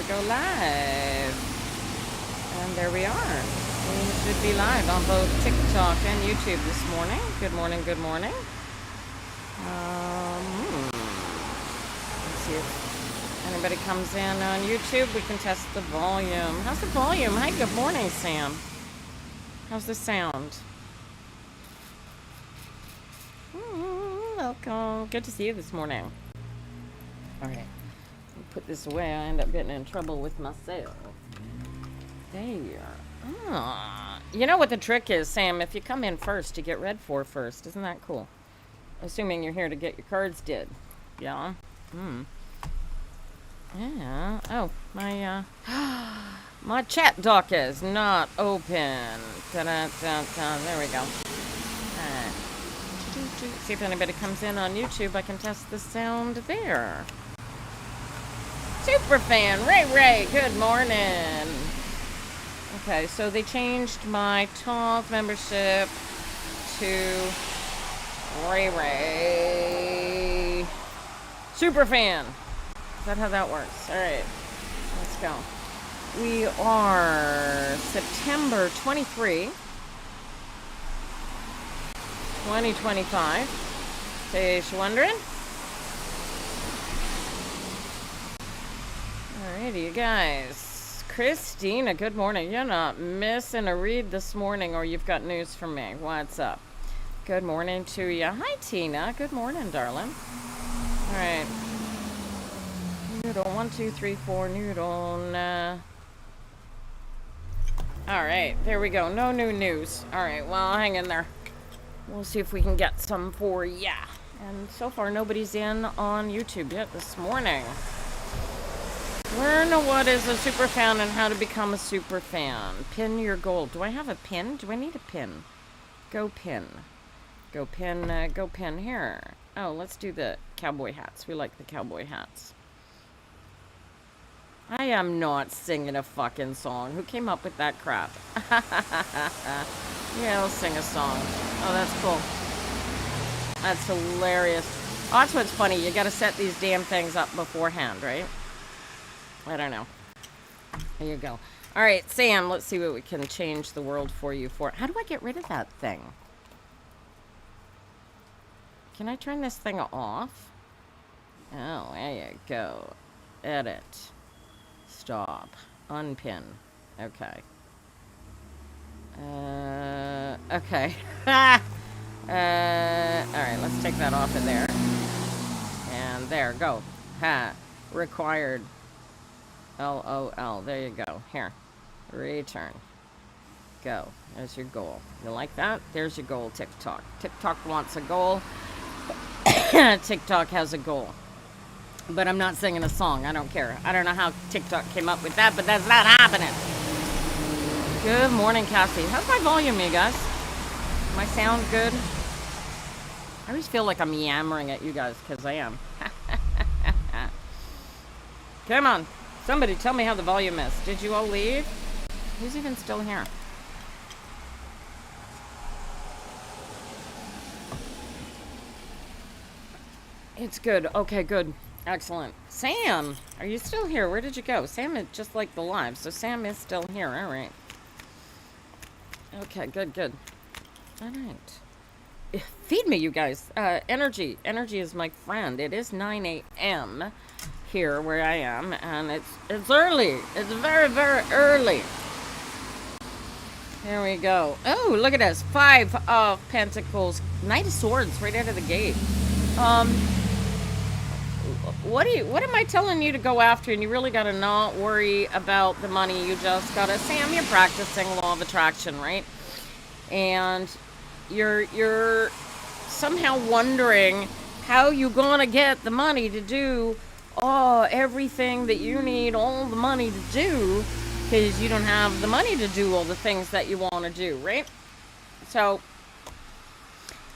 go live. And there we are. We should be live on both TikTok and YouTube this morning. Good morning, good morning. Let's see if anybody comes in on YouTube. We can test the volume. How's the volume? Hi, good morning, Sam. How's the sound? Welcome. Good to see you this morning. All right. Put this away. I end up getting in trouble with myself. There. You know what the trick is, Sam? If you come in first, you get read for first. Isn't that cool? Assuming you're here to get your cards did. Yeah. Yeah. Oh, my chat dock is not open. Da-da-da-da. There we go. See if anybody comes in on YouTube. I can test the sound there. Superfan, Ray, good morning. Okay, so they changed my talk membership to Ray. Superfan. Is that how that works? All right, let's go. We are September 23, 2025. In case you're wondering. Alrighty, you guys. Christina, good morning. You're not missing a read this morning, or you've got news for me. What's up? Good morning to you. Hi, Tina. Good morning, darling. Alright. Noodle, 1, 2, 3, 4, noodle. Alright, there we go. No new news. Alright, well, hang in there. We'll see if we can get some for ya. And so far, nobody's in on YouTube yet this morning. Learn what is a super fan and how to become a super fan. Pin your goal. Do I have a pin? Do I need a pin? Go pin. Go pin here. Oh, let's do the cowboy hats. We like the cowboy hats. I am not singing a fucking song. Who came up with that crap? Yeah, I'll sing a song. Oh, that's cool. That's hilarious. Oh, that's what's funny. You gotta set these damn things up beforehand, right? I don't know. There you go. All right, Sam, let's see what we can change the world for you for. How do I get rid of that thing? Can I turn this thing off? Oh, there you go. Edit. Stop. Unpin. Okay. Okay. Alright, let's take that off of there. And there, go. Ha. Required. LOL. There you go. Here. Return. Go. There's your goal. You like that? There's your goal, TikTok. TikTok wants a goal. TikTok has a goal. But I'm not singing a song. I don't care. I don't know how TikTok came up with that, but that's not happening. Good morning, Cassie. How's my volume, you guys? My sound good? I always feel like I'm yammering at you guys, because I am. Come on. Somebody tell me how the volume is. Did you all leave? Who's even still here? It's good. Okay, good. Excellent. Sam, are you still here? Where did you go? Sam is just like the live, so Sam is still here. All right. Okay, good. All right. Feed me, you guys. Energy. Energy is my friend. It is 9 a.m. here where I am, and it's early. It's very, very early. Here we go. Oh, look at this. 5 of Pentacles. Knight of Swords right out of the gate. What am I telling you to go after? And you really got to not worry about the money. You just got to, Sam, you're practicing law of attraction, right? And you're somehow wondering how you gonna get the money to do everything that you need all the money to do, because you don't have the money to do all the things that you want to do, right? So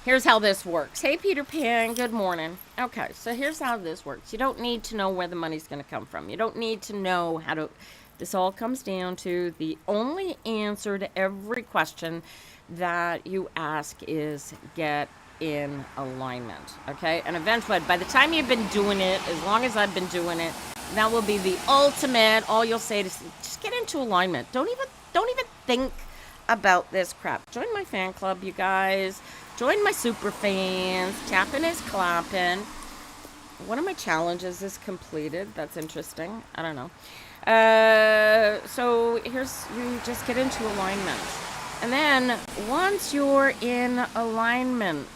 here's how this works. Hey, Peter Pan, good morning. Okay, so here's how this works. You don't need to know where the money's going to come from. You don't need to know how to... This all comes down to the only answer to every question that you ask is get in alignment, okay? And eventually, by the time you've been doing it, as long as I've been doing it, That will be the ultimate. All you'll say is just get into alignment. Don't even think about this crap. Join my fan club, you guys. Join my super fans. Tapping is clapping. One of my challenges is completed. That's interesting. I don't know. So here's, you just get into alignment. And then once you're in alignment,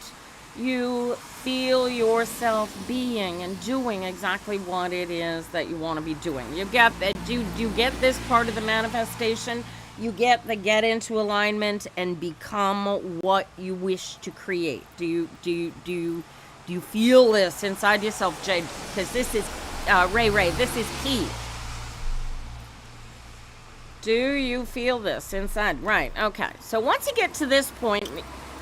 you feel yourself being and doing exactly what it is that you want to be doing. You get that. You get this part of the manifestation. You get into alignment and become what you wish to create. Do you feel this inside yourself, Jade? Because this is Ray. This is key. Do you feel this inside? Right. Okay. So once you get to this point,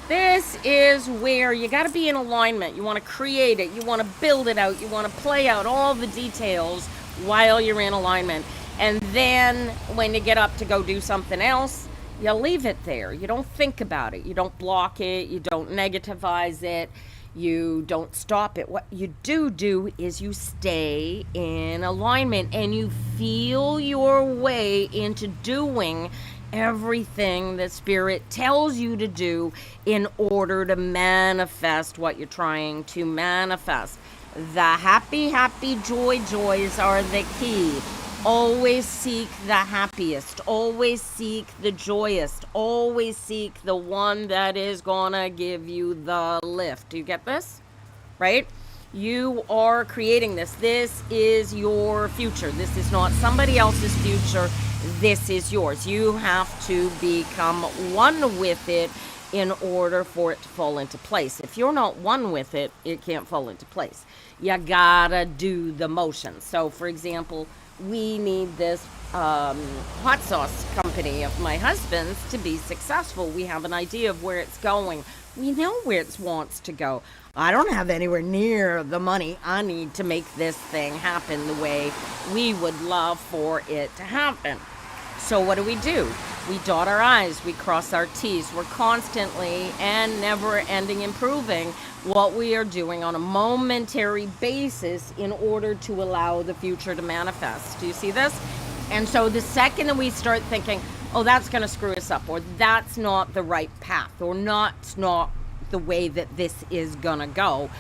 this is where you got to be in alignment. You want to create it. You want to build it out. You want to play out all the details while you're in alignment. And then when you get up to go do something else, you leave it there. You don't think about it. You don't block it. You don't negativize it. You don't stop it. What you do is you stay in alignment and you feel your way into doing everything that Spirit tells you to do in order to manifest what you're trying to manifest. The happy joys are the key. Always seek the happiest. Always seek the joyous. Always seek the one that is gonna give you the lift. Do you get this? Right? You are creating this. This is your future. This is not somebody else's future. This is yours. You have to become one with it in order for it to fall into place. If you're not one with it, it can't fall into place. You gotta do the motion. So, for example, we need this hot sauce company of my husband's to be successful. We have an idea of where it's going. We know where it wants to go. I don't have anywhere near the money I need to make this thing happen the way we would love for it to happen. So what do? We dot our I's, we cross our T's. We're constantly and never ending improving what we are doing on a momentary basis in order to allow the future to manifest. Do you see this? And so the second that we start thinking, oh, that's going to screw us up, or that's not the right path, or not the way that this is going to go,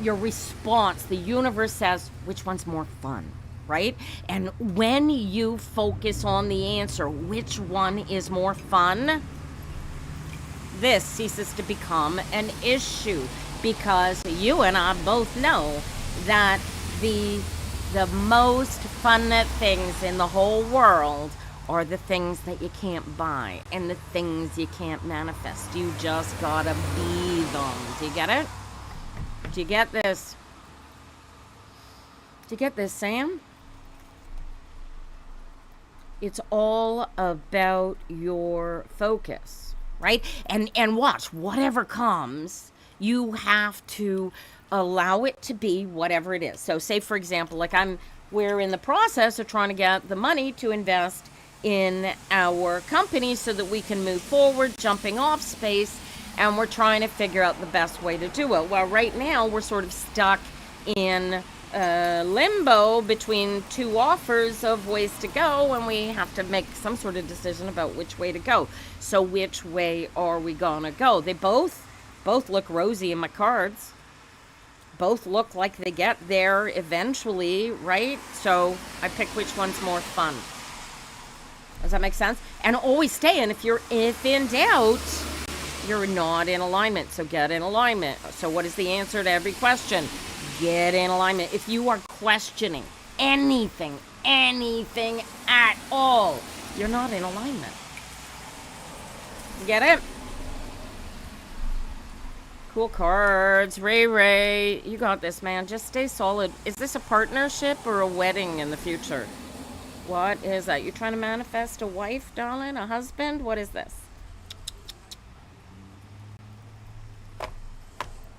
your response, the universe says, which one's more fun? Right? And when you focus on the answer, which one is more fun, this ceases to become an issue, because you and I both know that the most fun things in the whole world are the things that you can't buy and the things you can't manifest. You just gotta be them. Do you get it? Do you get this? Do you get this, Sam? It's all about your focus, right? And watch, whatever comes, you have to allow it to be whatever it is. So say, for example, like we're in the process of trying to get the money to invest in our company so that we can move forward, jumping off space, and we're trying to figure out the best way to do it. Well, right now we're sort of stuck in limbo between two offers of ways to go, and we have to make some sort of decision about which way to go. So which way are we gonna go? They both look rosy in my cards. Both look like they get there eventually, right? So I pick which one's more fun. Does that make sense? And always stay in. If in doubt, you're not in alignment. So get in alignment. So what is the answer to every question? Get in alignment. If you are questioning anything at all, you're not in alignment. Get it? Cool cards. Ray, you got this, man. Just stay solid. Is this a partnership or a wedding in the future? What is that? You trying to manifest a wife, darling? A husband? What is this?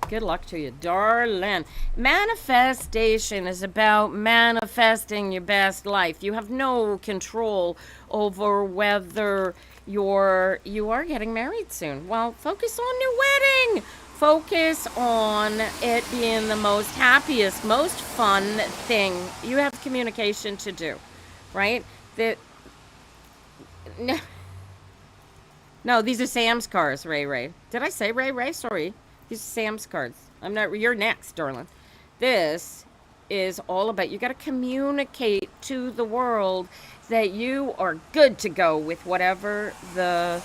Good luck to you, darling. Manifestation is about manifesting your best life. You have no control over whether you are getting married soon. Well, focus on your wedding. Focus on it being the most happiest, most fun thing. You have communication to do, right? That no, no, these are Sam's cars, Ray Ray. Did I say Ray Ray? Sorry. These are Sam's cars. I'm not, you're next, darling. This is all about, you got to communicate to the world that you are good to go with whatever the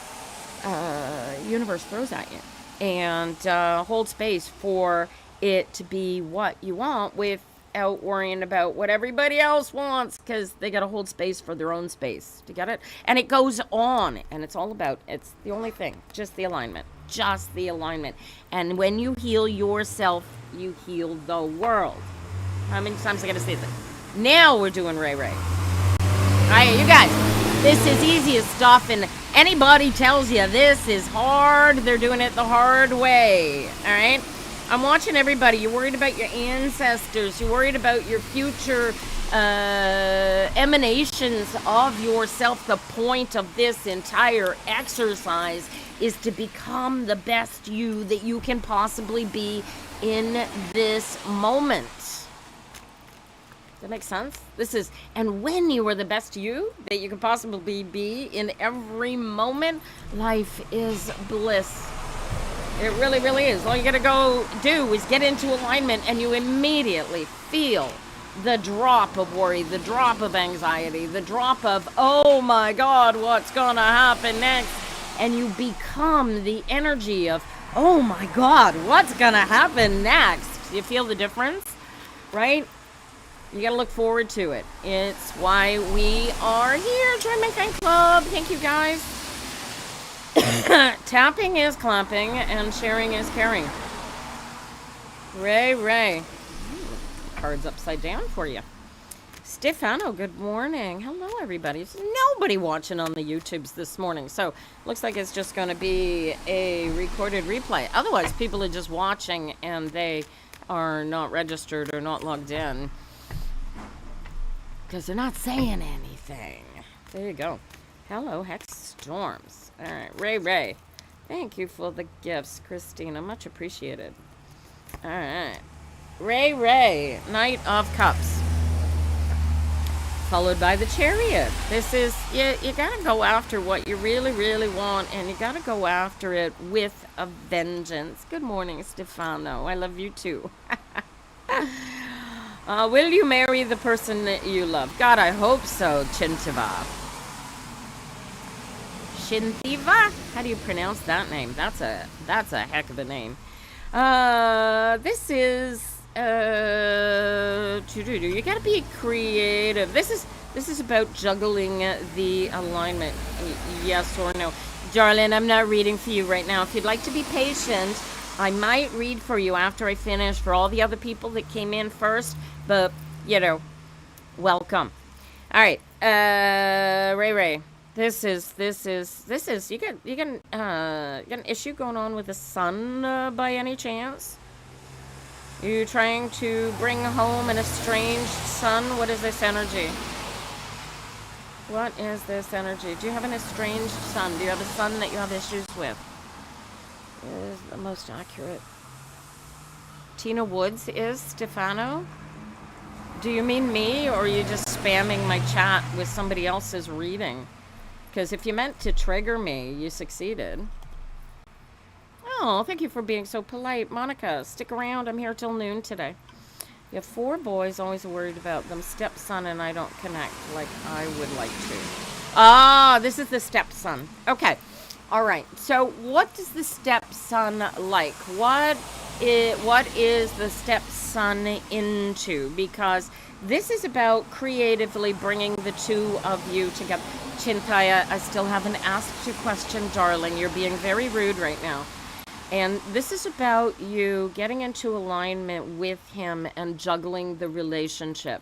universe throws at you. And hold space for it to be what you want without worrying about what everybody else wants, because they got to hold space for their own space. Do you get it? And it goes on, and it's all about, it's the only thing, just the alignment. Just the alignment. And when you heal yourself, you heal the world. How many times I got to say that? Now we're doing Ray Ray. All right, you guys, this is easiest stuff, and anybody tells you this is hard, they're doing it the hard way. All right? I'm watching everybody. You're worried about your ancestors. You're worried about your future emanations of yourself. The point of this entire exercise is to become the best you that you can possibly be in this moment. That makes sense? This is, and when you are the best you that you can possibly be in every moment, life is bliss. It really, really is. All you gotta go do is get into alignment, and you immediately feel the drop of worry, the drop of anxiety, the drop of, oh my God, what's gonna happen next? And you become the energy of, oh my God, what's gonna happen next? You feel the difference, right? You gotta look forward to it. It's why we are here. Join my fan club. Thank you, guys. Tapping is clapping, and sharing is caring. Ray Ray. Cards upside down for you. Stefano, good morning. Hello, everybody. There's nobody watching on the YouTubes this morning, so looks like it's just going to be a recorded replay. Otherwise, people are just watching, and they are not registered or not logged in, because they're not saying anything. There you go. Hello, Hex Storms. All right, Ray Ray. Thank you for the gifts, Christina. Much appreciated. All right. Ray Ray, Knight of Cups. Followed by the Chariot. This is, you got to go after what you really, really want, and you got to go after it with a vengeance. Good morning, Stefano. I love you too. Will you marry the person that you love? God, I hope so, Chintiva. Shintiva? How do you pronounce that name? That's a heck of a name. This is you gotta be creative. This is about juggling the alignment. Yes or no. Darling, I'm not reading for you right now. If you'd like to be patient, I might read for you after I finish for all the other people that came in first, but you know, welcome. All right, Ray Ray. This is you got an issue going on with the sun by any chance? You trying to bring home an estranged son? What is this energy? What is this energy? Do you have an estranged son? Do you have a son that you have issues with? Is the most accurate. Tina Woods is Stefano? Do you mean me, or are you just spamming my chat with somebody else's reading? Because if you meant to trigger me, you succeeded. Oh, thank you for being so polite. Monica, stick around. I'm here till noon today. You have 4 boys, always worried about them. Stepson and I don't connect like I would like to. Ah, this is the stepson. Okay. All right. So what does the stepson like? What is the stepson into? Because this is about creatively bringing the two of you together. Chintaya, I still haven't asked you a question, darling. You're being very rude right now. And this is about you getting into alignment with him and juggling the relationship,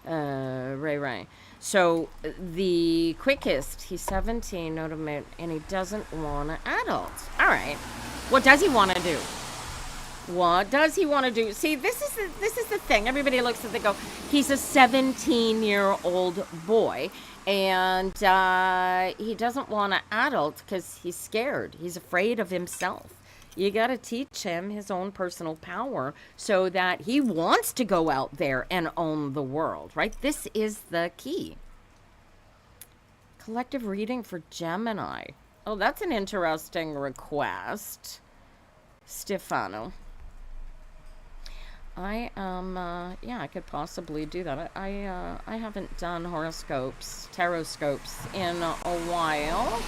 Ray Ray. So the quickest, he's 17, and he doesn't want an adult. All right. What does he want to do? What does he want to do? See, this is the thing. Everybody looks at it, they go, he's a 17-year-old boy, and he doesn't want an adult because he's scared. He's afraid of himself. You got to teach him his own personal power so that he wants to go out there and own the world, right? This is the key. Collective reading for Gemini. Oh, that's an interesting request, Stefano. I yeah, I could possibly do that. I haven't done horoscopes, tarot scopes in a while.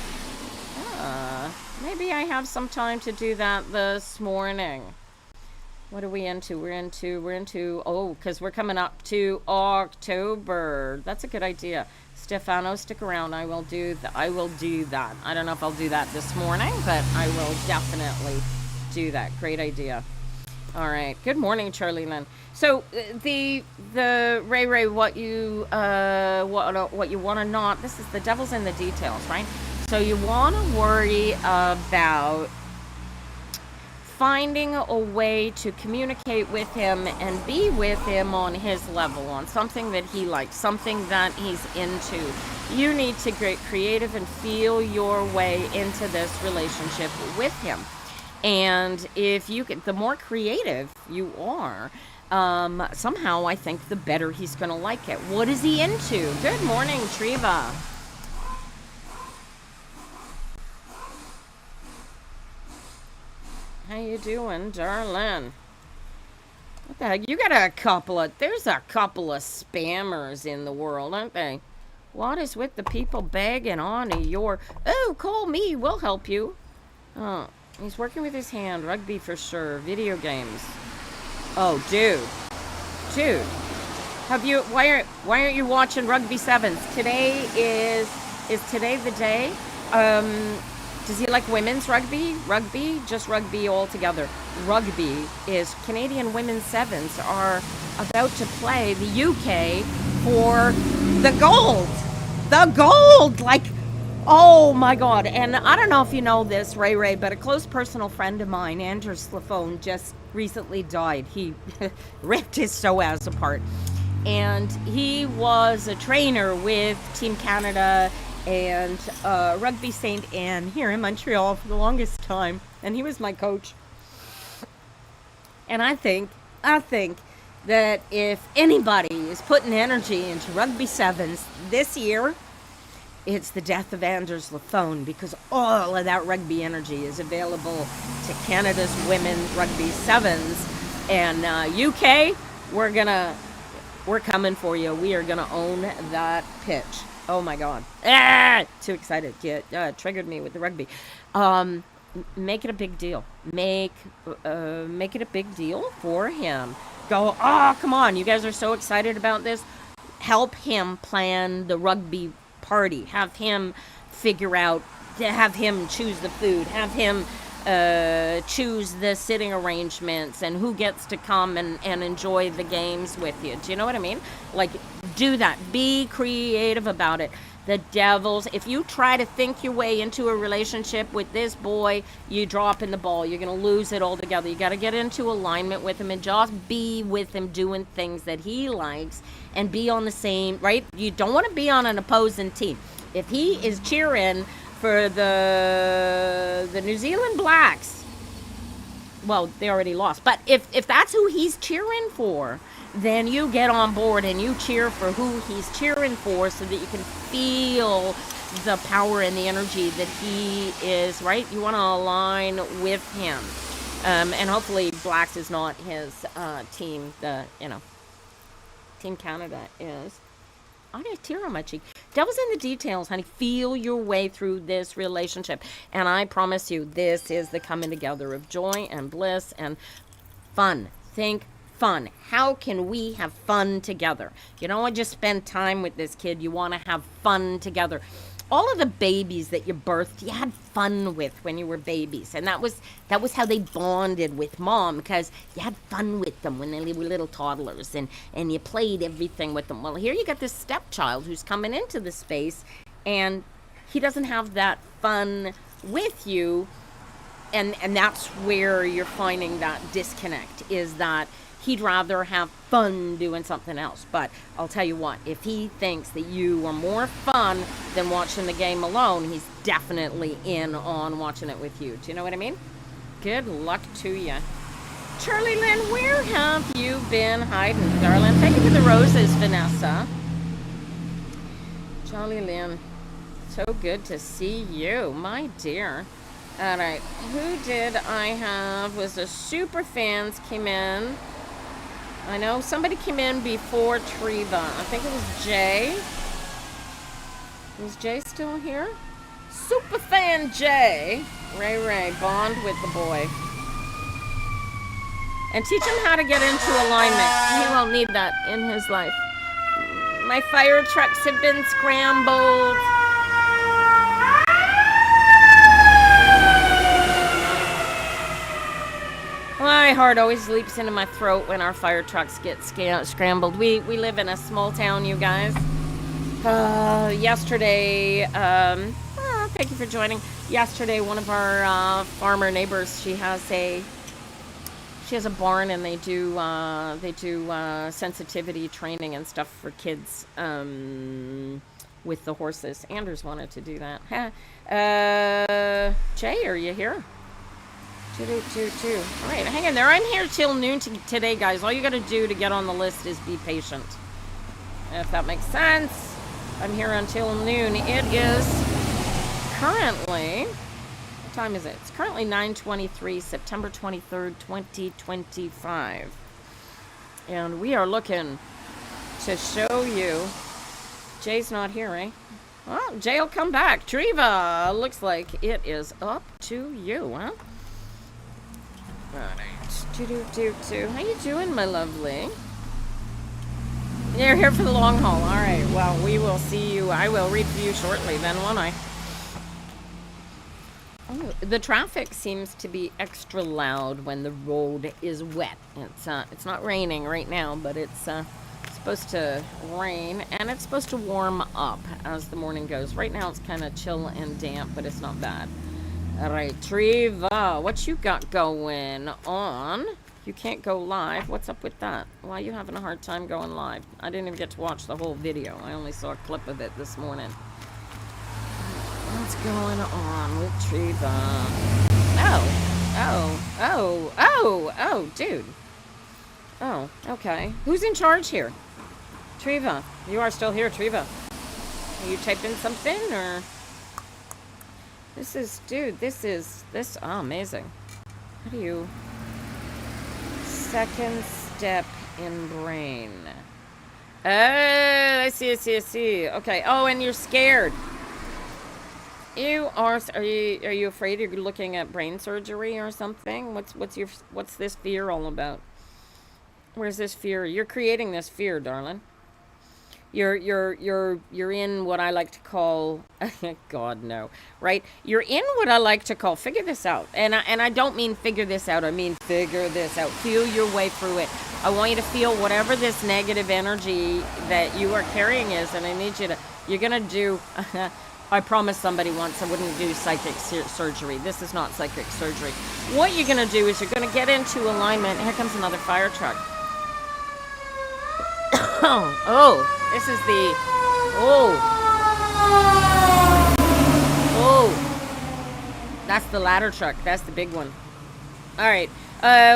Maybe I have some time to do that this morning. What are we into? We're into, oh, because we're coming up to October. That's a good idea. Stefano, stick around. I will do that. I don't know if I'll do that this morning, but I will definitely do that. Great idea. All right. Good morning, Charlie Lynn. So the Ray, what you want to not. This is the devil's in the details, right? So you want to worry about finding a way to communicate with him and be with him on his level, on something that he likes, something that he's into. You need to get creative and feel your way into this relationship with him. And if you get, the more creative you are, somehow I think the better he's going to like it. What is he into? Good morning, Treva. How you doing, darling? What the heck? You got there's a couple of spammers in the world, aren't they? What is with the people begging on your, oh, call me, we'll help you. Oh, he's working with his hand, rugby for sure, video games. Oh, dude. Why aren't you watching Rugby Sevens? Today is today the day? Does he like women's rugby? Rugby? Just rugby altogether. Rugby is Canadian women's sevens are about to play the UK for the gold. The gold! Like, oh my God. And I don't know if you know this, Ray, but a close personal friend of mine, Andrew Slafone, just recently died. He ripped his psoas apart. And he was a trainer with Team Canada and Rugby St. Anne here in Montreal for the longest time, and he was my coach. And I think that if anybody is putting energy into Rugby Sevens this year, it's the death of Anders Lafone, because all of that rugby energy is available to Canada's women Rugby Sevens. And UK, we're coming for you. We are gonna own that pitch. Oh my God. Too excited. Triggered me with the rugby. Make it a big deal. Make it a big deal for him. Go, oh, come on. You guys are so excited about this. Help him plan the rugby party. Have him figure out, have him choose the food. Have him choose the sitting arrangements and who gets to come and enjoy the games with you. Do you know what I mean? Like, do that. Be creative about it. The devils, if you try to think your way into a relationship with this boy, you drop in the ball. You're going to lose it altogether. You got to get into alignment with him and just be with him doing things that he likes and be on the same, right? You don't want to be on an opposing team. If he is cheering for the New Zealand Blacks, well, they already lost. But if that's who he's cheering for, then you get on board and you cheer for who he's cheering for so that you can feel the power and the energy that he is, right? You want to align with him. And hopefully Blacks is not his team. Team Canada is. I got a tear on my cheek. Devil's in the details, honey. Feel your way through this relationship. And I promise you, this is the coming together of joy and bliss and fun. Think fun. How can we have fun together? You don't want to just spend time with this kid. You want to have fun together. All of the babies that you birthed, you had fun with when you were babies. And that was how they bonded with mom, because you had fun with them when they were little toddlers and you played everything with them. Well, here you got this stepchild who's coming into the space and he doesn't have that fun with you. And that's where you're finding that disconnect, is that he'd rather have fun doing something else. But I'll tell you what, if he thinks that you are more fun than watching the game alone, he's definitely in on watching it with you. Do you know what I mean? Good luck to you. Charlie Lynn, where have you been hiding, darling? Thank you for the roses, Vanessa. Charlie Lynn, so good to see you, my dear. All right, who did I have? Was the super fans came in. I know somebody came in before Treva. I think it was Jay. Is Jay still here? Super fan Jay. Ray, bond with the boy. And teach him how to get into alignment. He won't need that in his life. My fire trucks have been scrambled. My heart always leaps into my throat when our fire trucks get scrambled. We live in a small town, you guys. Yesterday, thank you for joining. Yesterday, one of our farmer neighbors, she has a barn, and they do sensitivity training and stuff for kids with the horses. Anders wanted to do that. Jay, are you here? All right, hang in there. I'm here till noon today, guys. All you got to do to get on the list is be patient. If that makes sense. I'm here until noon. It is currently... What time is it? It's currently 9:23, September 23rd, 2025. And we are looking to show you... Jay's not here, eh? Well, Jay will come back. Treva, looks like it is up to you, huh? Alright. How you doing, my lovely? You're here for the long haul. Alright, well, we will see you. I will read for you shortly then, won't I? Oh, the traffic seems to be extra loud when the road is wet. It's not raining right now, but it's supposed to rain, and it's supposed to warm up as the morning goes. Right now it's kind of chill and damp, but it's not bad. All right, Treva, what you got going on? You can't go live. What's up with that? Why are you having a hard time going live? I didn't even get to watch the whole video. I only saw a clip of it this morning. What's going on with Treva? Oh, dude. Oh, okay. Who's in charge here? Treva, you are still here, Treva. Are you typing something, or... This, oh, amazing. How do you... Second step in brain. Oh, I see. Okay. Oh, and you're scared. Are you afraid you're looking at brain surgery or something? What's this fear all about? Where's this fear? You're creating this fear, darling. You're in what I like to call God no, right? You're in what I like to call figure this out. And I don't mean figure this out, I mean figure this out. Feel your way through it. I want you to feel whatever this negative energy that you are carrying is, and I need you to, you're gonna do I promised somebody once I wouldn't do psychic surgery. This is not psychic surgery. What you're gonna do is you're gonna get into alignment. Here comes another fire truck. Oh, this is the, that's the ladder truck. That's the big one. All right.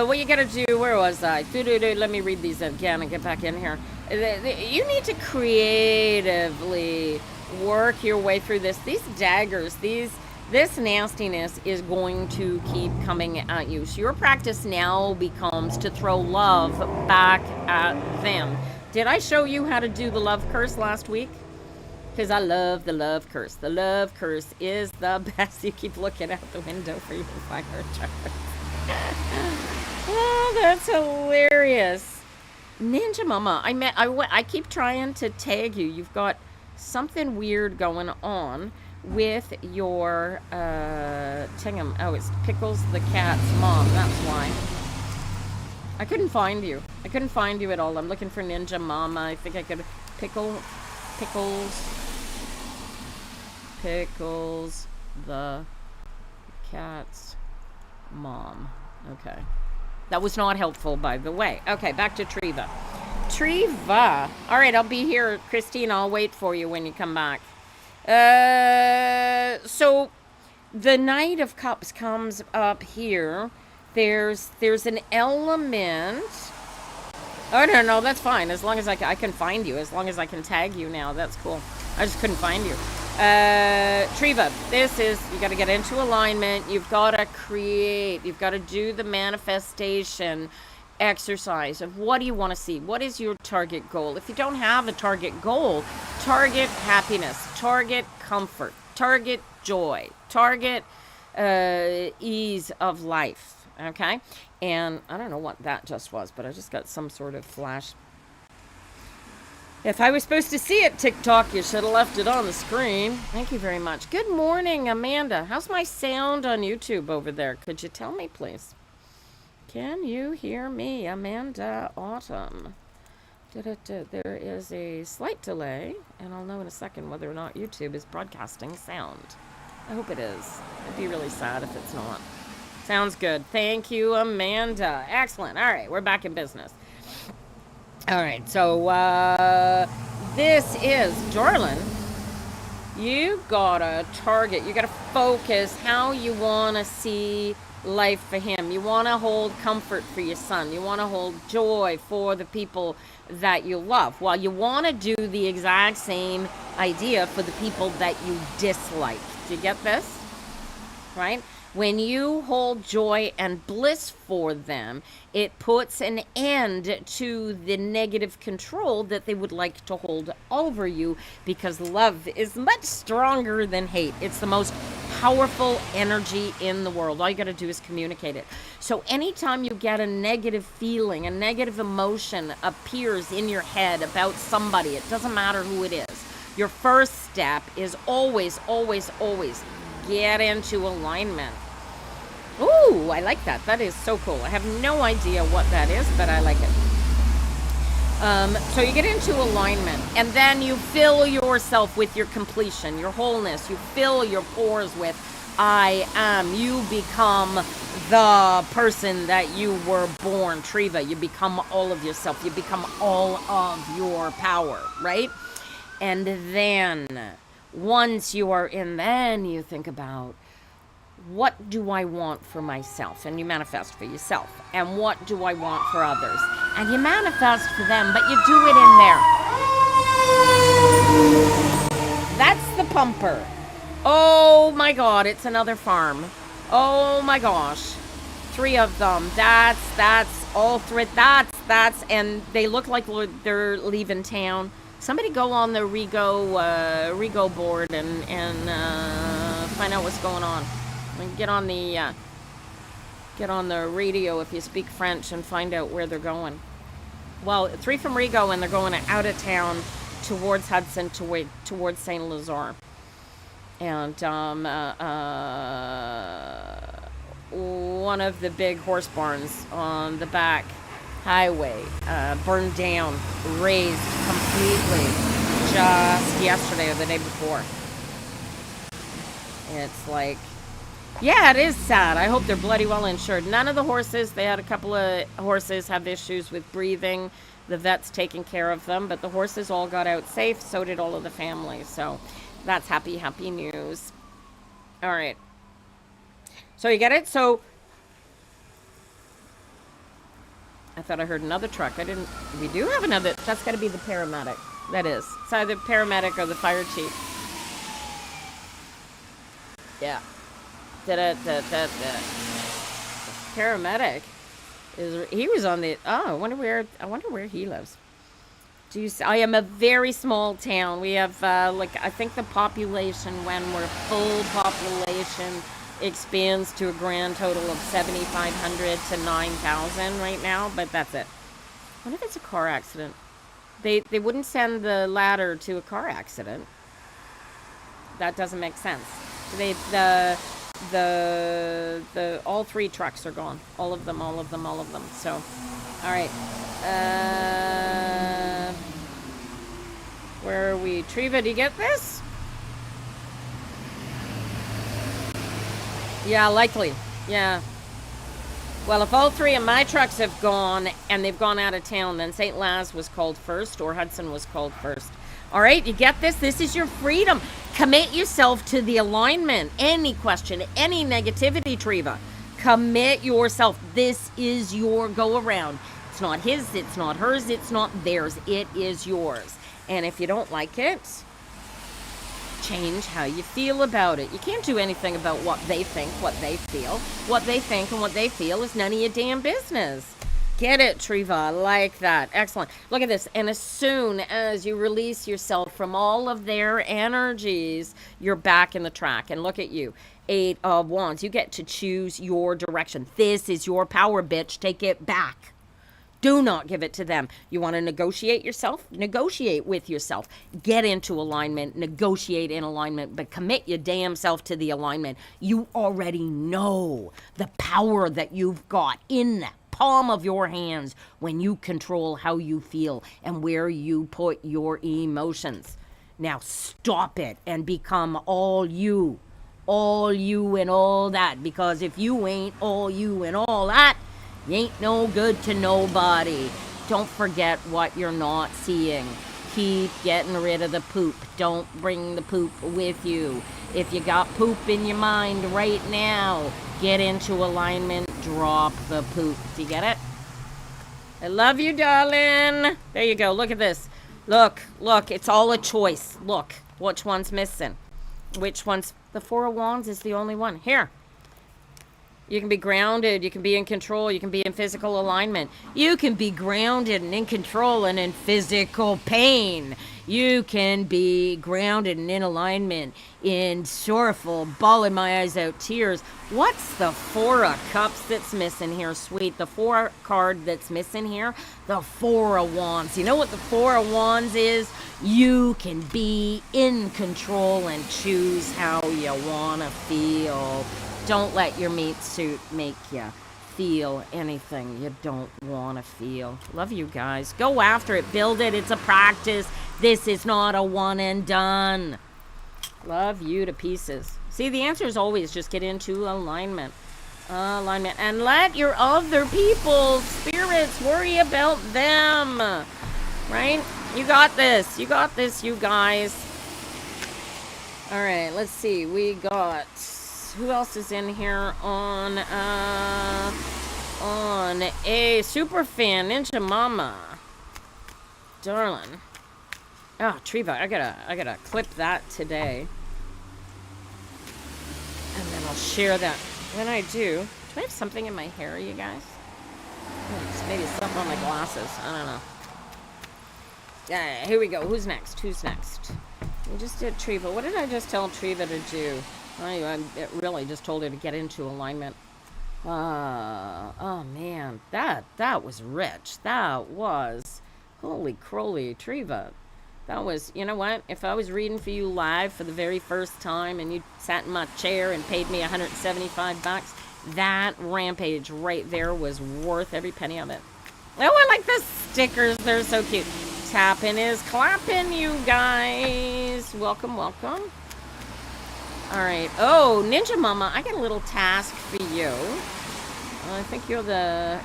What you gotta do, where was I? Let me read these again and get back in here. You need to creatively work your way through this. These daggers, this nastiness is going to keep coming at you. So your practice now becomes to throw love back at them. Did I show you how to do the love curse last week? Because I love the love curse. The love curse is the best. You keep looking out the window for your fire truck. Oh, that's hilarious. Ninja Mama, I keep trying to tag you. You've got something weird going on with your Tingham. Oh, it's Pickles the cat's mom. That's why. I couldn't find you. I couldn't find you at all. I'm looking for Ninja Mama. I think I could... Pickles the cat's mom. Okay. That was not helpful, by the way. Okay, back to Treva. Treva. All right, I'll be here. Christine, I'll wait for you when you come back. So the Knight of Cups comes up here. There's an element. Oh, no, that's fine. As long as I can find you. As long as I can tag you now. That's cool. I just couldn't find you. Triva, this is, you got to get into alignment. You've got to create. You've got to do the manifestation exercise of what do you want to see? What is your target goal? If you don't have a target goal, target happiness, target comfort, target joy, target ease of life. Okay? And I don't know what that just was, but I just got some sort of flash. If I was supposed to see it, TikTok, you should have left it on the screen. Thank you very much. Good morning, Amanda. How's my sound on YouTube over there? Could you tell me, please? Can you hear me, Amanda Autumn? There is a slight delay, and I'll know in a second whether or not YouTube is broadcasting sound. I hope it is. I'd be really sad if it's not. Sounds good. Thank you, Amanda. Excellent. All right, we're back in business. All right, so this is, darling, you gotta target, you gotta focus how you want to see life for him. You want to hold comfort for your son. You want to hold joy for the people that you love. Well, you want to do the exact same idea for the people that you dislike. Do you get this? Right? When you hold joy and bliss for them, it puts an end to the negative control that they would like to hold over you, because love is much stronger than hate. It's the most powerful energy in the world. All you got to do is communicate it. So anytime you get a negative feeling, a negative emotion appears in your head about somebody, it doesn't matter who it is, your first step is always, always, always get into alignment. Ooh, I like that. That is so cool. I have no idea what that is, but I like it. So you get into alignment, and then you fill yourself with your completion, your wholeness. You fill your pores with I am. You become the person that you were born, Triva. You become all of yourself. You become all of your power, right? And then once you are in, then you think about, what do I want for myself? And you manifest for yourself. And what do I want for others? And you manifest for them, but you do it in there. That's the pumper. Oh my God, it's another farm. Oh my gosh. 3 of them. That's all 3. That's, and they look like they're leaving town. Somebody go on the Rego board and find out what's going on. Get on the radio if you speak French and find out where they're going. Well, 3 from Rigo, and they're going out of town towards Hudson, towards St. Lazare. And one of the big horse barns on the back highway burned down, razed completely just yesterday or the day before. It's like, yeah, it is sad. I hope they're bloody well insured. None of the horses, they had a couple of horses have issues with breathing. The vet's taking care of them, but the horses all got out safe. So did all of the family. So that's happy, happy news. All right. So you get it? So I thought I heard another truck. I didn't. We do have another. That's got to be the paramedic. That is. It's either paramedic or the fire chief. Yeah. Paramedic he was on the, I wonder where he lives. I am a very small town. We have I think the population, when we're full population, expands to a grand total of 7,500 to 9,000 right now, but that's it. What if it's a car accident? They wouldn't send the ladder to a car accident. That doesn't make sense. The all 3 trucks are gone. All of them. So, all right. Where are we? Triva, do you get this? Yeah, likely. Yeah. Well, if all 3 of my trucks have gone and they've gone out of town, then St. Laz was called first, or Hudson was called first. All right, you get this? This is your freedom. Commit yourself to the alignment. Any question, any negativity, Treva. Commit yourself. This is your go around. It's not his, it's not hers, it's not theirs. It is yours. And if you don't like it, change how you feel about it. You can't do anything about what they think, what they feel. What they think and what they feel is none of your damn business. Get it, Treva. I like that. Excellent. Look at this. And as soon as you release yourself from all of their energies, you're back in the track. And look at you. 8 of Wands. You get to choose your direction. This is your power, bitch. Take it back. Do not give it to them. You want to negotiate yourself? Negotiate with yourself. Get into alignment. Negotiate in alignment. But commit your damn self to the alignment. You already know the power that you've got in that palm of your hands when you control how you feel and where you put your emotions. Now stop it and become all you and all that, because if you ain't all you and all that, you ain't no good to nobody. Don't forget what you're not seeing. Keep getting rid of the poop. Don't bring the poop with you. If you got poop in your mind right now, get into alignment. Drop the poop. Do you get it? I love you, darling. There you go. Look at this. Look. It's all a choice. Look. Which one's missing? Which one's... The Four of Wands is the only one. Here. You can be grounded. You can be in control. You can be in physical alignment. You can be grounded and in control and in physical pain. You can be grounded and in alignment, in sorrowful, bawling my eyes out tears. What's the Four of Cups that's missing here, sweet? The Four card that's missing here? The Four of Wands. You know what the Four of Wands is? You can be in control and choose how you want to feel. Don't let your meat suit make you feel anything you don't want to feel. Love you guys. Go after it. Build it. It's a practice. This is not a one and done. Love you to pieces. See, the answer is always just get into alignment. Alignment. And let your other people's spirits worry about them. Right? You got this. You got this, you guys. All right. Let's see. We got... Who else is in here on a super fan? Ninja Mama, darling. Oh, Treva, I gotta clip that today, and then I'll share that. When I do I have something in my hair, you guys? Maybe something on my glasses. I don't know. Here we go. Who's next? We just did Treva. What did I just tell Treva to do? I really just told her to get into alignment. Oh man, that was rich. That was, holy crowley, Treva. That was, you know what? If I was reading for you live for the very first time and you sat in my chair and paid me $175, that rampage right there was worth every penny of it. Oh, I like the stickers. They're so cute. Tapping is clapping, you guys. Welcome. All right. Oh, Ninja Mama, I got a little task for you. I think you're the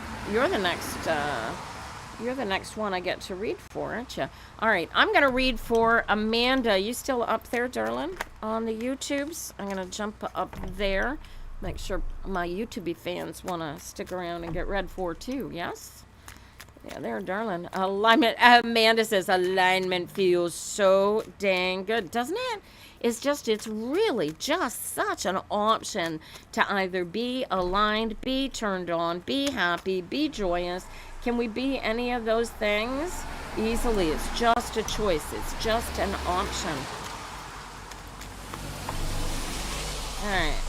next one I get to read for, aren't you? All right. I'm gonna read for Amanda. You still up there, darling, on the YouTubes? I'm gonna jump up there. Make sure my YouTube fans want to stick around and get read for too. Yes. Yeah, there, darling. Alignment. Amanda says alignment feels so dang good, doesn't it? It's really just such an option to either be aligned, be turned on, be happy, be joyous. Can we be any of those things? Easily. It's just a choice. It's just an option. All right.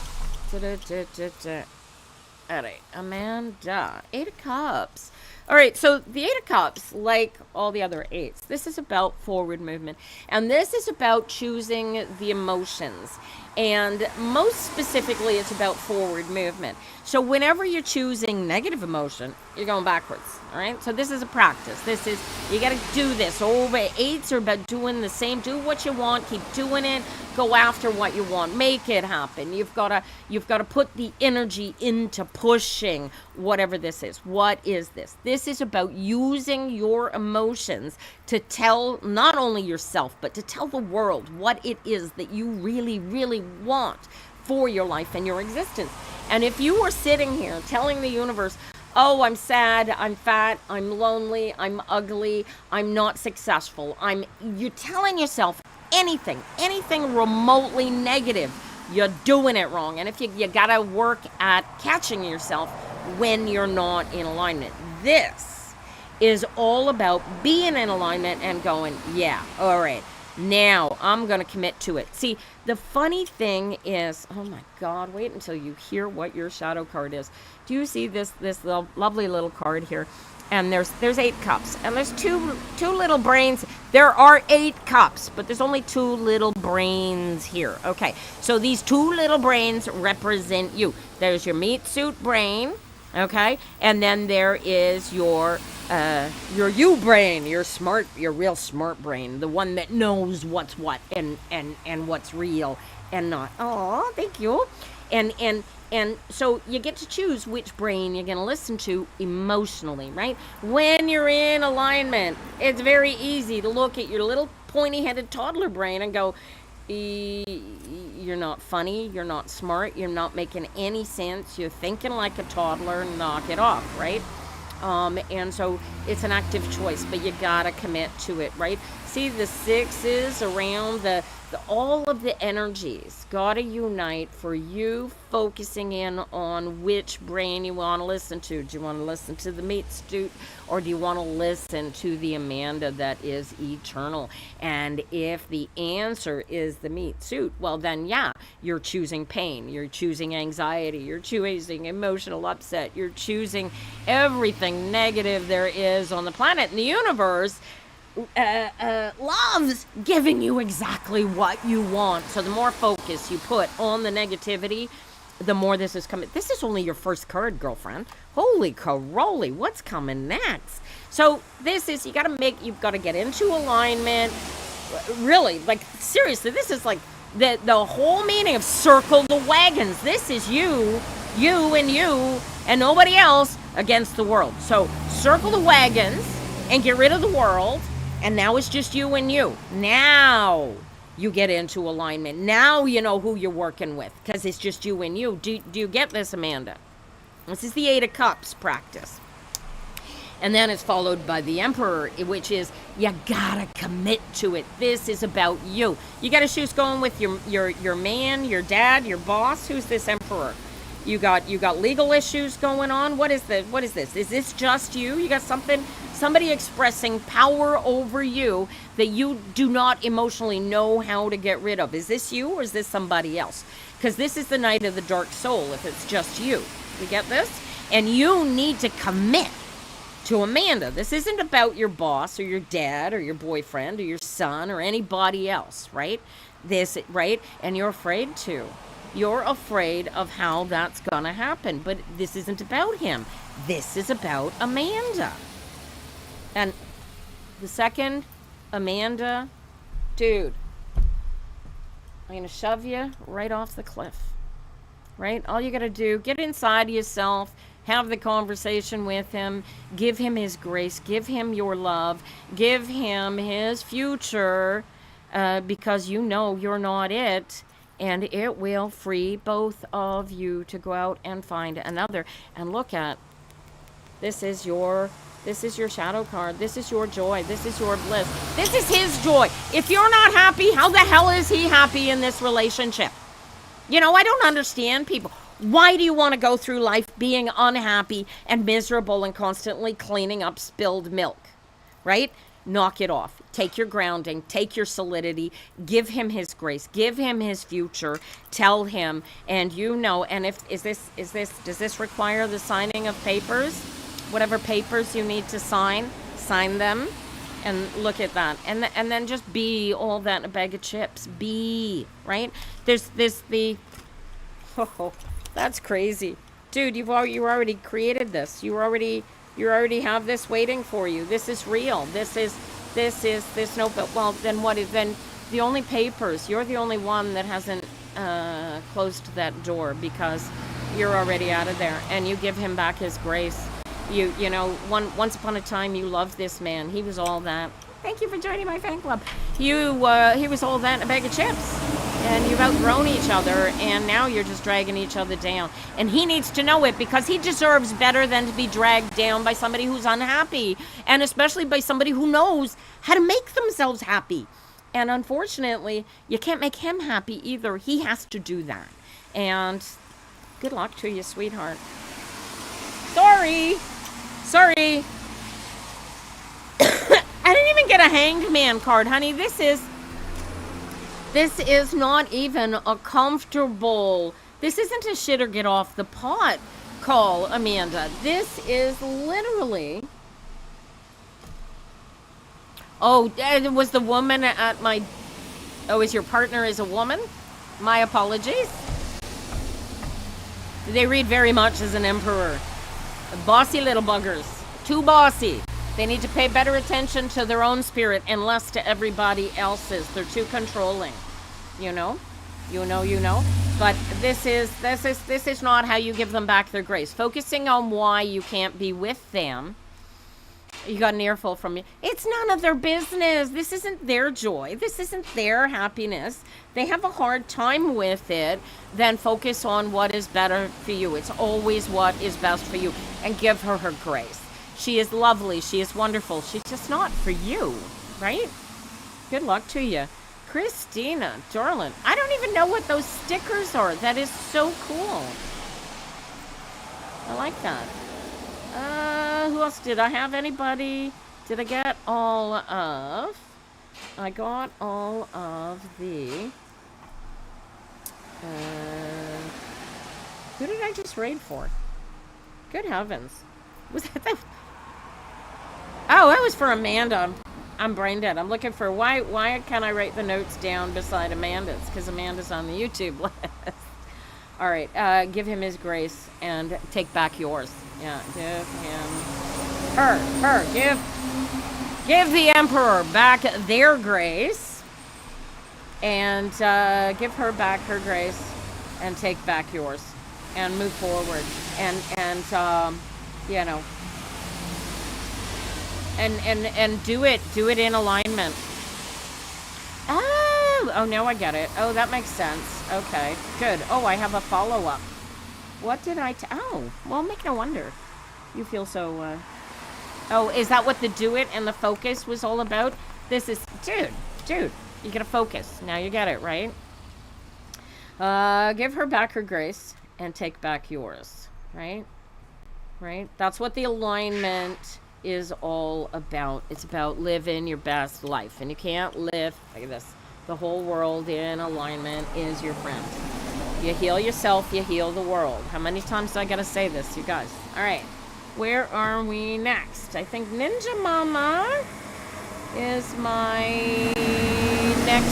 All right, Amanda. 8 of Cups. All right, so the 8 of Cups, like all the other 8s, this is about forward movement. And this is about choosing the emotions. And most specifically, it's about forward movement. So whenever you're choosing negative emotion, you're going backwards. All right. So this is a practice. This is, you got to do this over. Eights are about doing the same. Do what you want. Keep doing it. Go after what you want. Make it happen. You've got to put the energy into pushing whatever this is. What is this? This is about using your emotions to tell not only yourself, but to tell the world what it is that you really, really want for your life and your existence. And if you were sitting here telling the universe, oh, I'm sad, I'm fat, I'm lonely, I'm ugly, I'm not successful, you're telling yourself anything remotely negative, you're doing it wrong. And if you gotta work at catching yourself when you're not in alignment. This is all about being in alignment and going, yeah, all right, now I'm going to commit to it. See, the funny thing is, oh my God, wait until you hear what your shadow card is. Do you see this lovely little card here? And there's 8 cups, and there's two little brains. There are 8 cups, but there's only 2 little brains here. Okay, so these 2 little brains represent you. There's your meat suit brain, okay, and then there is your you brain, your real smart brain, the one that knows what's what and what's real and not. Oh, thank you. And so you get to choose which brain you're going to listen to emotionally, right? When you're in alignment, it's very easy to look at your little pointy-headed toddler brain and go, you're not funny, you're not smart, you're not making any sense, you're thinking like a toddler, knock it off, right? And so it's an active choice, but you gotta commit to it, right? See, the 6s around all of the energies gotta unite for you focusing in on which brain you want to listen to. Do you want to listen to the meat suit, or do you want to listen to the Amanda that is eternal? And if the answer is the meat suit, well then yeah, you're choosing pain, you're choosing anxiety, you're choosing emotional upset, you're choosing everything negative there is on the planet. And the universe loves giving you exactly what you want. So the more focus you put on the negativity, the more this is coming. This is only your first card, girlfriend. Holy caroli, what's coming next? So this is, you've got to get into alignment. Really, like seriously, this is like the whole meaning of circle the wagons. This is you and nobody else against the world. So circle the wagons and get rid of the world. And now it's just you and you. Now you get into alignment. Now you know who you're working with, because it's just you and you. Do you get this, Amanda? This is the 8 of Cups practice. And then it's followed by the Emperor, which is you gotta commit to it. This is about you. You gotta choose going with your man, your dad, your boss. Who's this Emperor? You got legal issues going on. What is this? Is this just you? You got somebody expressing power over you that you do not emotionally know how to get rid of. Is this you, or is this somebody else? Because this is the night of the dark soul if it's just you. You get this? And you need to commit to Amanda. This isn't about your boss or your dad or your boyfriend or your son or anybody else, right? Right? And you're afraid to. You're afraid of how that's going to happen. But this isn't about him. This is about Amanda. And the second, Amanda, dude, I'm going to shove you right off the cliff. Right? All you got to do, get inside yourself, have the conversation with him, give him his grace, give him your love, give him his future, because you know you're not it. And it will free both of you to go out and find another. And look at, this is your shadow card. This is your joy. This is your bliss. This is his joy. If you're not happy, how the hell is he happy in this relationship? You know, I don't understand people. Why do you want to go through life being unhappy and miserable and constantly cleaning up spilled milk? Right? Knock it off. Take your grounding, take your solidity, give him his grace, give him his future, tell him, and you know, and does this require the signing of papers? Whatever papers you need to sign them. And look at that. And then just be all that in a bag of chips. Be, right? There's this, oh, that's crazy. Dude, you already created this. You already have this waiting for you. This is real. This notebook. Well, then what is, then the only papers, you're the only one that hasn't closed that door, because you're already out of there, and you give him back his grace. You know, once upon a time you loved this man. He was all that. Thank you for joining my fan club. He was all that in a bag of chips. And you've outgrown each other, and now you're just dragging each other down. And he needs to know it, because he deserves better than to be dragged down by somebody who's unhappy, and especially by somebody who knows how to make themselves happy. And unfortunately, you can't make him happy either. He has to do that. And good luck to you, sweetheart. Sorry. I didn't even get a hanged man card, honey. This is not even a comfortable, this isn't a shit or get off the pot call, Amanda. This is literally, oh, it was the woman at my, oh, is your partner is a woman? My apologies. They read very much as an emperor. Bossy little buggers. Too bossy. They need to pay better attention to their own spirit and less to everybody else's. They're too controlling. You know. But this is not how you give them back their grace. Focusing on why you can't be with them. You got an earful from me. It's none of their business. This isn't their joy. This isn't their happiness. They have a hard time with it. Then focus on what is better for you. It's always what is best for you. And give her her grace. She is lovely. She is wonderful. She's just not for you, right? Good luck to you. Christina, darling, I don't even know what those stickers are. That is so cool. I like that. Who else did I have? Anybody? Did I get all of? I got all of the. Who did I just raid for? Good heavens. Was that the... Oh, that was for Amanda. I'm brain dead. I'm looking for why can't I write the notes down beside Amanda's? Because Amanda's on the YouTube list. All right, give him his grace and take back yours. Yeah, give him give the emperor back their grace, and give her back her grace, and take back yours, and move forward, and you know, and do it in alignment. Oh, now I get it. Oh, that makes sense. Okay, good. Oh, I have a follow-up. What did I... Oh, well, make no wonder. You feel so... Oh, is that what the do it and the focus was all about? This is... Dude, you gotta focus. Now you get it, right? Give her back her grace and take back yours, right? Right? That's what the alignment is all about. It's about living your best life. And you can't live... Look at this. The whole world in alignment is your friend. You heal yourself, you heal the world. How many times do I gotta say this, you guys? All right, where are we next? I think Ninja Mama is my next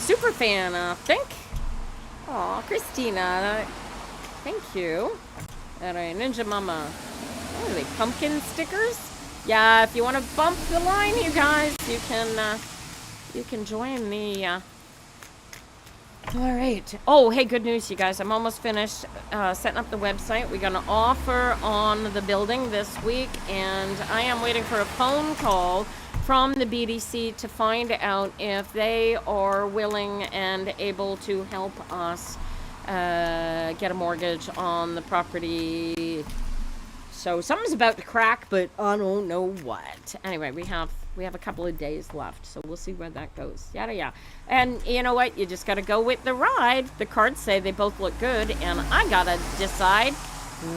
super fan, I think. Aw, Christina, thank you. All right, Ninja Mama. What are they, pumpkin stickers? Yeah, if you want to bump the line, you guys, you can join the, all right. Oh, hey, good news, you guys. I'm almost finished setting up the website. We're going to offer on the building this week, and I am waiting for a phone call from the BDC to find out if they are willing and able to help us get a mortgage on the property. So something's about to crack, but I don't know what. Anyway, we have a couple of days left, so we'll see where that goes. Yada yada. And you know what? You just gotta go with the ride. The cards say they both look good, and I gotta decide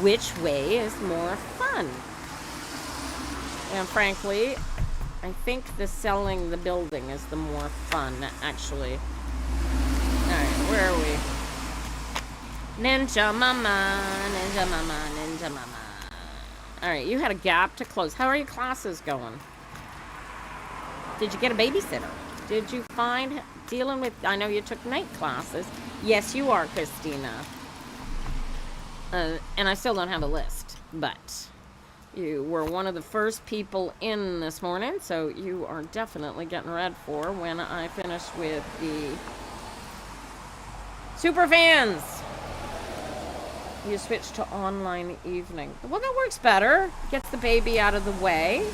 which way is more fun. And frankly, I think the selling the building is the more fun, actually. Alright, where are we? Ninja Mama, Ninja Mama, Ninja Mama. All right, you had a gap to close. How are your classes going? Did you get a babysitter? Did you find dealing with, I know you took night classes. Yes, you are, Christina. And I still don't have a list, but you were one of the first people in this morning, so you are definitely getting read for when I finish with the super fans. You switch to online evening. Well, that works better. Gets the baby out of the way,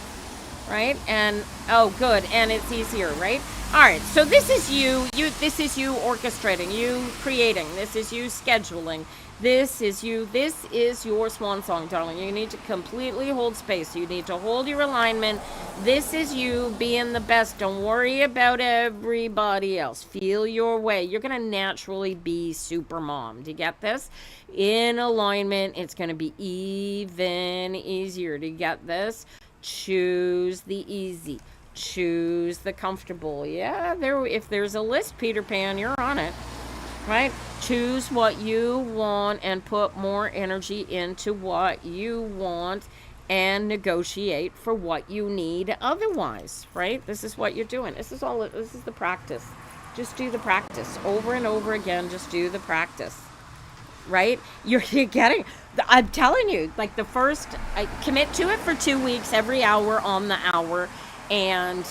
right? And oh, good, and it's easier, right? All right. So this is you. This is you orchestrating. You creating. This is you scheduling. This is you. This is your swan song, darling. You need to completely hold space. You need to hold your alignment. This is you being the best. Don't worry about everybody else. Feel your way. You're going to naturally be super mom. Do you get this? In alignment, it's going to be even easier to get this. Choose the easy. Choose the comfortable. Yeah, if there's a list, Peter Pan, you're on it. Right? Choose what you want and put more energy into what you want and negotiate for what you need otherwise, right? This is what you're doing. This is the practice. Just do the practice over and over again. Just do the practice, right? You're getting, I'm telling you, like I commit to it for 2 weeks, every hour on the hour. And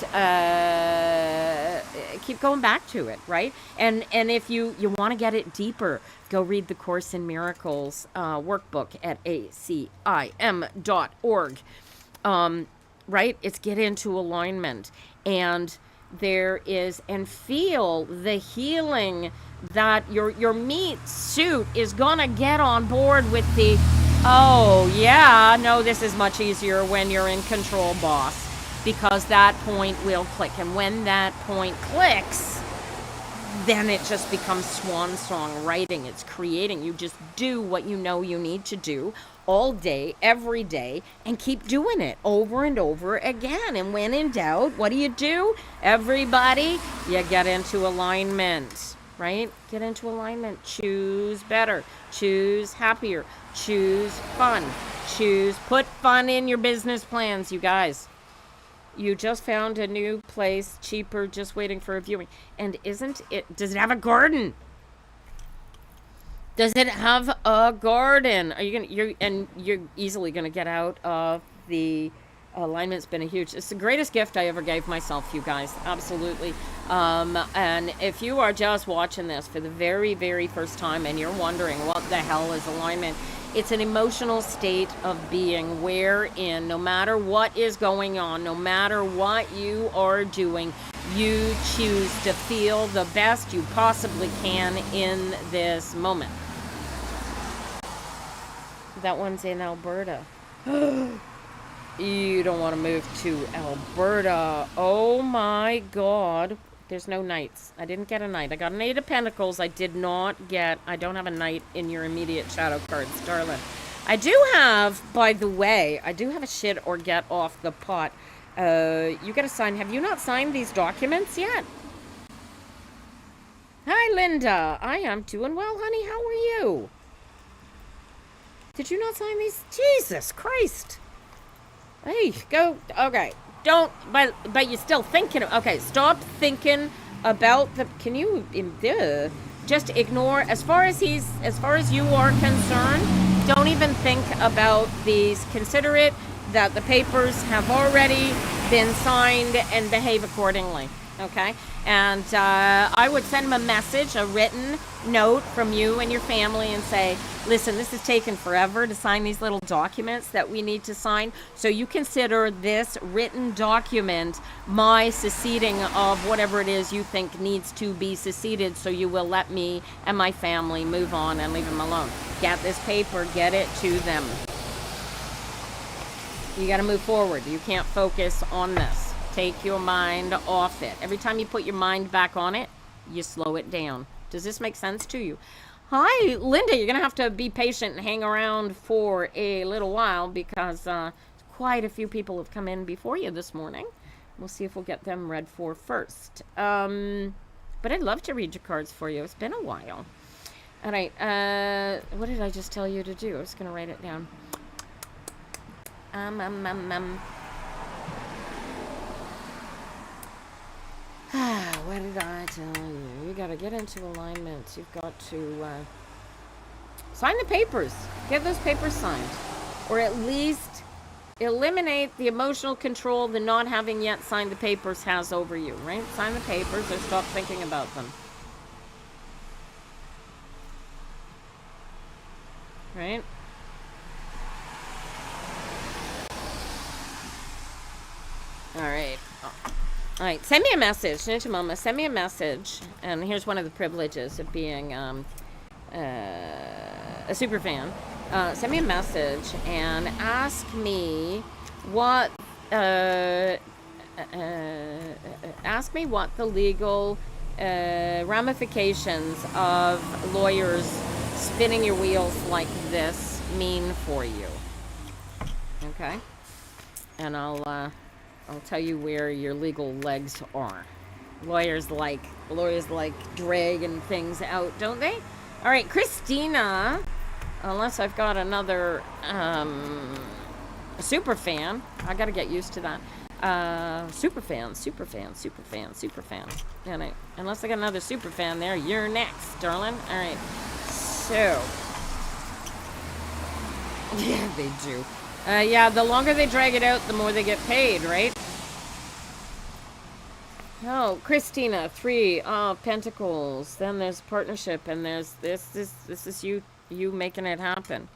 keep going back to it, right? And if you want to get it deeper, go read the Course in Miracles workbook at acim.org. Right? It's get into alignment. And there is, and feel the healing that your meat suit is going to get on board with the, oh, yeah, no, this is much easier when you're in control, boss. Because that point will click. And when that point clicks, then it just becomes swan song writing. It's creating. You just do what you know you need to do all day, every day, and keep doing it over and over again. And when in doubt, what do? Everybody, you get into alignment, right? Get into alignment. Choose better. Choose happier. Choose fun. Put fun in your business plans, you guys. You just found a new place, cheaper, just waiting for a viewing. And does it have a garden? Does it have a garden? You're easily gonna get out of the alignment's been it's the greatest gift I ever gave myself, you guys. Absolutely. And if you are just watching this for the very, very first time and you're wondering what the hell is alignment, it's an emotional state of being wherein no matter what is going on, no matter what you are doing, you choose to feel the best you possibly can in this moment. That one's in Alberta. You don't want to move to Alberta. Oh my God. There's no knights. I didn't get a knight. I got an 8 of Pentacles. I don't have a knight in your immediate shadow cards, darling. I do have, by the way, a shit or get off the pot. You got to sign. Have you not signed these documents yet? Hi, Linda. I am doing well, honey. How are you? Did you not sign these? Jesus Christ. Hey, go. Okay. Don't, but you're still thinking. Okay, stop thinking about can you just ignore, as far as you are concerned, don't even think about these. Consider it that the papers have already been signed and behave accordingly. Okay? And I would send them a message, a written note from you and your family and say, listen, this is taking forever to sign these little documents that we need to sign. So you consider this written document my seceding of whatever it is you think needs to be seceded, so you will let me and my family move on and leave them alone. Get this paper, get it to them. You got to move forward. You can't focus on this. Take your mind off it. Every time you put your mind back on it, you slow it down. Does this make sense to you? Hi, Linda. You're going to have to be patient and hang around for a little while because quite a few people have come in before you this morning. We'll see if we'll get them read for first. But I'd love to read your cards for you. It's been a while. All right. What did I just tell you to do? I was going to write it down. Um, um, um, um. What did I tell you? You got to get into alignment. You've got to sign the papers. Get those papers signed. Or at least eliminate the emotional control the not having yet signed the papers has over you, right? Sign the papers or stop thinking about them. Right? All right. All right. Send me a message. Ninja Mama, send me a message. And here's one of the privileges of being a super fan. Send me a message and ask me what ask me what the legal ramifications of lawyers spinning your wheels like this mean for you. Okay, and I'll tell you where your legal legs are. Lawyers like dragging things out, don't they? All right, Christina. Unless I've got another super fan, I got to get used to that. Super fan. And unless I got another super fan there, you're next, darling. All right. So, yeah, they do. Yeah, the longer they drag it out, the more they get paid, right? Oh, Christina, 3 Pentacles. Then there's partnership, and there's this is you making it happen.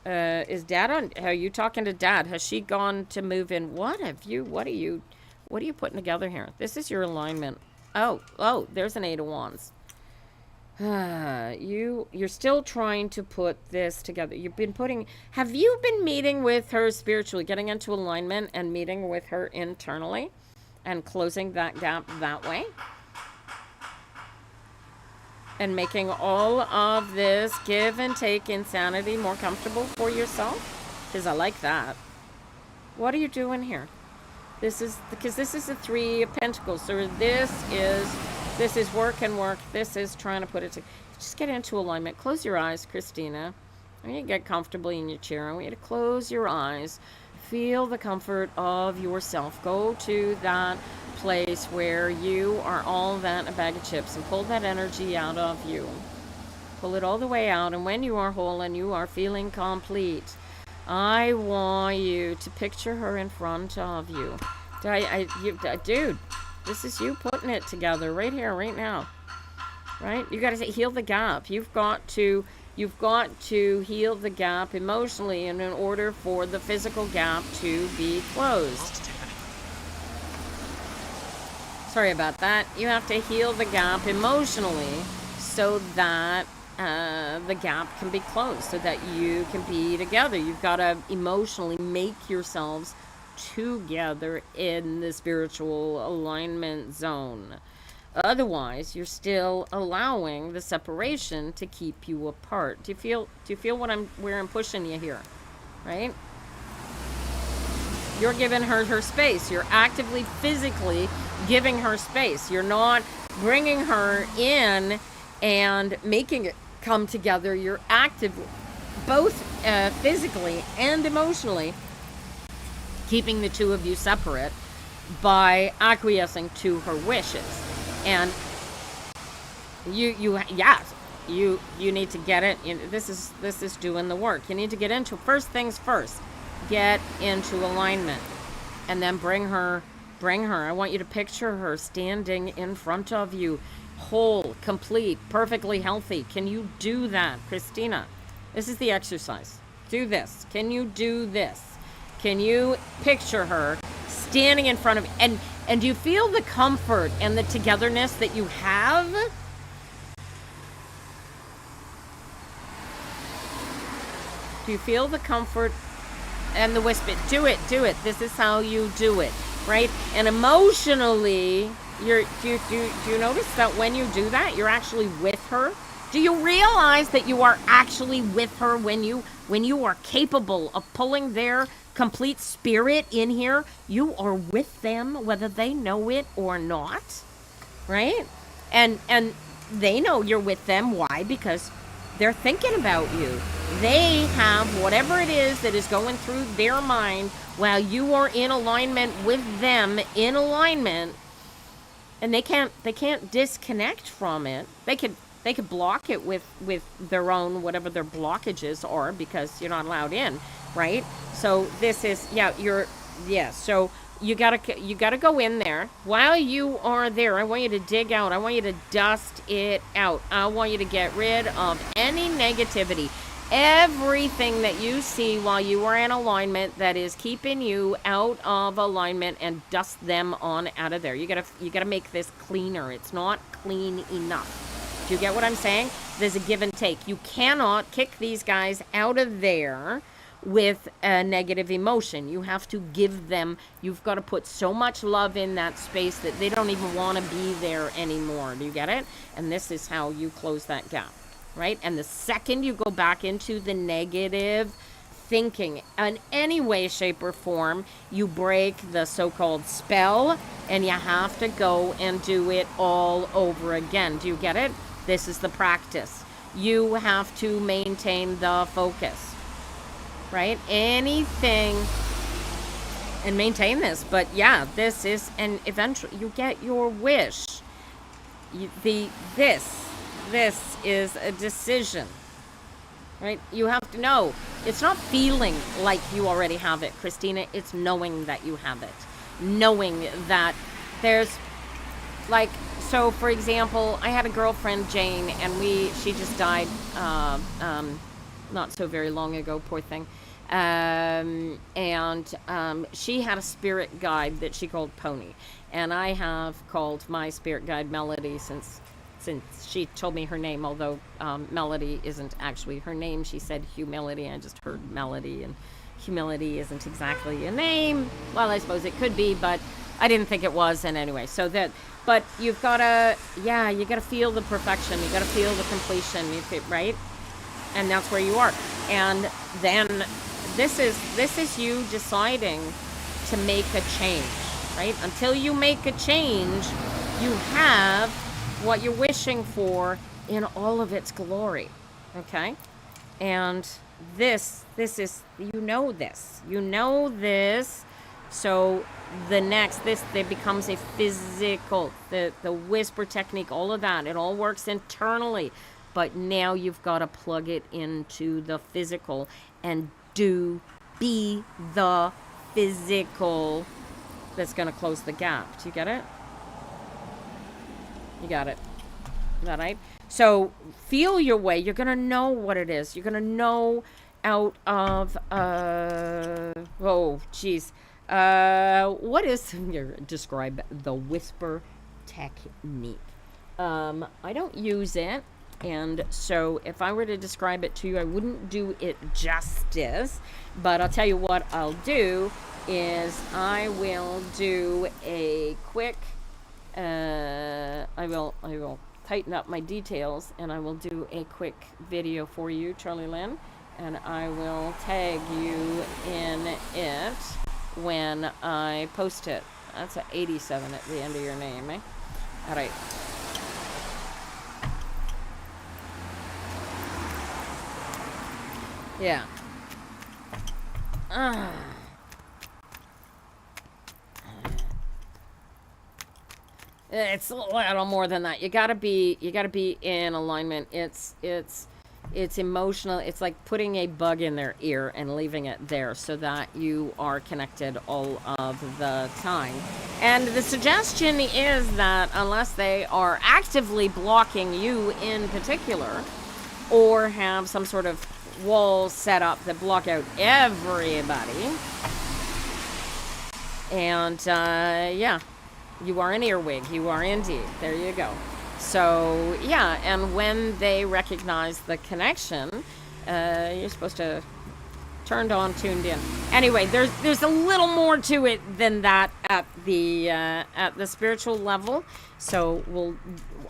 Is Dad on? Are you talking to Dad? Has she gone to move in? What are you putting together here? This is your alignment. Oh, there's an 8 of Wands. You're still trying to put this together. Have you been meeting with her spiritually, getting into alignment and meeting with her internally and closing that gap that way? And making all of this give and take insanity more comfortable for yourself? Because I like that. What are you doing here? This is the 3 of Pentacles. So this is work and work. This is trying to put it together. Just get into alignment. Close your eyes, Christina. I want you to get comfortably in your chair. I want you to close your eyes. Feel the comfort of yourself. Go to that place where you are all that in a bag of chips and pull that energy out of you. Pull it all the way out, and when you are whole and you are feeling complete, I want you to picture her in front of you. Dude, this is you putting it together right here, right now. Right? You got to heal the gap. You've got to heal the gap emotionally in order for the physical gap to be closed. Sorry about that. You have to heal the gap emotionally so that the gap can be closed, so that you can be together. You've got to emotionally make yourselves together in the spiritual alignment zone. Otherwise, you're still allowing the separation to keep you apart. Do you feel where I'm pushing you here? Right? You're giving her space. You're actively, physically giving her space. You're not bringing her in and making it come together. You're actively, both physically and emotionally, keeping the two of you separate by acquiescing to her wishes. And you need to get it. This is doing the work. You need to get into, first things first, get into alignment, and then bring her. I want you to picture her standing in front of you, whole, complete, perfectly healthy. Can you do that, Christina? This is the exercise. Do this. Can you do this? Can you picture her standing in front of you? And do you feel the comfort and the togetherness that you have? Do you feel the comfort and the whisper? Do it. This is how you do it, right? And emotionally, do you notice that when you do that, you're actually with her? Do you realize that you are actually with her when you are capable of pulling their complete spirit in here? You are with them whether they know it or not, right? And they know you're with them. Why? Because They're thinking about you. They have whatever it is that is going through their mind while you are in alignment with them, in alignment, and they can't disconnect from it. They could block it with their own whatever their blockages are, because you're not allowed in, right? So this is, so you gotta go in there. While you are there, I want you to dig out, I want you to dust it out, I want you to get rid of any negativity, everything that you see while you are in alignment that is keeping you out of alignment, and dust them on out of there. You gotta make this cleaner. It's not clean enough. Do you get what I'm saying? There's a give and take. You cannot kick these guys out of there with a negative emotion. You have to give them, you've got to put so much love in that space that they don't even want to be there anymore. Do you get it? And this is how you close that gap, right? And the second you go back into the negative thinking in any way, shape, or form, you break the so-called spell, and you have to go and do it all over again. Do you get it? This is the practice. You have to maintain the focus, right? Anything, and maintain this. But yeah, this is, and eventually you get your wish. This is a decision, right? You have to know. It's not feeling like you already have it, Christina. It's knowing that you have it. Knowing that there's, like, so for example, I had a girlfriend, Jane, and she just died not so very long ago, poor thing. She had a spirit guide that she called Pony, and I have called my spirit guide Melody since she told me her name, although Melody isn't actually her name. She said humility. I just heard melody, and humility isn't exactly a name. Well, I suppose it could be, but I didn't think it was. And anyway, but you've gotta, you gotta feel the perfection. You gotta feel the completion, right? And that's where you are. And then this is you deciding to make a change, right? Until you make a change, you have what you're wishing for in all of its glory, okay? And this is, you know this. So the next, it becomes a physical, the whisper technique, all of that, it all works internally. But now you've got to plug it into the physical and be the physical that's going to close the gap. Do you get it? You got it. Is that right? So feel your way. You're going to know what it is. You're going to know out of, what is, describe the whisper technique. I don't use it. And so if I were to describe it to you, I wouldn't do it justice. But I'll tell you what I'll do is I will do a quick, I will tighten up my details, and I will do a quick video for you, Charlie Lynn, and I will tag you in it when I post it. That's an 87 at the end of your name, eh? All right. Yeah. It's a little more than that. You gotta be in alignment. It's emotional. It's like putting a bug in their ear and leaving it there so that you are connected all of the time. And the suggestion is that unless they are actively blocking you in particular, or have some sort of walls set up that block out everybody, and you are an earwig. You are indeed. There you go. So yeah, and when they recognize the connection, you're supposed to turned on, tuned in. Anyway, there's a little more to it than that at the spiritual level. So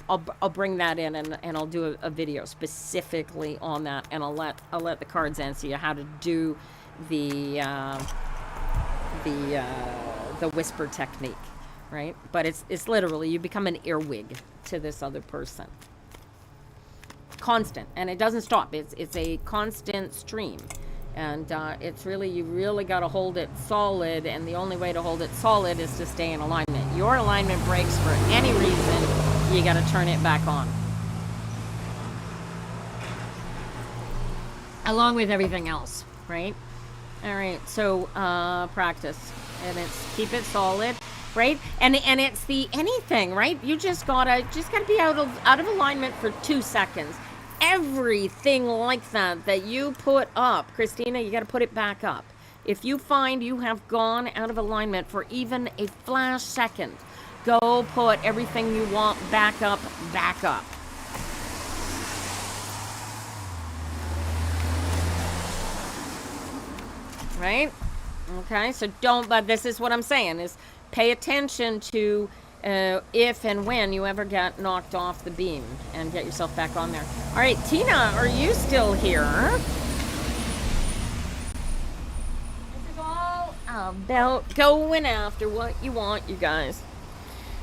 I'll bring that in, and I'll do a video specifically on that, and I'll let the cards answer you how to do the whisper technique, right? But it's literally you become an earwig to this other person. constant, and it doesn't stop. It's a constant stream. And it's really, you really got to hold it solid, and the only way to hold it solid is to stay in alignment. Your alignment breaks for any reason, you got to turn it back on. Along with everything else, right? All right, so practice, and it's keep it solid, right? And it's the anything, right? You just gotta be out of alignment for 2 seconds. Everything like that you put up, Christina, you got to put it back up. If you find you have gone out of alignment for even a flash second, go put everything you want back up, back up. Right? Okay, so but this is what I'm saying, is pay attention to if and when you ever get knocked off the beam, and get yourself back on there. All right, Tina, are you still here? This is all about going after what you want, you guys.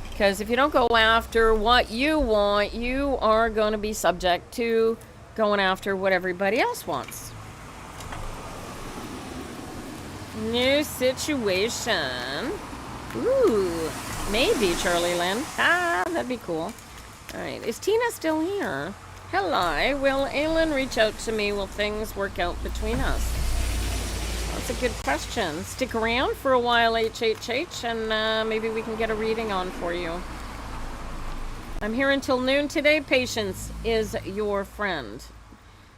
Because if you don't go after what you want, you are going to be subject to going after what everybody else wants. New situation. Ooh, maybe Charlie Lynn. That'd be cool. All right, is Tina still here? Hello, will Aylin reach out to me? Will things work out between us? That's a good question. Stick around for a while, HHH, and maybe we can get a reading on for you. I'm here until noon today. Patience is your friend.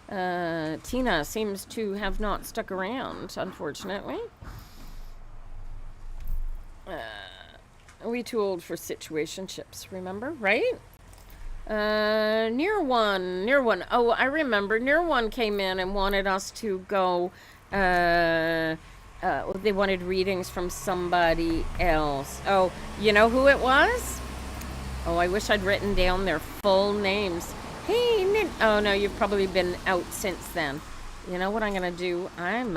Tina seems to have not stuck around, unfortunately. We too old for situationships, remember, right? Near one. Oh, I remember. Near one came in and wanted us to go. They wanted readings from somebody else. Oh, you know who it was? Oh, I wish I'd written down their full names. Hey, Nick. Oh no, you've probably been out since then. You know what I'm gonna do? I'm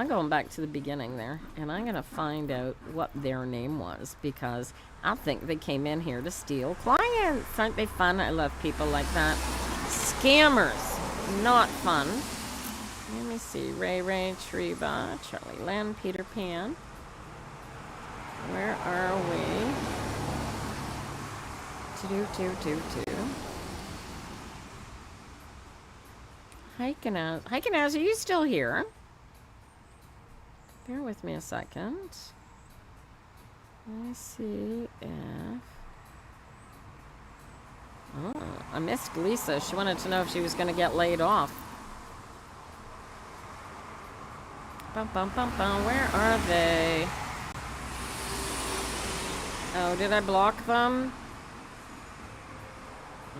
going back to the beginning there, and I'm gonna find out what their name was, because I think they came in here to steal clients. Aren't they fun? I love people like that. Scammers, not fun. Let me see. Ray, Treva, Charlie Lynn, Peter Pan. Where are we? Hikenaz, are you still here? Bear with me a second. Let me see if... Oh, I missed Lisa. She wanted to know if she was going to get laid off. Where are they? Oh, did I block them?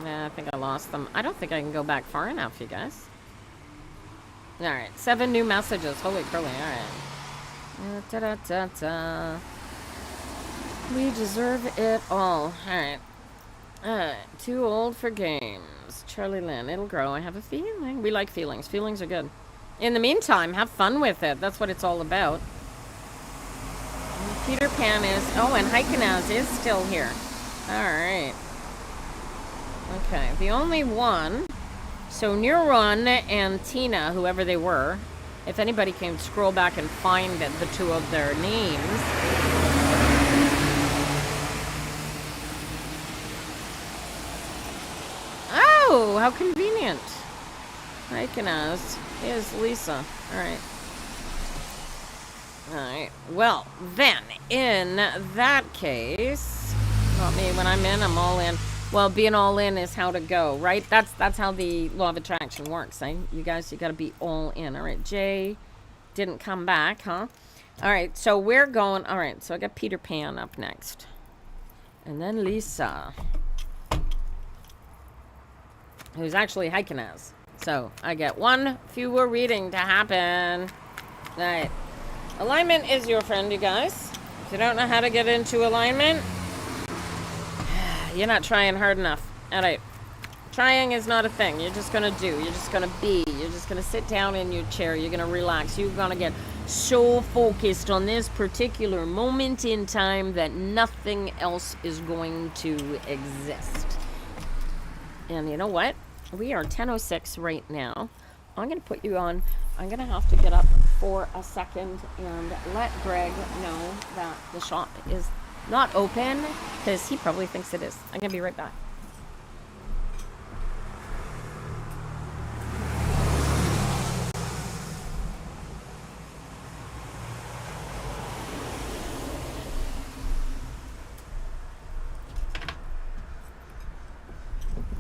Nah, I think I lost them. I don't think I can go back far enough, you guys. Alright, 7 new messages. Holy curly, alright. We deserve it all. Alright. Too old for games. Charlie Lynn, it'll grow. I have a feeling. We like feelings. Feelings are good. In the meantime, have fun with it. That's what it's all about. And Peter Pan is... Oh, and Hikenaz is still here. Alright. Okay, the only one... So Neuron and Tina, whoever they were, if anybody can scroll back and find the two of their names. Oh, how convenient. Hikenaz is Lisa. Alright. Alright. Well, then, in that case... Not me. When I'm in, I'm all in. Well, being all in is how to go, right? That's how the law of attraction works, eh? You guys, you got to be all in. All right, Jay didn't come back, huh? All right, so we're going... All right, so I got Peter Pan up next. And then Lisa. Who's actually Hikenaz. So I get one fewer reading to happen. All right. Alignment is your friend, you guys. If you don't know how to get into alignment... You're not trying hard enough. Alright. Trying is not a thing. You're just going to do. You're just going to be. You're just going to sit down in your chair. You're going to relax. You're going to get so focused on this particular moment in time that nothing else is going to exist. And you know what? We are 10:06 right now. I'm going to put you on. I'm going to have to get up for a second and let Greg know that the shop is not open because he probably thinks it is. I'm going to be right back.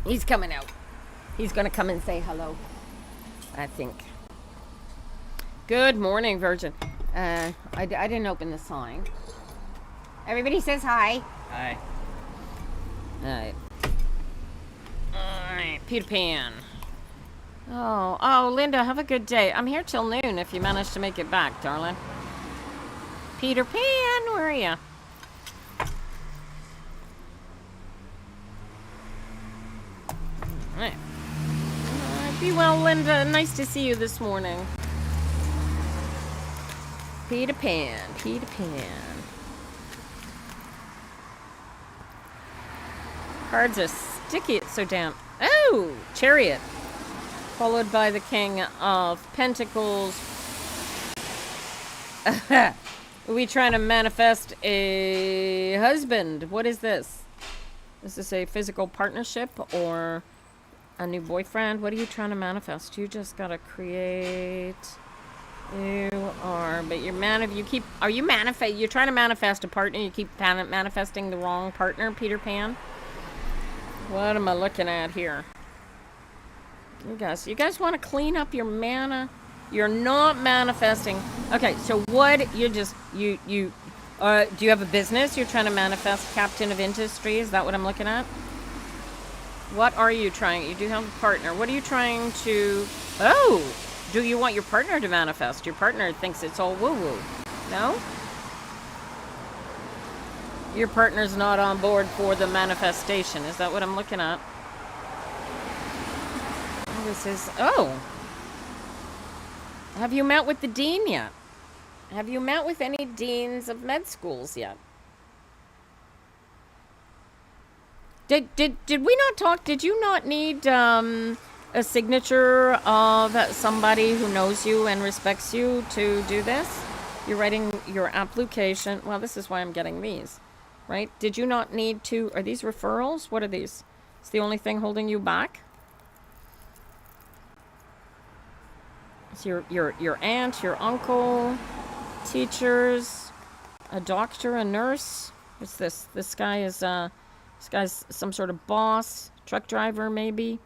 He's coming out. He's going to come and say hello, I think. Good morning, Virgin. I didn't open the sign. Everybody says hi. Hi. Alright. Alright, Peter Pan. Oh, Linda, have a good day. I'm here till noon if you manage to make it back, darling. Peter Pan, where are you? Alright. Be well, Linda. Nice to see you this morning. Peter Pan, Peter Pan. Cards are sticky, it's so damp. Oh, Chariot. Followed by the King of Pentacles. Are we trying to manifest a husband? What is this? Is this a physical partnership or a new boyfriend? What are you trying to manifest? You just gotta create. You are, but you're you're trying to manifest a partner, you keep manifesting the wrong partner, Peter Pan? What am I looking at here? You guys want to clean up your mana? You're not manifesting. Okay, so what do you have a business you're trying to manifest? Captain of Industry, is that what I'm looking at? What are you trying? You do have a partner. What are you trying to... Oh! Do you want your partner to manifest? Your partner thinks it's all woo-woo. No? Your partner's not on board for the manifestation. Is that what I'm looking at? This is... Oh! Have you met with the dean yet? Have you met with any deans of med schools yet? Did we not talk? Did you not need a signature of somebody who knows you and respects you to do this? You're writing your application. Well, this is why I'm getting these, right? Did you not need to... Are these referrals? What are these? It's the only thing holding you back? It's your aunt, your uncle, teachers, a doctor, a nurse. What's this? This guy's some sort of boss, truck driver maybe,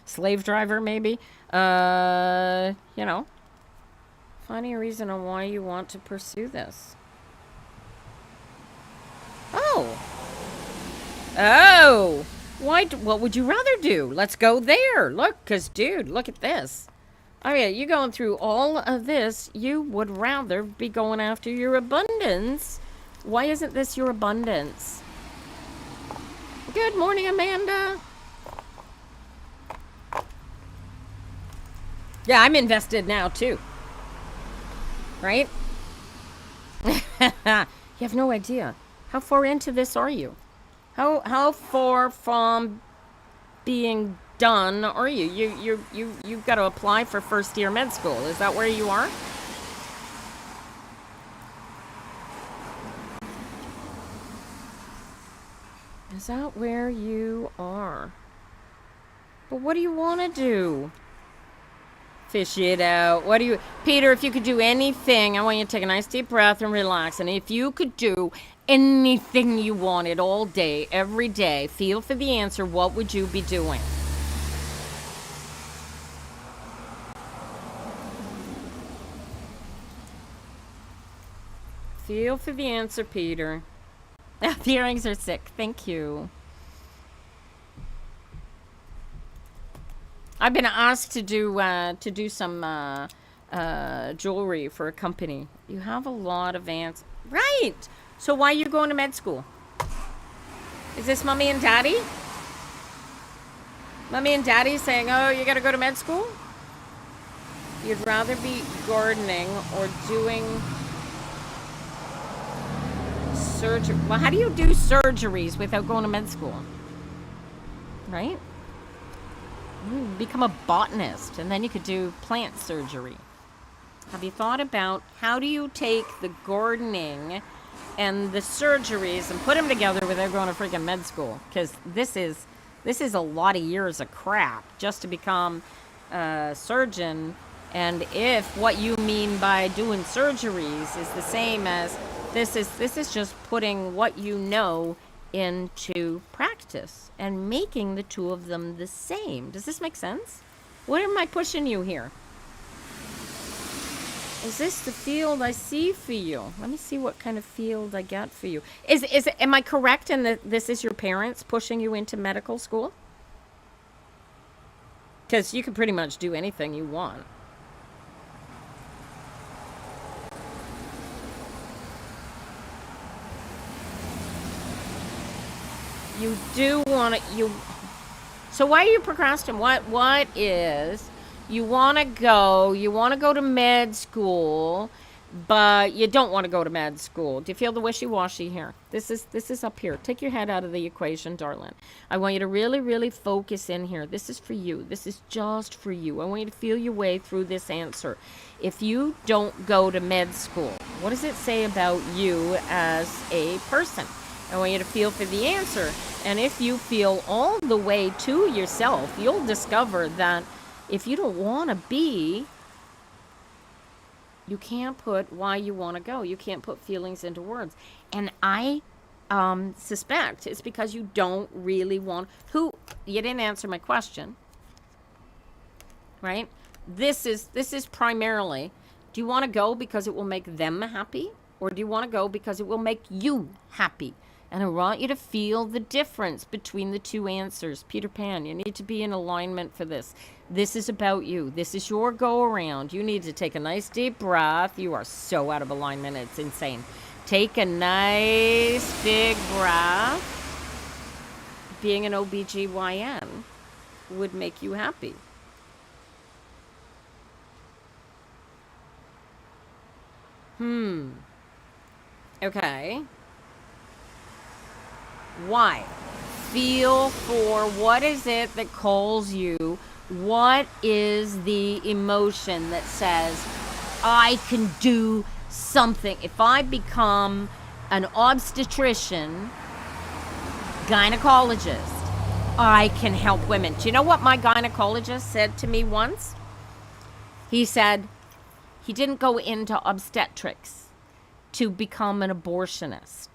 slave driver maybe. You know, finding a reason on why you want to pursue this. Oh. What would you rather do? Let's go there. Look, because, dude, look at this. Oh, yeah, you going through all of this. You would rather be going after your abundance. Why isn't this your abundance? Good morning, Amanda. Yeah, I'm invested now, too. Right? You have no idea. How far into this are you? How far from being done are you? You've got to apply for first year med school. Is that where you are? Is that where you are? But what do you want to do? Fish it out. What do you... Peter, if you could do anything, I want you to take a nice deep breath and relax. And if you could do anything you wanted all day, every day, feel for the answer, what would you be doing? Feel for the answer, Peter. The earrings are sick. Thank you. I've been asked to do some jewelry for a company. You have a lot of answers. Right. So why are you going to med school? Is this mommy and daddy? Mommy and daddy saying, oh, you got to go to med school? You'd rather be gardening or doing surgery. Well, how do you do surgeries without going to med school? right? You become a botanist, and then you could do plant surgery. Have you thought about how do you take the gardening and the surgeries and put them together without going to freaking med school? Because this is a lot of years of crap just to become a surgeon. And if what you mean by doing surgeries is the same as this is just putting what you know into practice and making the two of them the same. Does this make sense? What am I pushing you here? Is this the field I see for you? Let me see what kind of field I got for you. Am I correct in that this is your parents pushing you into medical school? Because you can pretty much do anything you want. You do want to, so why are you procrastinating? What is, you want to go to med school, but you don't want to go to med school. Do you feel the wishy-washy here? This is up here. Take your head out of the equation, darling. I want you to really, really focus in here. This is for you. This is just for you. I want you to feel your way through this answer. If you don't go to med school, what does it say about you as a person? I want you to feel for the answer. And if you feel all the way to yourself, you'll discover that if you don't want to be, you can't put why you want to go. You can't put feelings into words. And I suspect it's because you don't really want... You didn't answer my question. Right? This is primarily, do you want to go because it will make them happy? Or do you want to go because it will make you happy? And I want you to feel the difference between the two answers. Peter Pan, you need to be in alignment for this. This is about you. This is your go-around. You need to take a nice deep breath. You are so out of alignment, it's insane. Take a nice big breath. Being an OBGYN would make you happy. Okay. Why? Feel for what is it that calls you? What is the emotion that says, I can do something? If I become an obstetrician, gynecologist, I can help women. Do you know what my gynecologist said to me once? He said he didn't go into obstetrics to become an abortionist.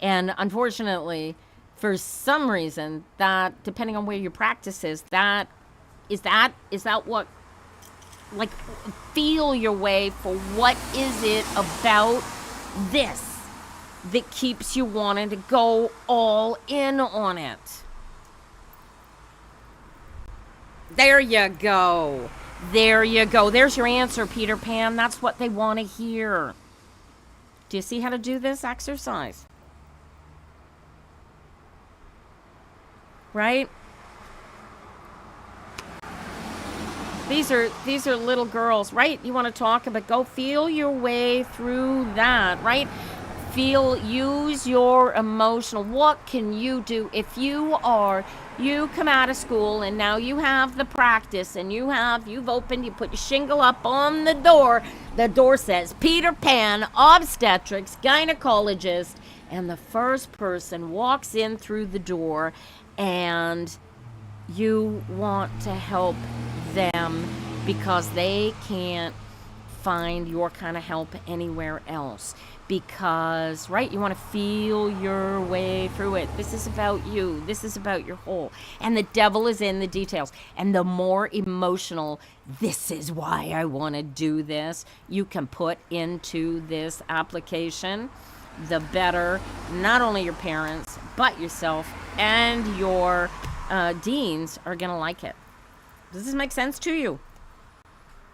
And unfortunately, for some reason, that, depending on where your practice is that what, like, feel your way for what is it about this that keeps you wanting to go all in on it. There you go. There you go. There's your answer, Peter Pan. That's what they want to hear. Do you see how to do this exercise? Right? These are little girls, right? You want to talk about, go feel your way through that, right? Use your emotional, what can you do if you come out of school and now you have the practice and you put your shingle up on the door says Peter Pan, obstetrics, gynecologist, and the first person walks in through the door and you want to help them because they can't find your kind of help anywhere else. Because, right, you want to feel your way through it. This is about you. This is about your whole. And the devil is in the details. And the more emotional, this is why I want to do this, you can put into this application, the better not only your parents, but yourself and your deans are going to like it. Does this make sense to you?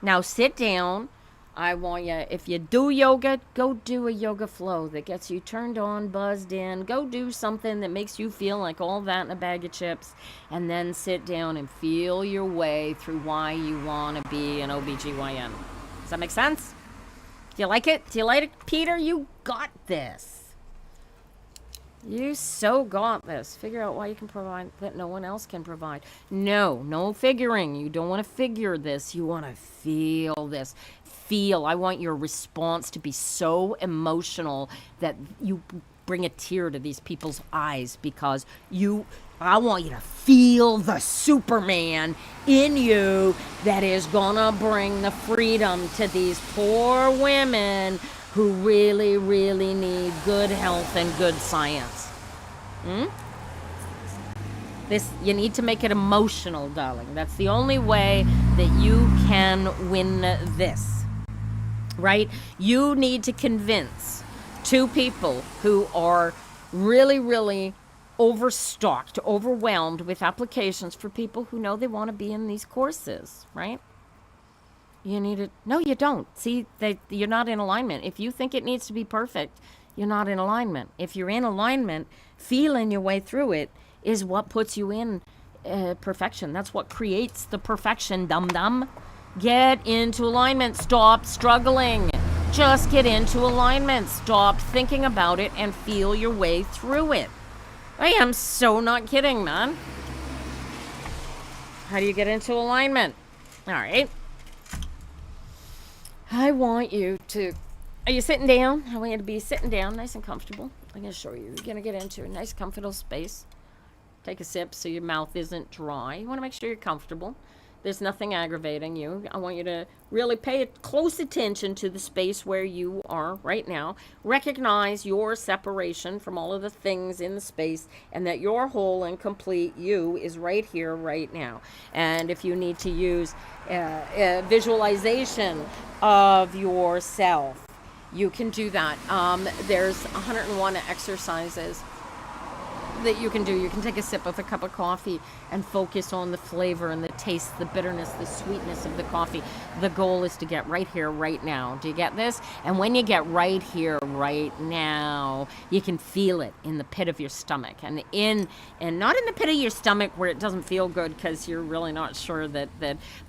Now sit down. I want you, if you do yoga, go do a yoga flow that gets you turned on, buzzed in. Go do something that makes you feel like all that in a bag of chips. And then sit down and feel your way through why you want to be an OBGYN. Does that make sense? Do you like it? Do you like it, Peter? You got this. You so got this. Figure out why you can provide that no one else can provide. No, no figuring. You don't want to figure this. You want to feel this. Feel. I want your response to be so emotional that you bring a tear to these people's eyes because I want you to feel the Superman in you that is gonna bring the freedom to these poor women who really, really need good health and good science. This, you need to make it emotional, darling. That's the only way that you can win this, right? You need to convince two people who are really, really overstocked, overwhelmed with applications for people who know they want to be in these courses, right? You need it. No, you don't. See, you're not in alignment. If you think it needs to be perfect, you're not in alignment. If you're in alignment, feeling your way through it is what puts you in perfection. That's what creates the perfection, dum-dum. Get into alignment. Stop struggling. Just get into alignment. Stop thinking about it and feel your way through it. I am so not kidding, man. How do you get into alignment? All right. I want you to, are you sitting down? I want you to be sitting down, nice and comfortable. I'm going to show you. You're going to get into a nice, comfortable space. Take a sip so your mouth isn't dry. You want to make sure you're comfortable. There's nothing aggravating you. I want you to really pay close attention to the space where you are right now. Recognize your separation from all of the things in the space and that your whole and complete you is right here, right now. And if you need to use a visualization of yourself, you can do that. There's 101 exercises that you can do. You can take a sip of a cup of coffee and focus on the flavor and the taste, the bitterness, the sweetness of the coffee. The goal is to get right here, right now. Do you get this? And when you get right here, right now, you can feel it in the pit of your stomach, and not in the pit of your stomach where it doesn't feel good because you're really not sure that,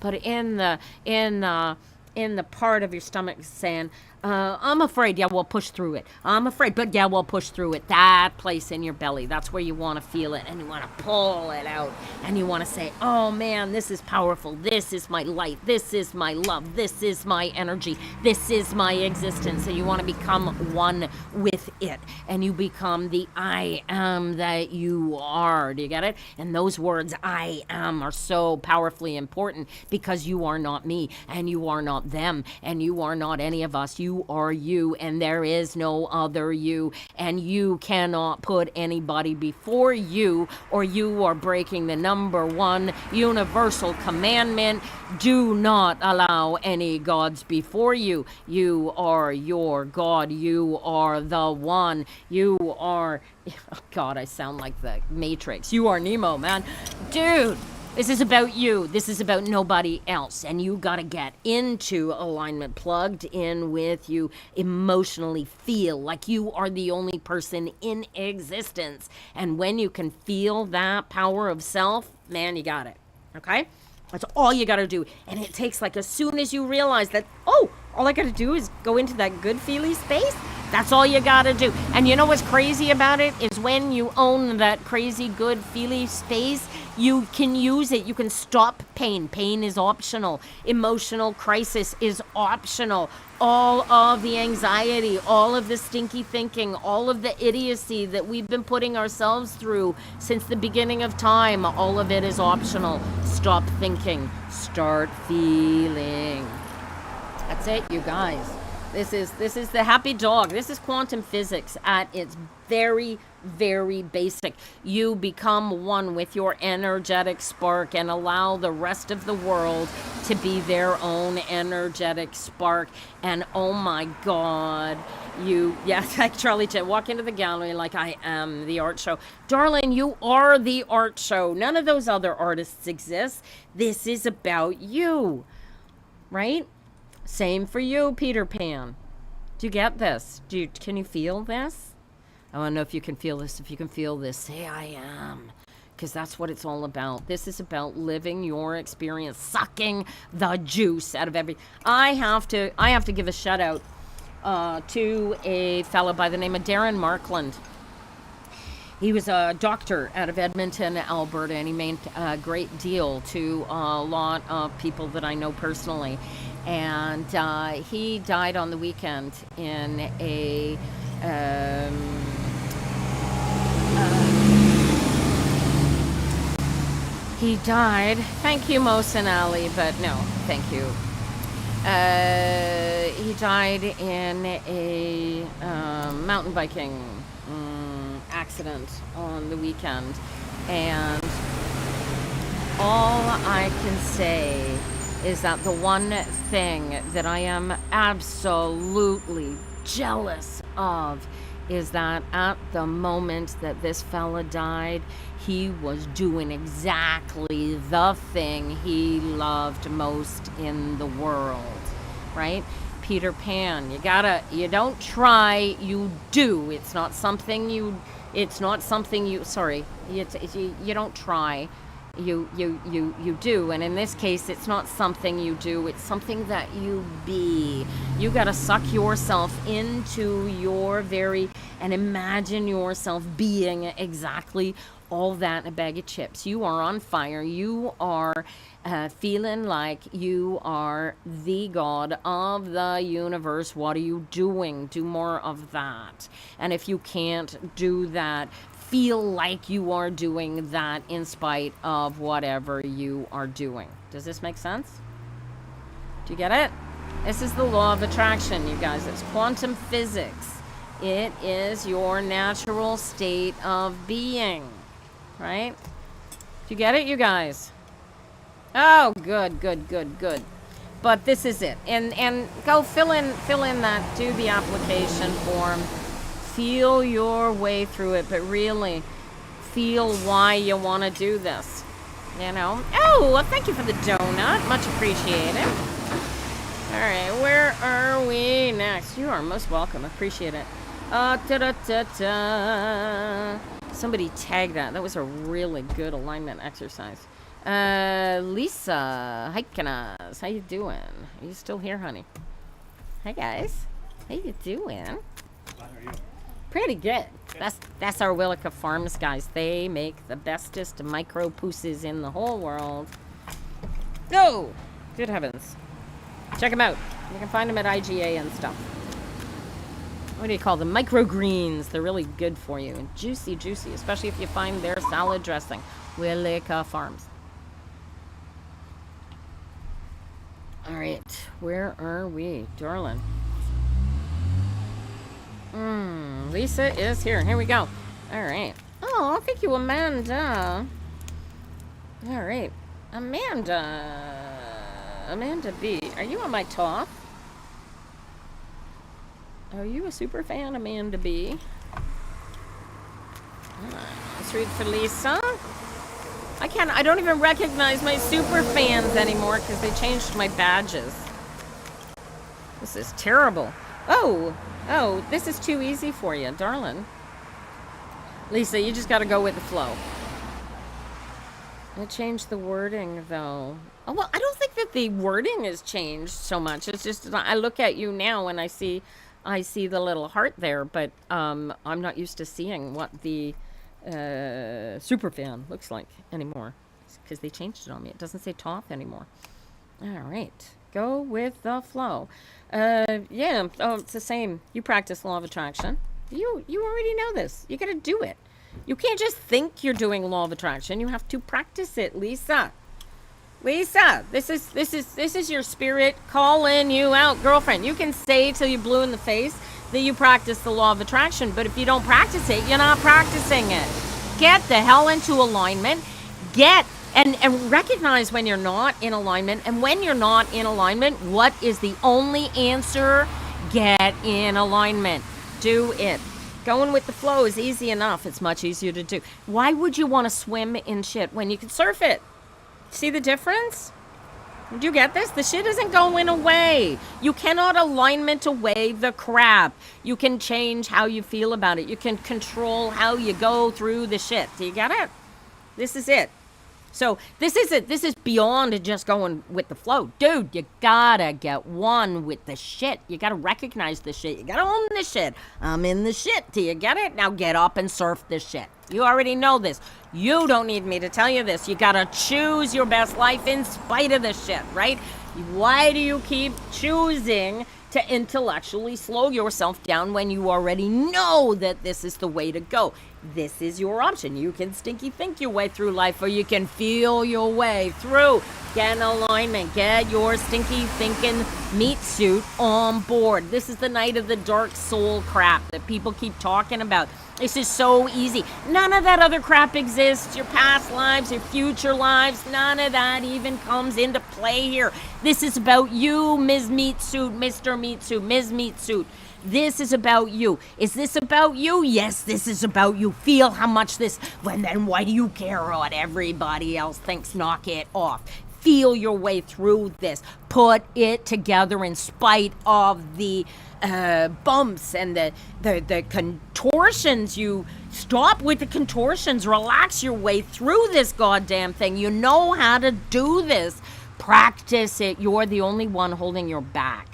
but in the part of your stomach saying, I'm afraid, yeah, we'll push through it. I'm afraid, but yeah, we'll push through it. That place in your belly, that's where you want to feel it, and you want to pull it out, and you want to say, oh man, this is powerful. This is my light. This is my love. This is my energy. This is my existence. And you want to become one with it, and you become the I am that you are. Do you get it? And those words, I am, are so powerfully important because you are not me, and you are not them, and you are not any of us. You are you, and there is no other you, and you cannot put anybody before you, or you are breaking the number one universal commandment. Do not allow any gods before you. You are your God. You are the one. You are, oh God, I sound like the Matrix. You are Nemo, man. Dude, this is about you. This is about nobody else. And you got to get into alignment, plugged in with you, emotionally feel like you are the only person in existence. And when you can feel that power of self, man, you got it. Okay? That's all you got to do. And it takes, like, as soon as you realize that, oh, all I got to do is go into that good feely space. That's all you got to do. And you know what's crazy about it is when you own that crazy good feely space, you can use it. You can stop pain. Pain is optional. Emotional crisis is optional. All of the anxiety, all of the stinky thinking, all of the idiocy that we've been putting ourselves through since the beginning of time, all of it is optional. Stop thinking. Start feeling. That's it, you guys. This is the happy dog. This is quantum physics at its very, very basic. You become one with your energetic spark and allow the rest of the world to be their own energetic spark. And oh my God, like Charlie Chan, walk into the gallery like I am the art show. Darling, you are the art show. None of those other artists exist. This is about you, right? Same for you, Peter Pan. Do you get this? Can you feel this? I want to know if you can feel this. If you can feel this, say I am. Because that's what it's all about. This is about living your experience, sucking the juice out of every. I have to give a shout out to a fellow by the name of Darren Markland. He was a doctor out of Edmonton, Alberta, and he meant a great deal to a lot of people that I know personally. And he died on the weekend in a he died. Thank you, Mohsen Ali, but no, thank you. He died in a mountain biking accident on the weekend, and all I can say is that the one thing that I am absolutely jealous of is that at the moment that this fella died, he was doing exactly the thing he loved most in the world, right? Peter Pan, you don't try, you do. It's not something you don't try, you do. And in this case, it's not something you do, it's something that you be. You got to suck yourself into your and imagine yourself being exactly all that in a bag of chips. You are on fire. You are feeling like you are the god of the universe. What are you doing? Do more of that. And if you can't do that, feel like you are doing that in spite of whatever you are doing. Does this make sense? Do you get it? This is the law of attraction, you guys. It's quantum physics. It is your natural state of being, right? Do you get it, you guys? Oh, good. But this is it. And go fill in that, do the application form. Feel your way through it, but really feel why you want to do this. You know? Oh, well, thank you for the donut. Much appreciated. All right, where are we next? You are most welcome. Appreciate it. Somebody tagged that. That was a really good alignment exercise. Lisa Heikenas, how you doing? Are you still here, honey? Hi, guys. How you doing? How are you? Pretty good. That's our Willica Farms, guys. They make the bestest micro pousses in the whole world. Oh, good heavens. Check them out. You can find them at IGA and stuff. What do you call them? Microgreens. They're really good for you. And juicy, especially if you find their salad dressing. Willica Farms. All right. Where are we? Darling. Lisa is here. Here we go. All right. Oh, thank you, Amanda. All right. Amanda B. Are you on my top? Are you a super fan, Amanda B? Let's read for Lisa. I don't even recognize my super fans anymore because they changed my badges. This is terrible. Oh, this is too easy for you, darling. Lisa, you just got to go with the flow. I changed the wording, though. Oh, well, I don't think that the wording has changed so much. It's just I look at you now and I see the little heart there, but I'm not used to seeing what the superfan looks like anymore because they changed it on me. It doesn't say top anymore. All right. Go with the flow. Yeah. Oh, it's the same. You practice law of attraction. You already know this. You got to do it. You can't just think you're doing law of attraction. You have to practice it, Lisa. Lisa, this is your spirit calling you out, girlfriend. You can say till you're blue in the face that you practice the law of attraction, but if you don't practice it, you're not practicing it. Get the hell into alignment. And recognize when you're not in alignment. And when you're not in alignment, what is the only answer? Get in alignment. Do it. Going with the flow is easy enough. It's much easier to do. Why would you want to swim in shit when you can surf it? See the difference? Do you get this? The shit isn't going away. You cannot alignment away the crap. You can change how you feel about it. You can control how you go through the shit. Do you get it? This is it. So this is beyond just going with the flow. Dude, you gotta get one with the shit. You gotta recognize the shit. You gotta own the shit. I'm in the shit. Do you get it? Now get up and surf the shit. You already know this. You don't need me to tell you this. You gotta choose your best life in spite of the shit, right? Why do you keep choosing to intellectually slow yourself down when you already know that this is the way to go? This is your option. You can stinky think your way through life, or you can feel your way through. Get in alignment. Get your stinky thinking meat suit on board. This is the night of the dark soul crap that people keep talking about. This is so easy. None of that other crap exists. Your past lives, your future lives, none of that even comes into play here. This is about you, Ms. Meat Suit, Mr. Meat Suit, Ms. Meat Suit. This is about you. Is this about you? Yes, this is about you. Feel how much this, well, then why do you care what everybody else thinks? Knock it off. Feel your way through this. Put it together in spite of the bumps and the contortions. You stop with the contortions. Relax your way through this goddamn thing. You know how to do this. Practice it. You're the only one holding your back.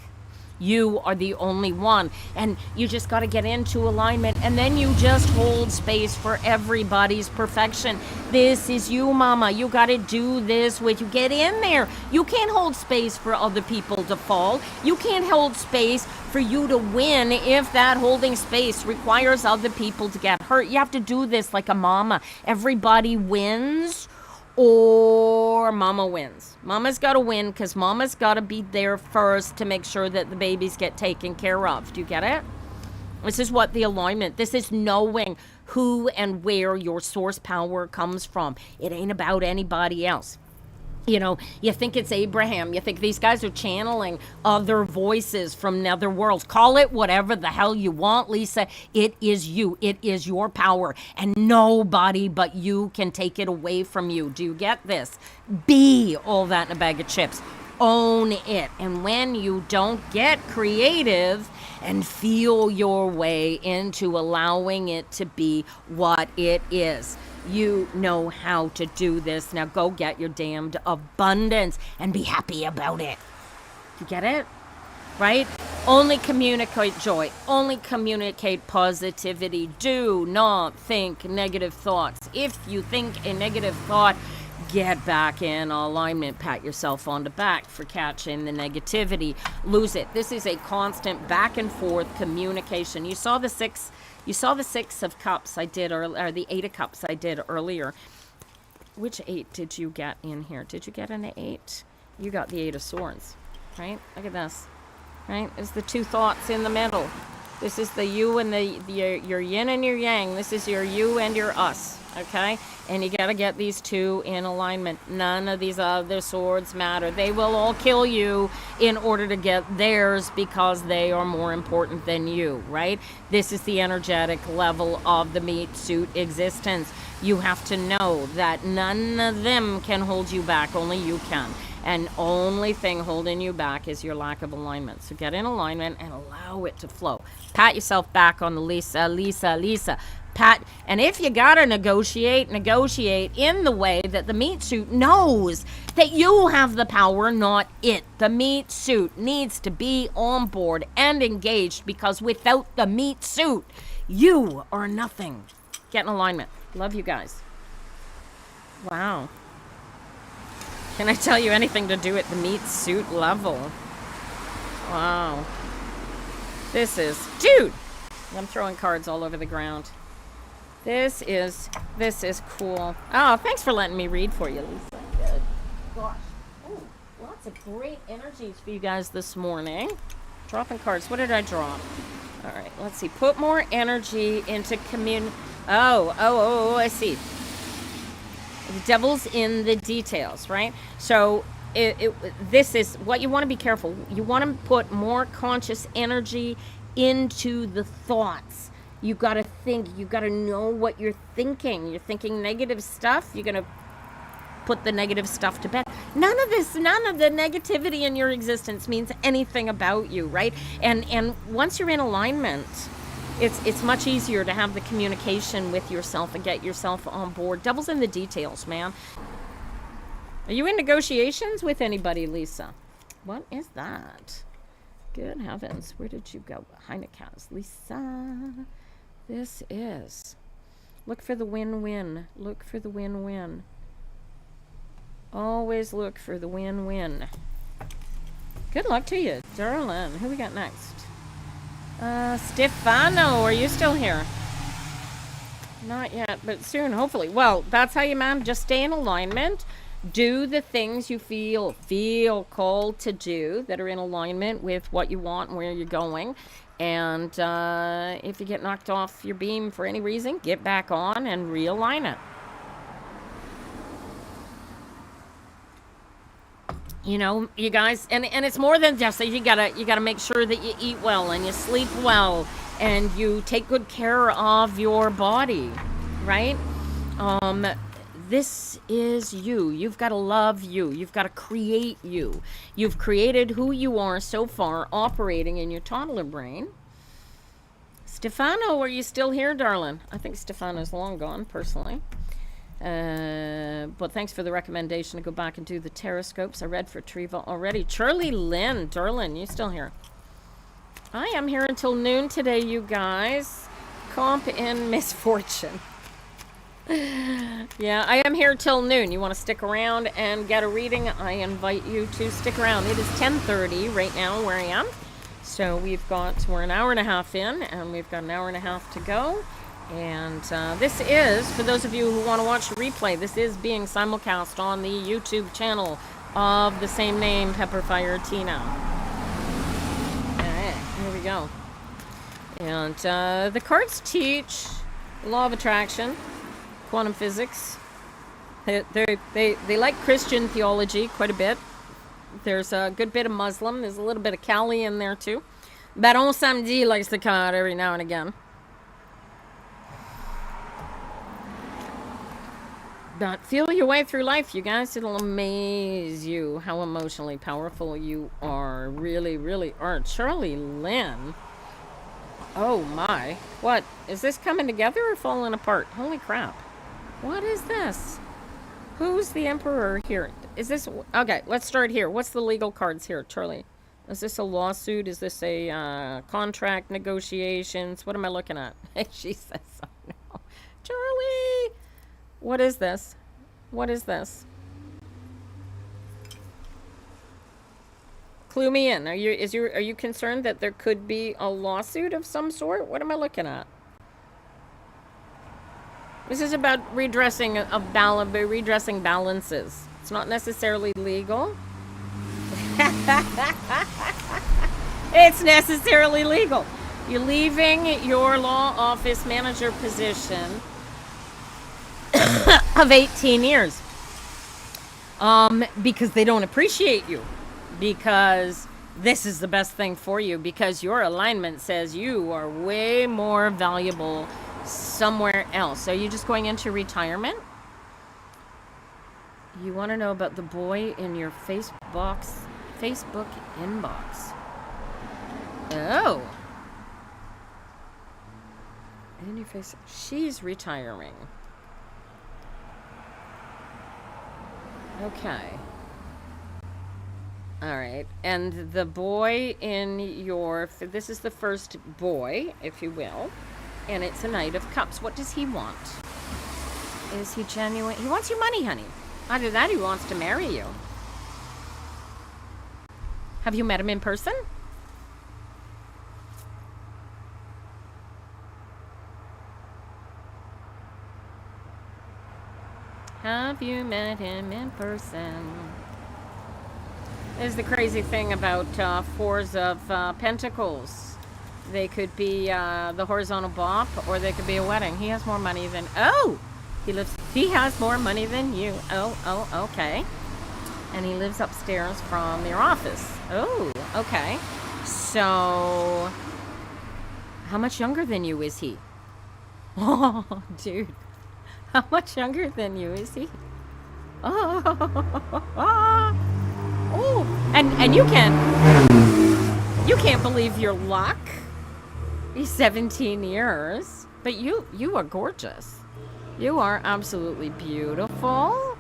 You are the only one, and you just got to get into alignment, and then you just hold space for everybody's perfection. This is you, mama. You got to do this with you. Get in there. You can't hold space for other people to fall. You can't hold space for you to win if that holding space requires other people to get hurt. You have to do this like a mama. Everybody wins, or mama wins. Mama's got to win because mama's got to be there first to make sure that the babies get taken care of. Do you get it? This is what the alignment, this is knowing who and where your source power comes from. It ain't about anybody else. You know, you think it's Abraham. You think these guys are channeling other voices from nether worlds. Call it whatever the hell you want, Lisa. It is you. It is your power. And nobody but you can take it away from you. Do you get this? Be all that in a bag of chips. Own it. And when you don't get creative and feel your way into allowing it to be what it is, you know how to do this. Now go get your damned abundance and be happy about it. You get it? Right? Only communicate joy. Only communicate positivity. Do not think negative thoughts. If you think a negative thought, get back in alignment. Pat yourself on the back for catching the negativity. Lose it. This is a constant back and forth communication. You saw the six of cups I did, or the 8 of cups I did earlier. Which 8 did you get in here? Did you get an 8? You got the 8 of swords, right? Look at this, right? It's the 2 thoughts in the middle. This is the you and your yin and your yang. This is your you and your us, okay? And you got to get these 2 in alignment. None of these other swords matter. They will all kill you in order to get theirs because they are more important than you, right? This is the energetic level of the meat suit existence. You have to know that none of them can hold you back. Only you can. And only thing holding you back is your lack of alignment. So get in alignment and allow it to flow. Pat yourself back on the Lisa. Pat, and if you gotta negotiate in the way that the meat suit knows that you have the power, not it. The meat suit needs to be on board and engaged, because without the meat suit, you are nothing. Get in alignment. Love you guys. Wow. Can I tell you anything to do at the meat suit level? Wow. This is, dude, I'm throwing cards all over the ground. This is cool. Oh, thanks for letting me read for you, Lisa. Good. Gosh. Ooh, lots of great energies for you guys this morning. Dropping cards. What did I drop? All right, let's see. Put more energy into Oh, I see. The devil's in the details, right? So this is what you want to be careful. You want to put more conscious energy into the thoughts. You got to think. You got to know what you're thinking. You're thinking negative stuff. You're going to put the negative stuff to bed. None of the negativity in your existence means anything about you, right? And once you're in alignment, it's much easier to have the communication with yourself and get yourself on board. Devil's in the details, man. Are you in negotiations with anybody, Lisa? What is that? Good heavens. Where did you go? Heinekas. Lisa. This is. Look for the win-win. Look for the win-win. Always look for the win-win. Good luck to you, Darlin. Who we got next? Stefano, are you still here? Not yet, but soon, hopefully. Well, that's how you man. Just stay in alignment. Do the things you feel called to do that are in alignment with what you want and where you're going. And if you get knocked off your beam for any reason, get back on and realign it. You know, you guys, and it's more than just that. You gotta make sure that you eat well and you sleep well and you take good care of your body, right? This is you. You've got to love you. You've got to create you. You've created who you are so far, operating in your toddler brain. Stefano, are you still here, darling? I think Stefano's long gone, personally. But thanks for the recommendation to go back and do the terrascopes. I read for Treva already. Charlie Lynn, darling, you still here? I am here until noon today, you guys. Comp in misfortune. Yeah, I am here till noon. You want to stick around and get a reading? I invite you to stick around. It is 10:30 right now where I am. So we're an hour and a half in, and we've got an hour and a half to go. And this is, for those of you who want to watch the replay, this is being simulcast on the YouTube channel of the same name, Pepperfire Tina. Alright, here we go. And the cards teach law of attraction, quantum physics. They like Christian theology quite a bit. There's a good bit of Muslim. There's a little bit of Kali in there too. Baron Samedi likes to come out every now and again. But feel your way through life, you guys. It'll amaze you how emotionally powerful you are. Really, really are. Charlie Lynn. Oh my. What? Is this coming together or falling apart? Holy crap. What is this? Who's the emperor here? Is this... Okay, let's start here. What's the legal cards here, Charlie? Is this a lawsuit? Is this a contract, negotiations? What am I looking at? She says so now. Charlie! What is this? What is this? Clue me in. Are you concerned that there could be a lawsuit of some sort? What am I looking at? This is about redressing balances. It's not necessarily legal. It's necessarily legal. You're leaving your law office manager position of 18 years because they don't appreciate you, because this is the best thing for you, because your alignment says you are way more valuable somewhere else. So you're just going into retirement. You want to know about the boy in your Facebook inbox. Oh, in your face. She's retiring. Okay. All right. And the boy in your... This is the first boy, if you will. And it's a Knight of Cups. What does he want? Is he genuine? He wants your money, honey. Either that, he wants to marry you. Have you met him in person? Have you met him in person? This is the crazy thing about fours of pentacles. They could be the horizontal bop, or they could be a wedding. He has more money than... Oh! He has more money than you. Oh, okay. And he lives upstairs from your office. Oh, okay. So, how much younger than you is he? Oh, dude. How much younger than you is he? Oh, oh. And you can't believe your luck. He's 17 years. But you are gorgeous. You are absolutely beautiful.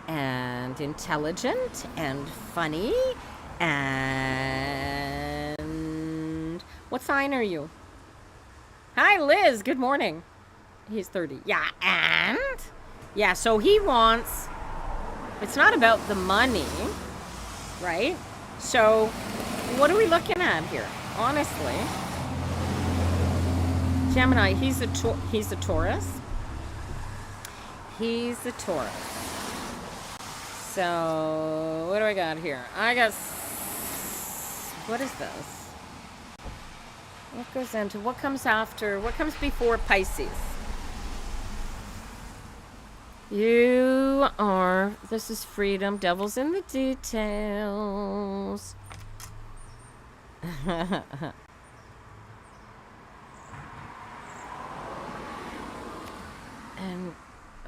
and intelligent and funny. And what sign are you? Hi, Liz. Good morning. He's 30. Yeah, and? Yeah, so he wants... It's not about the money, right? So what are we looking at here? Honestly. Gemini, he's a Taurus. He's a Taurus. So, what do I got here? I got... What is this? What goes into... What comes after... What comes before Pisces? You are... This is freedom. Devil's in the details. And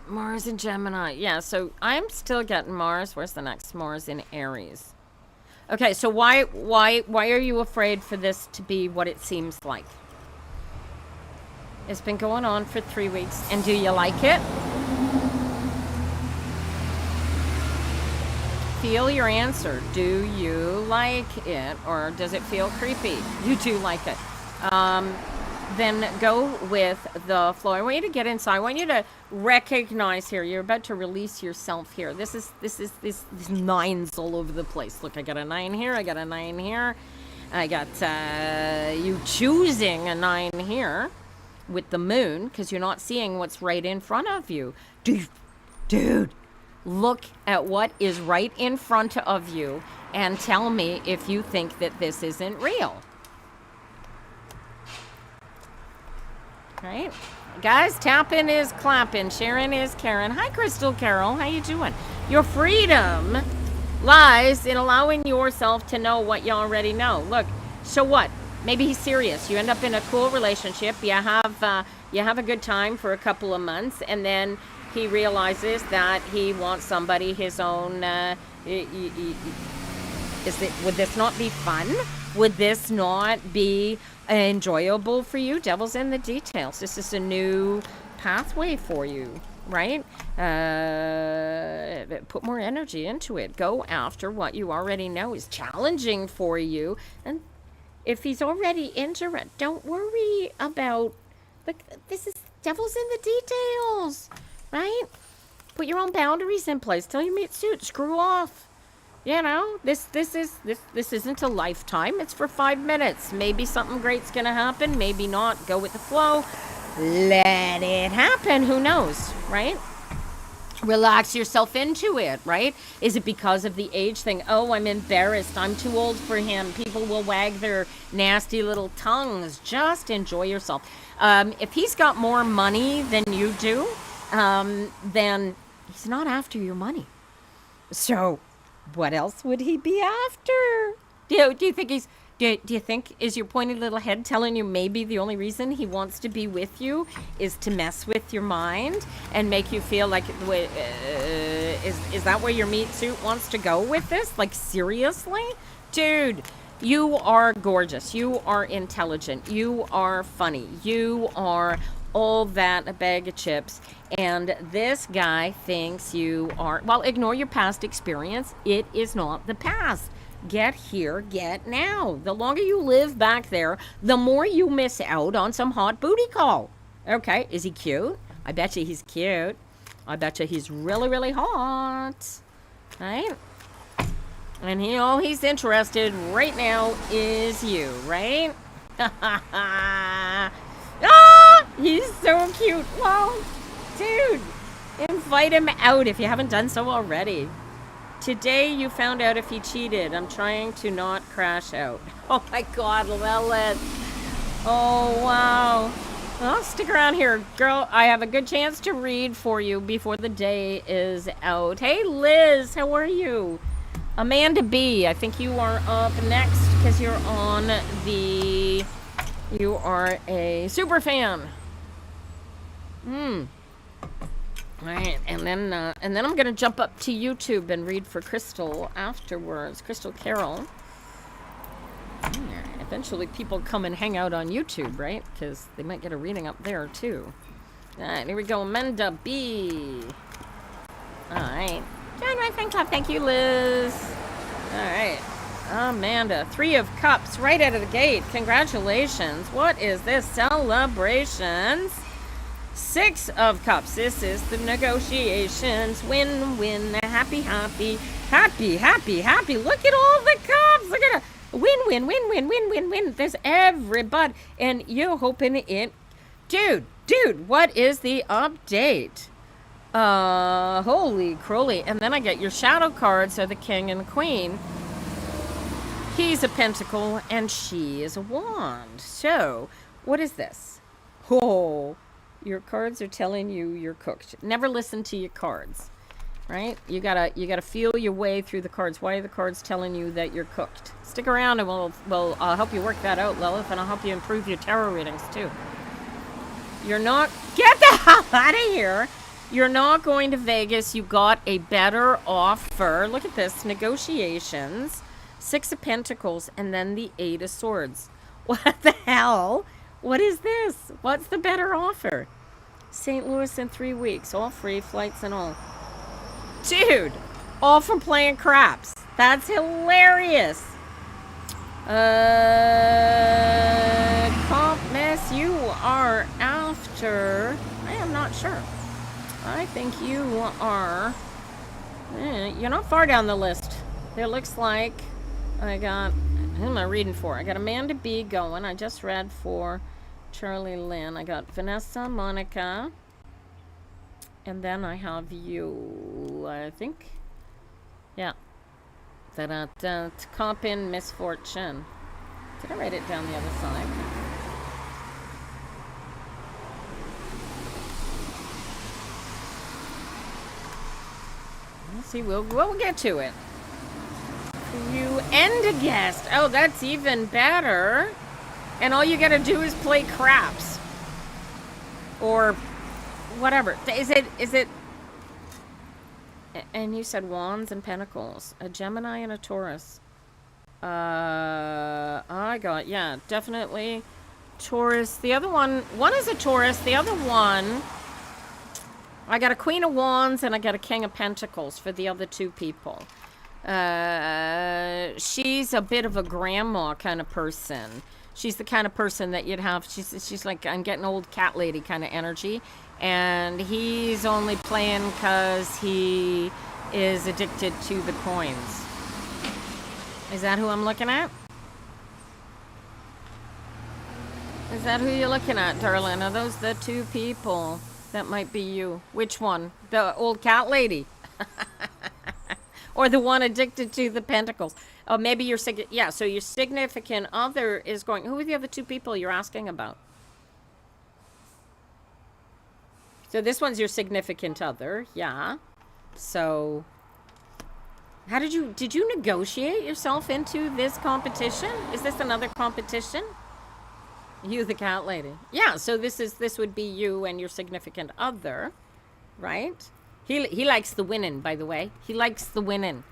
Mars in Gemini. Yeah, so I'm still getting Mars. Where's the next? Mars in Aries. Okay, so why are you afraid for this to be what it seems like? It's been going on for 3 weeks. And do you like it? Feel your answer. Do you like it, or does it feel creepy? You do like it. Then go with the flow. I want you to get inside. I want you to recognize here. You're about to release yourself here. This nines all over the place. Look, I got a 9 here. I got a 9 here. I got you choosing a 9 here with the moon because you're not seeing what's right in front of you. Dude, look at what is right in front of you and tell me if you think that this isn't real. Right? Guys, tapping is clapping. Sharon is Karen. Hi, Crystal Carol. How you doing? Your freedom lies in allowing yourself to know what you already know. Look, so what? Maybe he's serious. You end up in a cool relationship. You have a good time for a couple of months, and then he realizes that he wants somebody his own. Would this not be fun? Would this not be enjoyable for you? Devil's in the details. This is a new pathway for you, right? Put more energy into it. Go after what you already know is challenging for you. And if he's already into it, don't worry about... This is devil's in the details, right? Put your own boundaries in place. Tell your mate suit, screw off. You know, this isn't a lifetime. It's for 5 minutes. Maybe something great's gonna happen. Maybe not. Go with the flow. Let it happen. Who knows, right? Relax yourself into it, right? Is it because of the age thing? Oh, I'm embarrassed. I'm too old for him. People will wag their nasty little tongues. Just enjoy yourself. If he's got more money than you do, then he's not after your money. So... what else would he be after? Do you think he's... Do you think, is your pointy little head telling you maybe the only reason he wants to be with you is to mess with your mind and make you feel like... is that where your meat suit wants to go with this? Like, seriously? Dude, you are gorgeous. You are intelligent. You are funny. You are... all that a bag of chips, and this guy thinks you are... Well, ignore your past experience. It is not the past. Get here, get now. The longer you live back there, the more you miss out on some hot booty call. Okay, is he cute? I bet you he's cute. I bet you he's really, really hot. Right? And all he's interested right now is you, right? Ah, he's so cute. Well, dude, invite him out if you haven't done so already. Today you found out if he cheated. I'm trying to not crash out. Oh my God, Lilith. Oh, wow. Well, stick around here, girl. I have a good chance to read for you before the day is out. Hey, Liz, how are you? Amanda B, I think you are up next because you're on the... You are a super fan. Right, and then I'm gonna jump up to YouTube and read for Crystal afterwards. Crystal Carol. Yeah, eventually, people come and hang out on YouTube, right? Because they might get a reading up there too. All right, here we go. Amanda B. All right. Join my fan club. Thank you, Liz. All right. Amanda, 3 of Cups right out of the gate. Congratulations. What is this? Celebrations. 6 of Cups. This is the negotiations. Win, win. Happy, happy. Happy, happy, happy. Look at all the cups. Look at it. Win, win, win, win, win, win, win. There's everybody. And you're hoping it. Dude, what is the update? Holy crowley. And then I get your shadow cards, so the king and the queen. He's a pentacle and she is a wand. So, what is this? Oh, your cards are telling you you're cooked. Never listen to your cards, right? You gotta feel your way through the cards. Why are the cards telling you that you're cooked? Stick around and we'll help you work that out, Lilith, and I'll help you improve your tarot readings too. You're not, get the hell out of here. You're not going to Vegas. You got a better offer. Look at this, negotiations, 6 of Pentacles, and then the 8 of Swords. What the hell? What is this? What's the better offer? St. Louis in 3 weeks, all free, flights and all. Dude, all from playing craps. That's hilarious. Comp mess you are after. I am not sure. I think you are. You're not far down the list. It looks like I got. Who am I reading for? I got Amanda B going. I just read for Charlie Lynn. I got Vanessa, Monica, and then I have you. I think. Yeah. Comp in misfortune. Did I write it down the other side? Let's see, we'll get to it. You end a guest. Oh, that's even better. And all you gotta do is play craps. Or whatever. Is it and you said wands and pentacles. A Gemini and a Taurus. I got, yeah, definitely Taurus. The other one is a Taurus. The other one, I got a Queen of Wands and I got a King of Pentacles for the other 2 people. She's a bit of a grandma kind of person. She's the kind of person that you'd have, she's like, I'm getting old cat lady kind of energy. And he's only playing because he is addicted to the coins. Is that who I'm looking at? Is that who you're looking at, darling? Are those the 2 people? That might be you. Which one? The old cat lady? Or the one addicted to the pentacles? Oh, maybe your yeah, so your significant other is going. Who are the other 2 people you're asking about? So this one's your significant other, yeah. So how did you negotiate yourself into this competition? Is this another competition? You, the cat lady. Yeah, so this would be you and your significant other, right? He likes the winning, by the way. He likes the winning.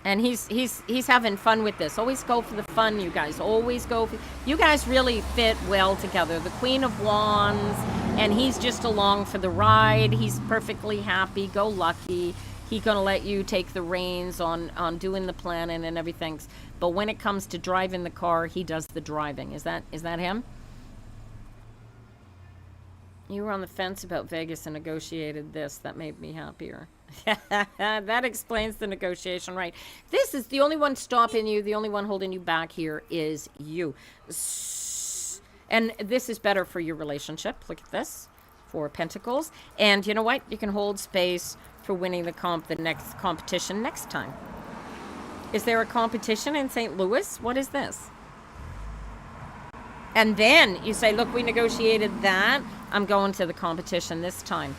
And he's having fun with this. Always go for the fun, you guys. Always go for... You guys really fit well together. The Queen of Wands, and he's just along for the ride. He's perfectly happy, go lucky. He's going to let you take the reins on doing the planning and everything. But when it comes to driving the car, he does the driving. Is that him? You were on the fence about Vegas and negotiated this. That made me happier. That explains the negotiation, right? This is the only one stopping you. The only one holding you back here is you. And this is better for your relationship. Look at this. 4 Pentacles. And you know what? You can hold space for winning the next competition next time. Is there a competition in St. Louis? What is this? And then you say, look, we negotiated that. I'm going to the competition this time.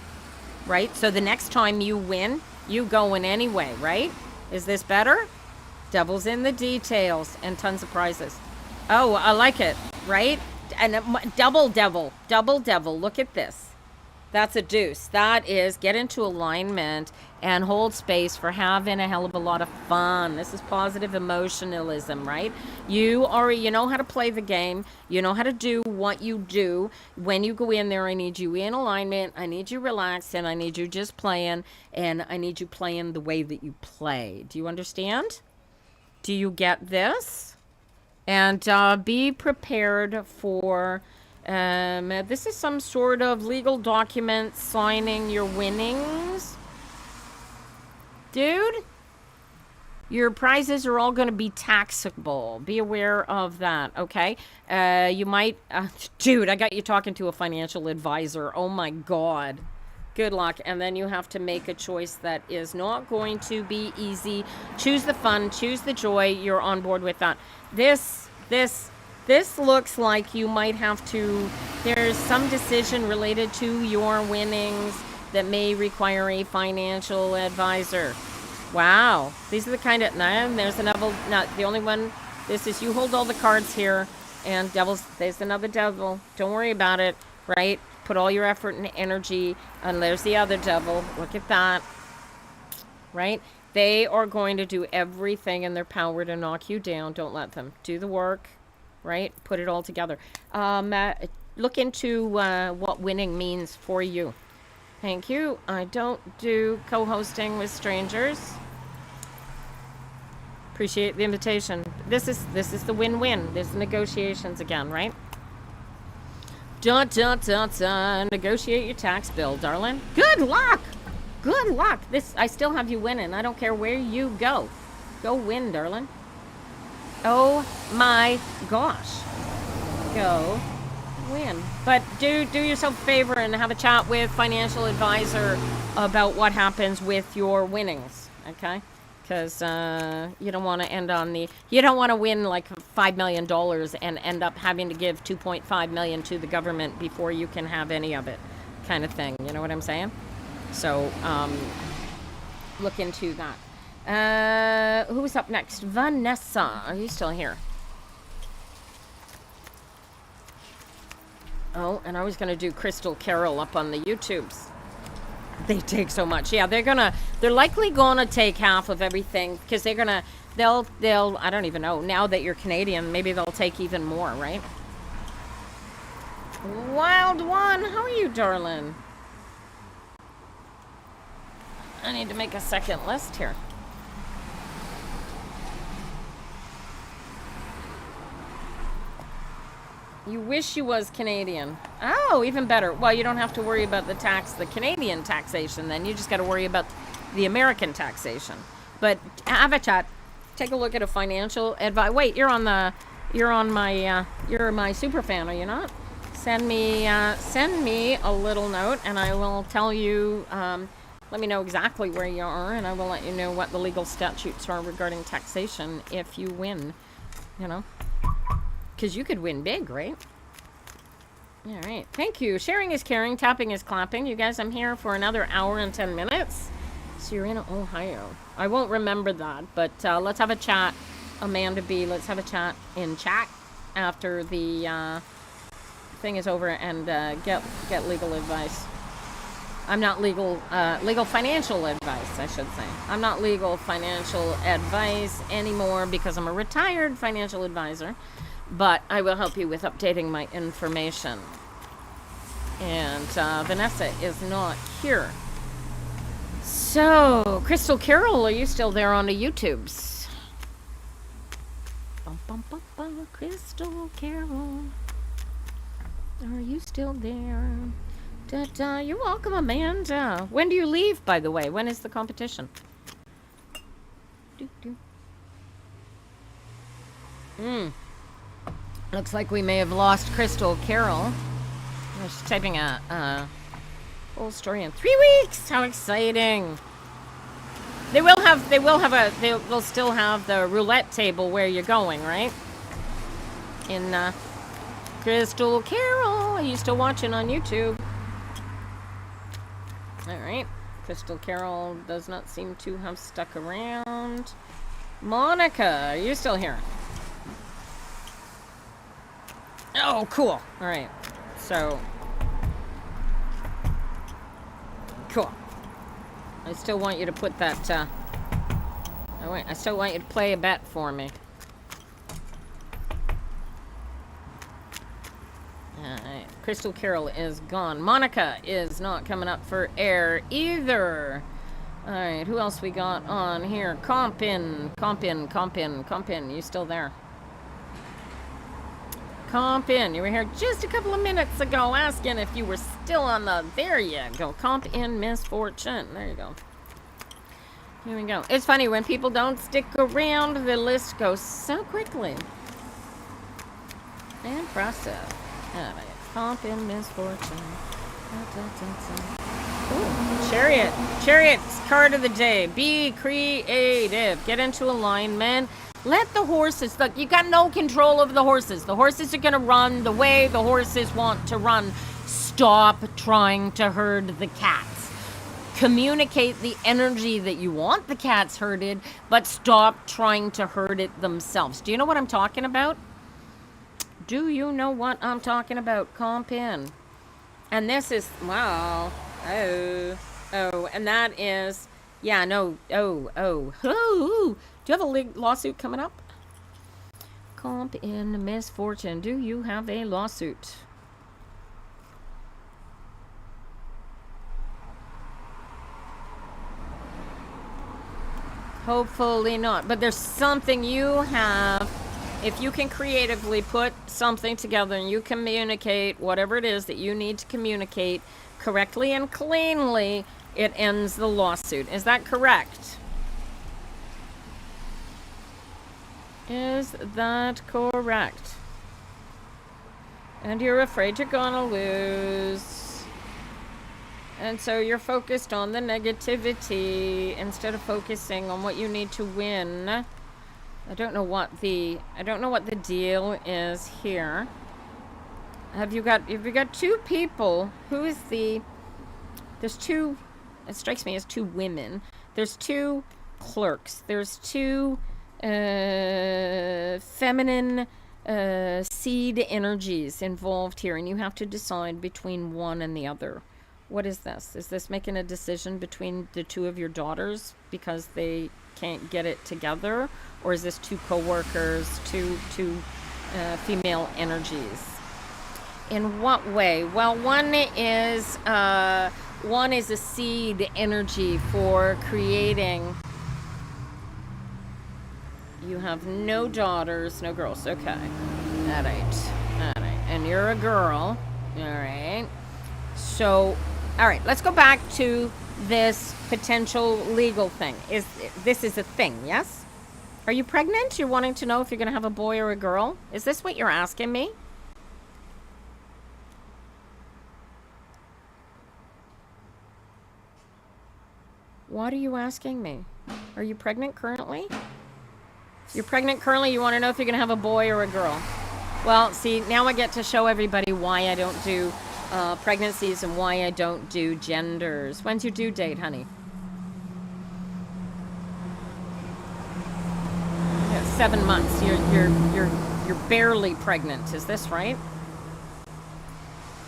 Right? So the next time you win, you going anyway, right? Is this better? Devil's in the details and tons of prizes. Oh, I like it, right? And double devil. Look at this. That's a deuce. That is get into alignment and hold space for having a hell of a lot of fun. This is positive emotionalism, right? You know how to play the game. You know how to do what you do. When you go in there, I need you in alignment. I need you relaxed, and I need you just playing, and I need you playing the way that you play. Do you understand? Do you get this? And be prepared for, this is some sort of legal document signing your winnings. Dude, your prizes are all going to be taxable. Be aware of that, okay? You might, dude, I got you talking to a financial advisor. Oh my God. Good luck. And then you have to make a choice that is not going to be easy. Choose the fun, choose the joy. You're on board with that. This looks like you might have to, there's some decision related to your winnings that may require a financial advisor. Wow. These are the kind of, there's the devil, not the only one. This is, you hold all the cards here, and devils, there's another devil. Don't worry about it, right? Put all your effort and energy, and there's the other devil. Look at that, right? They are going to do everything in their power to knock you down. Don't let them. Do the work, right? Put it all together. Look into what winning means for you. Thank you. I don't do co-hosting with strangers. Appreciate the invitation. This is the win-win. There's the negotiations again, right? Dun, dun, dun, dun. Negotiate your tax bill, darling. Good luck. Good luck. I still have you winning. I don't care where you go. Go win, darling. Oh my gosh. Go win. But do yourself a favor and have a chat with financial advisor about what happens with your winnings, okay? Because you don't want to you don't want to win like $5 million and end up having to give $2.5 million to the government before you can have any of it, kind of thing. You know what I'm saying? So look into that. Who's up next? Vanessa, are you still here? Oh, and I was going to do Crystal Carol up on the YouTubes. They take so much. Yeah, they're likely gonna take half of everything, because they'll, I don't even know, now that you're Canadian, maybe they'll take even more, right? Wild one, how are you, darling? I need to make a second list here. You wish you was Canadian. Oh, even better. Well, you don't have to worry about the Canadian taxation then. You just got to worry about the American taxation. But have a chat. Take a look at a financial advice. Wait, you're my super fan, are you not? Send me a little note, and I will tell you, let me know exactly where you are, and I will let you know what the legal statutes are regarding taxation if you win, you know. Because you could win big, right? All right. Thank you. Sharing is caring. Tapping is clapping. You guys, I'm here for another hour and 10 minutes. So you're in Ohio. I won't remember that, but let's have a chat. Amanda B, let's have a chat in chat after the thing is over, and get legal advice. I'm not legal financial advice, I should say. I'm not legal financial advice anymore because I'm a retired financial advisor. But I will help you with updating my information. And Vanessa is not here. So, Crystal Carol, are you still there on the YouTubes? Bum, bum, bum, bum, Crystal Carol, are you still there? Da, da. You're welcome, Amanda. When do you leave, by the way? When is the competition? Looks like we may have lost Crystal Carol. She's typing a whole story in 3 weeks. How exciting! They'll still have the roulette table where you're going, right? In Crystal Carol, are you still watching on YouTube? All right. Crystal Carol does not seem to have stuck around. Monica, are you still here? Oh, cool. All right. So, Cool. I still want you to put that, I still want you to play a bet for me. Alright, Crystal Carol is gone. Monica is not coming up for air either. Alright, who else we got on here? Compin. You still there? Compin, you were here just a couple of minutes ago asking if you were still on the... There you go. Compin misfortune. There you go. Here we go. It's funny, when people don't stick around, the list goes so quickly. Impressive. Alright, Compin misfortune. Ooh, Chariot. Chariot's card of the day. Be creative. Get into alignment. Let the horses, look, you got no control over the horses. The horses are going to run the way the horses want to run. Stop trying to herd the cats. Communicate the energy that you want the cats herded, but stop trying to herd it themselves. Do you know what I'm talking about? Do you know what I'm talking about? Comp in. And this is, wow. Oh, and that is, yeah, no, oh. Do you have a lawsuit coming up? Comp in misfortune. Do you have a lawsuit? Hopefully not. But there's something you have. If you can creatively put something together and you communicate whatever it is that you need to communicate correctly and cleanly, it ends the lawsuit. Is that correct? Is that correct? And you're afraid you're gonna lose. And so you're focused on the negativity instead of focusing on what you need to win. I don't know what the deal is here. Have you got two people? Who is the... There's two... It strikes me as two women. There's two clerks. There's two feminine seed energies involved here, and you have to decide between one and the other. What is this? Is this making a decision between the two of your daughters because they can't get it together? Or is this two co-workers, two female energies? In what way? Well, one is a seed energy for creating. You have no daughters, no girls. Okay. All right. And you're a girl. All right. So, all right. Let's go back to this potential legal thing. This is a thing, yes? Are you pregnant? You're wanting to know if you're going to have a boy or a girl? Is this what you're asking me? What are you asking me? Are you pregnant currently? You're pregnant currently, you want to know if you're going to have a boy or a girl. Well, see, now I get to show everybody why I don't do pregnancies and why I don't do genders. When's your due date, honey? Yeah, 7 months. You're barely pregnant. Is this right?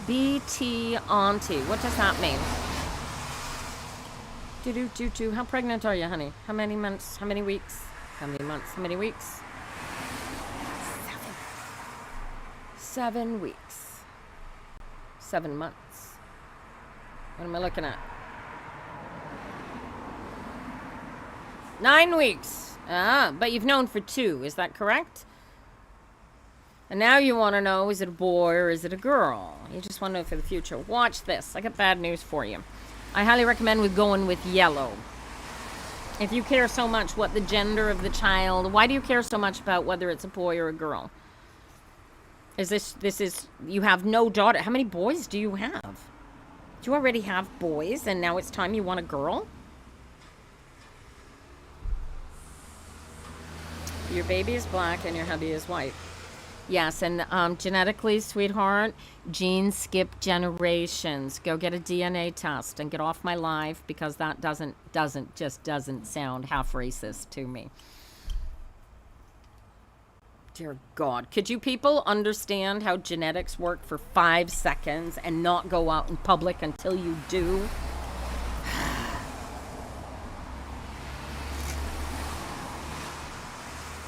BT auntie. What does that mean? How pregnant are you, honey? How many months? How many weeks? How many months? How many weeks? 7 weeks. 7 months. What am I looking at? 9 weeks. Ah, but you've known for 2. Is that correct? And now you want to know, is it a boy or is it a girl? You just want to know for the future. Watch this. I got bad news for you. I highly recommend going with yellow. If you care so much what the gender of the child, why do you care so much about whether it's a boy or a girl? You have no daughter. How many boys do you have? Do you already have boys and now it's time you want a girl? Your baby is black and your hubby is white. Yes, and genetically, sweetheart, genes skip generations. Go get a DNA test and get off my live because that doesn't sound half racist to me. Dear God, could you people understand how genetics work for 5 seconds and not go out in public until you do?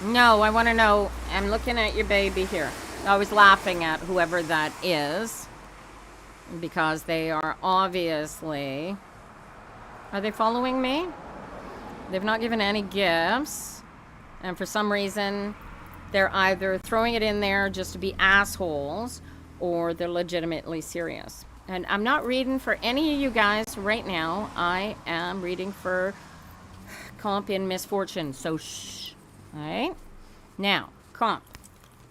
No, I want to know. I'm looking at your baby here. I was laughing at whoever that is because they are obviously. Are they following me? They've not given any gifts. And for some reason, they're either throwing it in there just to be assholes or they're legitimately serious. And I'm not reading for any of you guys right now. I am reading for comp in misfortune. So shh. All right? Now, comp.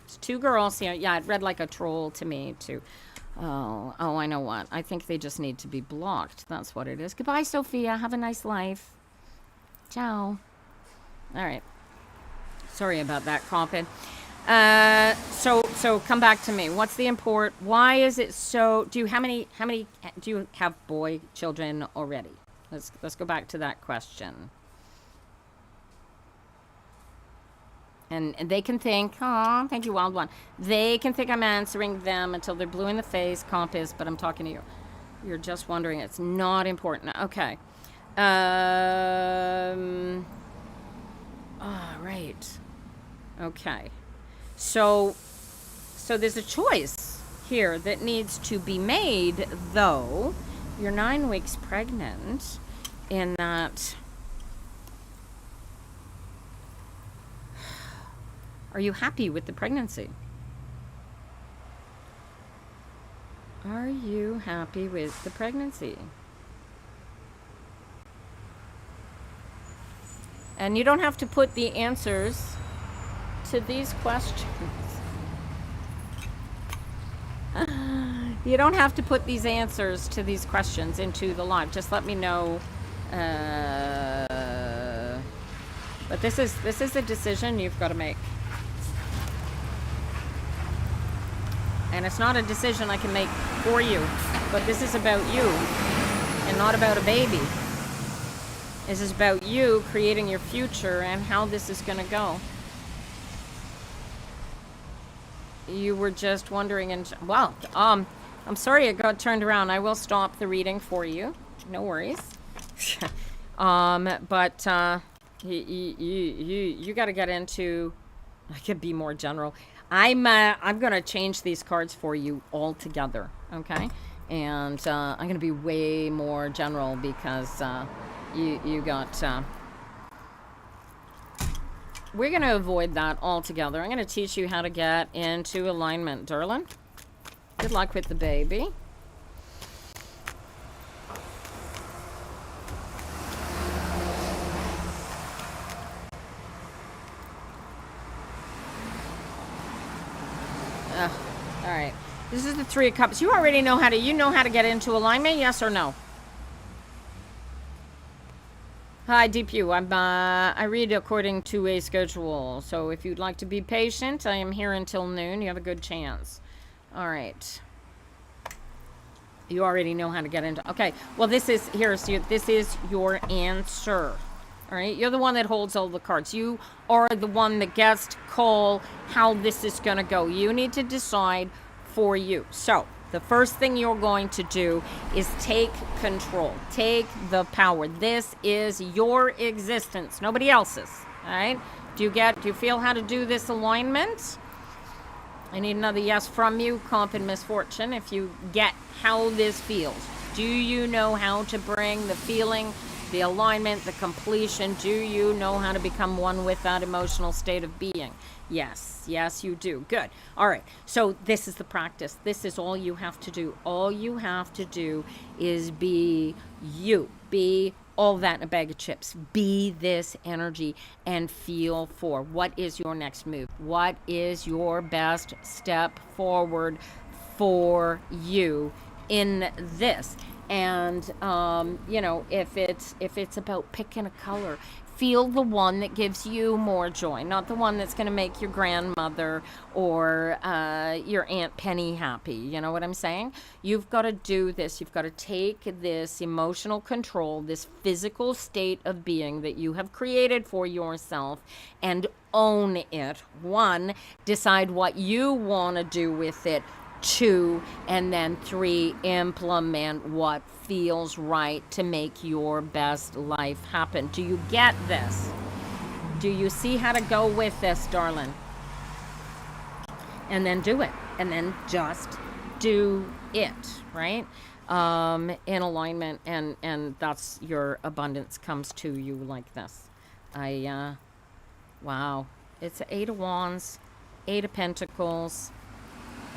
It's two girls here. Yeah, it read like a troll to me too. Oh, I know what. I think they just need to be blocked. That's what it is. Goodbye, Sophia. Have a nice life. Ciao. All right. Sorry about that, Compin. So come back to me. What's the import? Why is it so? How many do you have boy children already? Let's go back to that question. And they can think, oh, thank you, Wild One. They can think I'm answering them until they're blue in the face, comp is, but I'm talking to you. You're just wondering. It's not important. Okay. Right. Okay. So there's a choice here that needs to be made, though. You're 9 weeks pregnant, in that. Are you happy with the pregnancy? Are you happy with the pregnancy? And you don't have to put the answers to these questions. You don't have to put these answers to these questions into the live. Just let me know. But this is a decision you've got to make. And it's not a decision I can make for you, but this is about you and not about a baby. This is about you creating your future and how this is going to go. You were just wondering, and wow, I'm sorry it got turned around. I will stop the reading for you. No worries. But you got to get into. I could be more general. I'm gonna change these cards for you altogether, okay? And I'm gonna be way more general because you got. We're gonna avoid that altogether. I'm gonna teach you how to get into alignment, darling. Good luck with the baby. All right. This is the Three of Cups. You already know how to get into alignment, yes or no? Hi, DPU. I read according to a schedule. So if you'd like to be patient, I am here until noon. You have a good chance. All right. You already know how to get into. Okay. Well, this is your answer. All right. You're the one that holds all the cards. You are the one that gets to call how this is going to go. You need to decide for you. So the first thing you're going to do is take control. Take the power. This is your existence, nobody else's. All right. Do you feel how to do this alignment? I need another yes from you, comp and misfortune, if you get how this feels. Do you know how to bring the feeling, the alignment, the completion? Do you know how to become one with that emotional state of being? Yes, you do. Good. All right. So this is the practice. This is all you have to do. All you have to do is be you. Be all that in a bag of chips. Be this energy and feel for what is your next move. What is your best step forward for you in this? And if it's about picking a color, feel the one that gives you more joy, not the one that's going to make your grandmother or your Aunt Penny happy. You know what I'm saying? You've got to do this. You've got to take this emotional control, this physical state of being that you have created for yourself, and own it. 1, decide what you want to do with it. 2, and then 3, implement what feels right to make your best life happen. Do you get this? Do you see how to go with this, darling? And then do it. And then just do it, right? In alignment, and that's your abundance comes to you like this. Wow. It's 8 of Wands, 8 of Pentacles.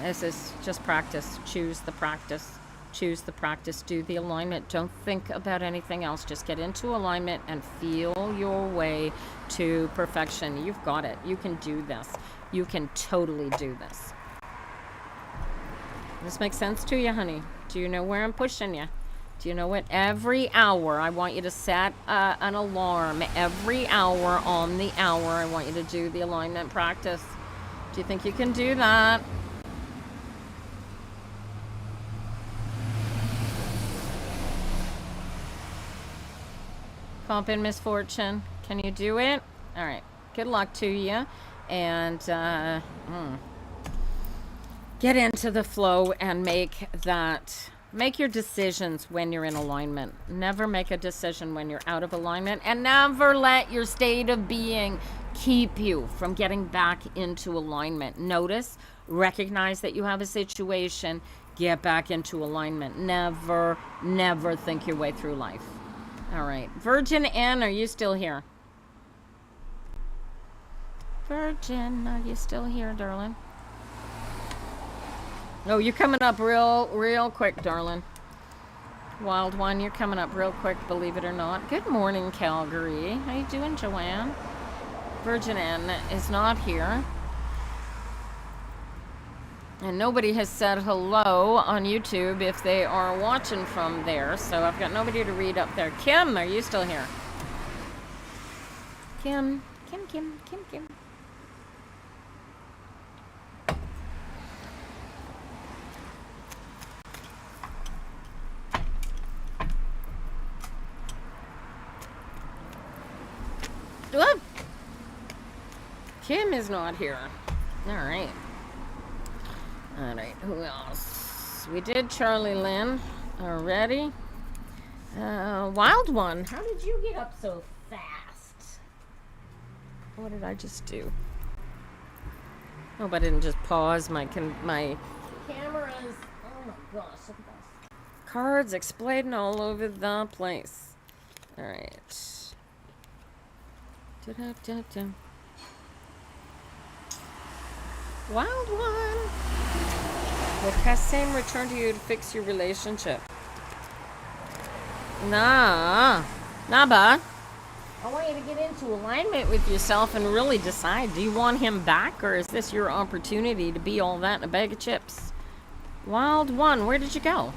This is just practice. Choose the practice. Choose the practice. Do the alignment. Don't think about anything else. Just get into alignment and feel your way to perfection. You've got it. You can do this. You can totally do this. This makes sense to you, honey? Do you know where I'm pushing you? Do you know what? Every hour, I want you to set an alarm. Every hour on the hour, I want you to do the alignment practice. Do you think you can do that? Comp in misfortune. Can you do it? All right. Good luck to you. And get into the flow and make your decisions when you're in alignment. Never make a decision when you're out of alignment, and never let your state of being keep you from getting back into alignment. Notice, recognize that you have a situation, get back into alignment. Never think your way through life. All right. Virgin N, are you still here? Virgin, are you still here, darling? Oh, you're coming up real quick, darling. Wild one, you're coming up real quick, believe it or not. Good morning, Calgary. How you doing, Joanne? Virgin N is not here. And nobody has said hello on YouTube if they are watching from there. So I've got nobody to read up there. Kim, are you still here? Kim. Whoop. Kim is not here. All right. Who else? We did Charlie Lynn already. Wild one. How did you get up so fast? What did I just do? Hope I didn't just pause my cameras. Oh my gosh, look at this. Cards exploding all over the place. All right. Wild one. Will Kasim return to you to fix your relationship? Nah, bah. I want you to get into alignment with yourself and really decide, do you want him back, or is this your opportunity to be all that in a bag of chips? Wild one, where did you go?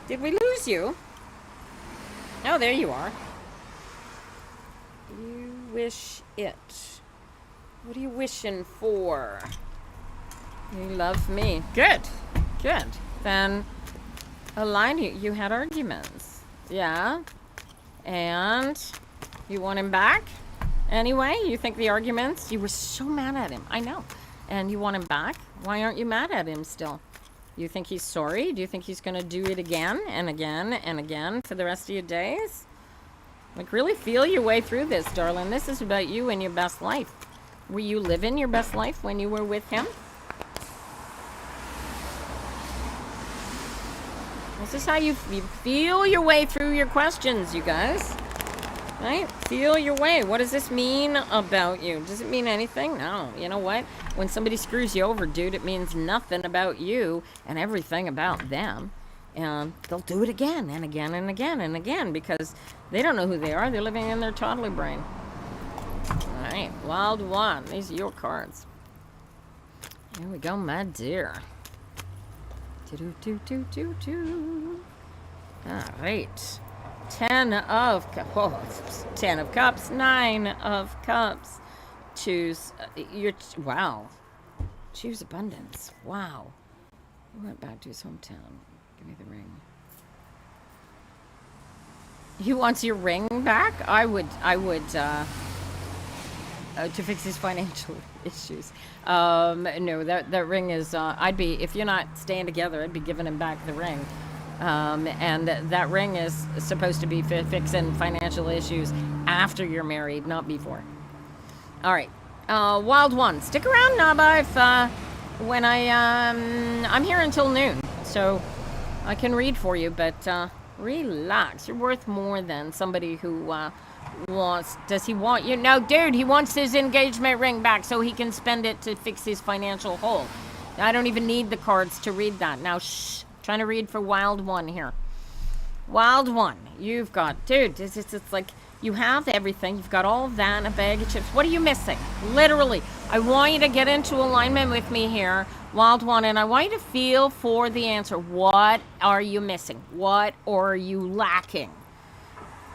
Did we lose you? Oh, there you are. You wish it. What are you wishing for? You love me. Good. Then align you. You had arguments. Yeah. And you want him back? Anyway, you think the arguments, you were so mad at him. I know. And you want him back? Why aren't you mad at him still? You think he's sorry? Do you think he's going to do it again and again and again for the rest of your days? Like, really feel your way through this, darling. This is about you and your best life. Were you living your best life when you were with him? This is how you feel your way through your questions, you guys. Right? Feel your way. What does this mean about you? Does it mean anything? No. You know what? When somebody screws you over, dude, it means nothing about you and everything about them. And they'll do it again and again and again and again because they don't know who they are. They're living in their toddler brain. All right. Wild one. These are your cards. Here we go, my dear. All right. 10 of Cups, 9 of Cups. Choose wow. Choose abundance. Wow. He went back to his hometown. Give me the ring. He wants your ring back? I would to fix his financial issues. No, that ring is, I'd be, if you're not staying together, I'd be giving him back the ring. And that ring is supposed to be fixing financial issues after you're married, not before. All right. Wild one. Stick around, Naba, if, when I'm here until noon. So I can read for you, but, relax. You're worth more than somebody who, does he want you? No, dude, he wants his engagement ring back so he can spend it to fix his financial hole. I don't even need the cards to read that. Now, shh. Trying to read for Wild One here. Wild One. You've got, dude, it's like you have everything. You've got all of that and a bag of chips. What are you missing? Literally. I want you to get into alignment with me here, Wild One, and I want you to feel for the answer. What are you missing? What are you lacking?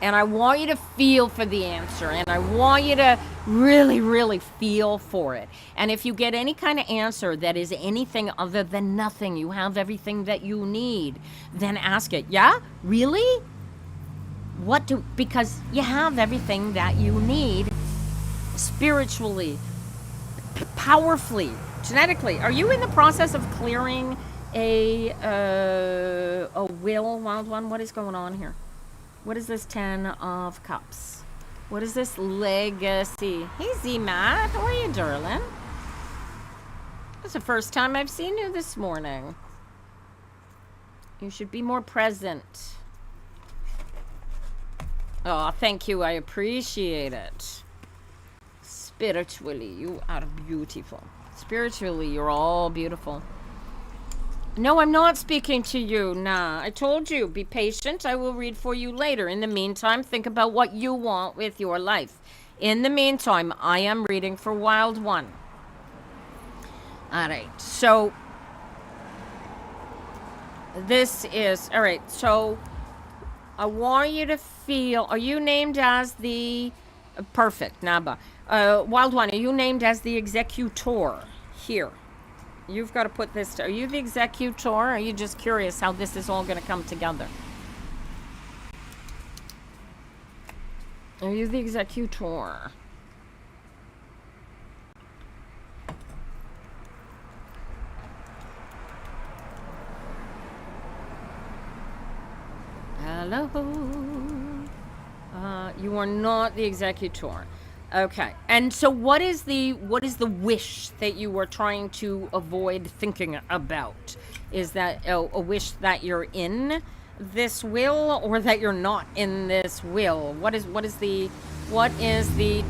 And I want you to feel for the answer, and I want you to really, really feel for it. And if you get any kind of answer that is anything other than nothing, you have everything that you need, then ask it. Yeah? Really? Because you have everything that you need spiritually, powerfully, genetically. Are you in the process of clearing a will, Wild One? What is going on here? What is this 10 of Cups? What is this legacy? Hey, Z-Matt. How are you, darling? It's the first time I've seen you this morning. You should be more present. Oh, thank you. I appreciate it. Spiritually, you are beautiful. Spiritually, you're all beautiful. No, I'm not speaking to you. Nah, I told you, be patient. I will read for you later. In the meantime, think about what you want with your life. In the meantime, I am reading for Wild One. All right, so this is, all right, so I want you to feel, are you named as the, perfect, Naba. Wild One, are you named as the executor here? You've got to put this, are you the executor, or are you just curious how this is all going to come together? Are you the executor? Hello. You are not the executor. Okay. And so what is the wish that you were trying to avoid thinking about? Is that a wish that you're in this will, or that you're not in this will? What is the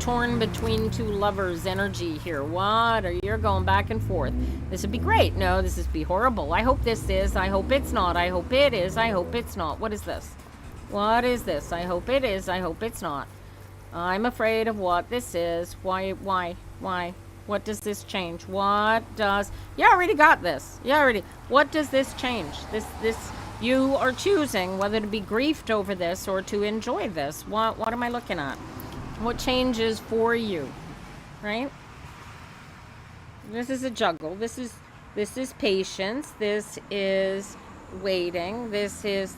torn between two lovers energy here? What are you going back and forth? This would be great. No, this would be horrible. I hope this is. I hope it's not. I hope it is. I hope it's not. What is this? What is this? I hope it is. I hope it's not. I'm afraid of what this is. Why? What does this change? What does... You already got this. What does this change? This... You are choosing whether to be griefed over this or to enjoy this. What am I looking at? What changes for you? Right? This is a juggle. This is patience. This is waiting. This is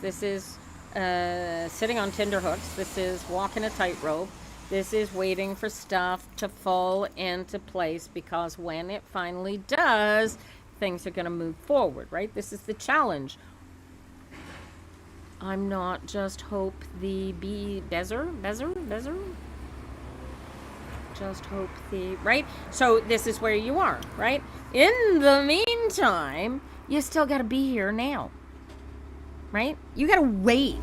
sitting on tenterhooks. This is walking a tightrope. This is waiting for stuff to fall into place, because when it finally does, things are going to move forward, right? This is the challenge. I'm not just hope the bezer. Just hope the, right? So this is where you are, right? In the meantime, you still got to be here now, right? You got to wait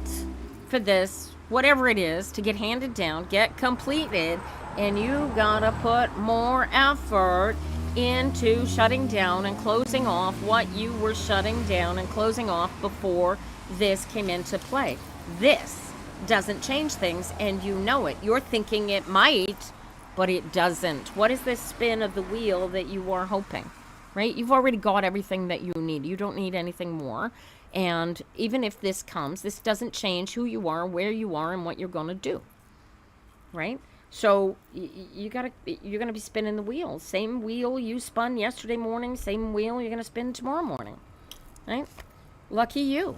for this, whatever it is, to get handed down, get completed, and you got to put more effort into shutting down and closing off what you were shutting down and closing off before this came into play. This doesn't change things, and you know it. You're thinking it might, but it doesn't. What is this spin of the wheel that you are hoping, right? You've already got everything that you need. You don't need anything more. And even if this comes, this doesn't change who you are, where you are, and what you're going to do, right? So you're going to be spinning the wheel. Same wheel you spun yesterday morning, same wheel you're going to spin tomorrow morning, right? Lucky you.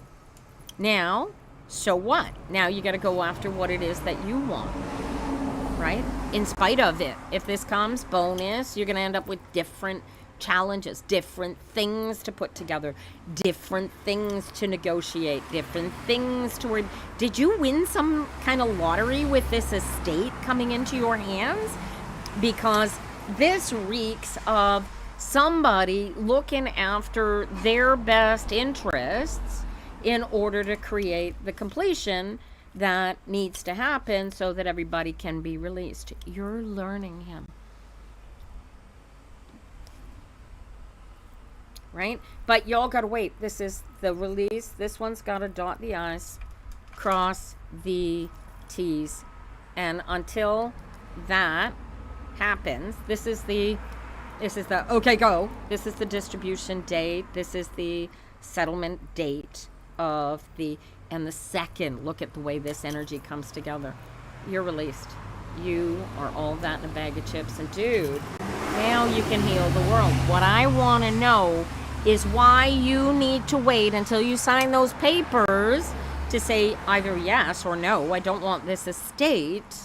Now, so what? Now you got to go after what it is that you want, right? In spite of it. If this comes, bonus, you're going to end up with different challenges, different things to put together, different things to negotiate, different things to... Did you win some kind of lottery with this estate coming into your hands? because this reeks of somebody looking after their best interests in order to create the completion that needs to happen so that everybody can be released. You're learning him. Right? But y'all gotta wait. This is the release. This one's gotta dot the I's, cross the T's. And until that happens, this is the okay, go. This is the distribution date. This is the settlement date of the, and the second, look at the way this energy comes together. You're released. You are all that in a bag of chips. And dude, now you can heal the world. What I want to know is why you need to wait until you sign those papers to say either yes or no, I don't want this estate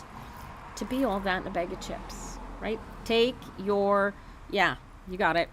to be all that in a bag of chips, right? Take your, yeah, you got it,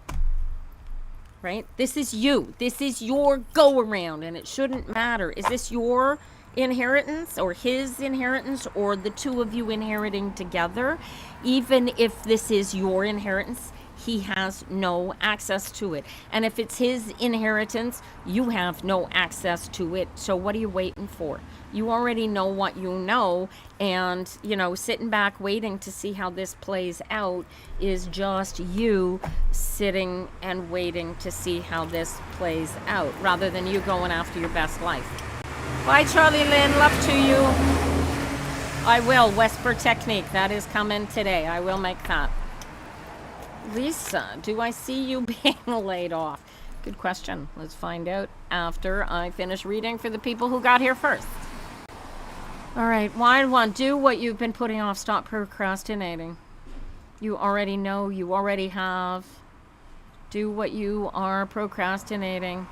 right? This is you. This is your go around, and it shouldn't matter. Is this your inheritance or his inheritance or the two of you inheriting together? Even if this is your inheritance, he has no access to it. And if it's his inheritance, you have no access to it. So what are you waiting for? You already know what you know, and, you know, sitting back waiting to see how this plays out is just you sitting and waiting to see how this plays out, rather than you going after your best life. Bye, Charlie Lynn. Love to you. I will. Whisper technique. That is coming today. I will make that. Lisa, do I see you being laid off? Good question. Let's find out after I finish reading for the people who got here first. All right, wide one. Do what you've been putting off. Stop procrastinating. You already know. You already have. Do what you are procrastinating.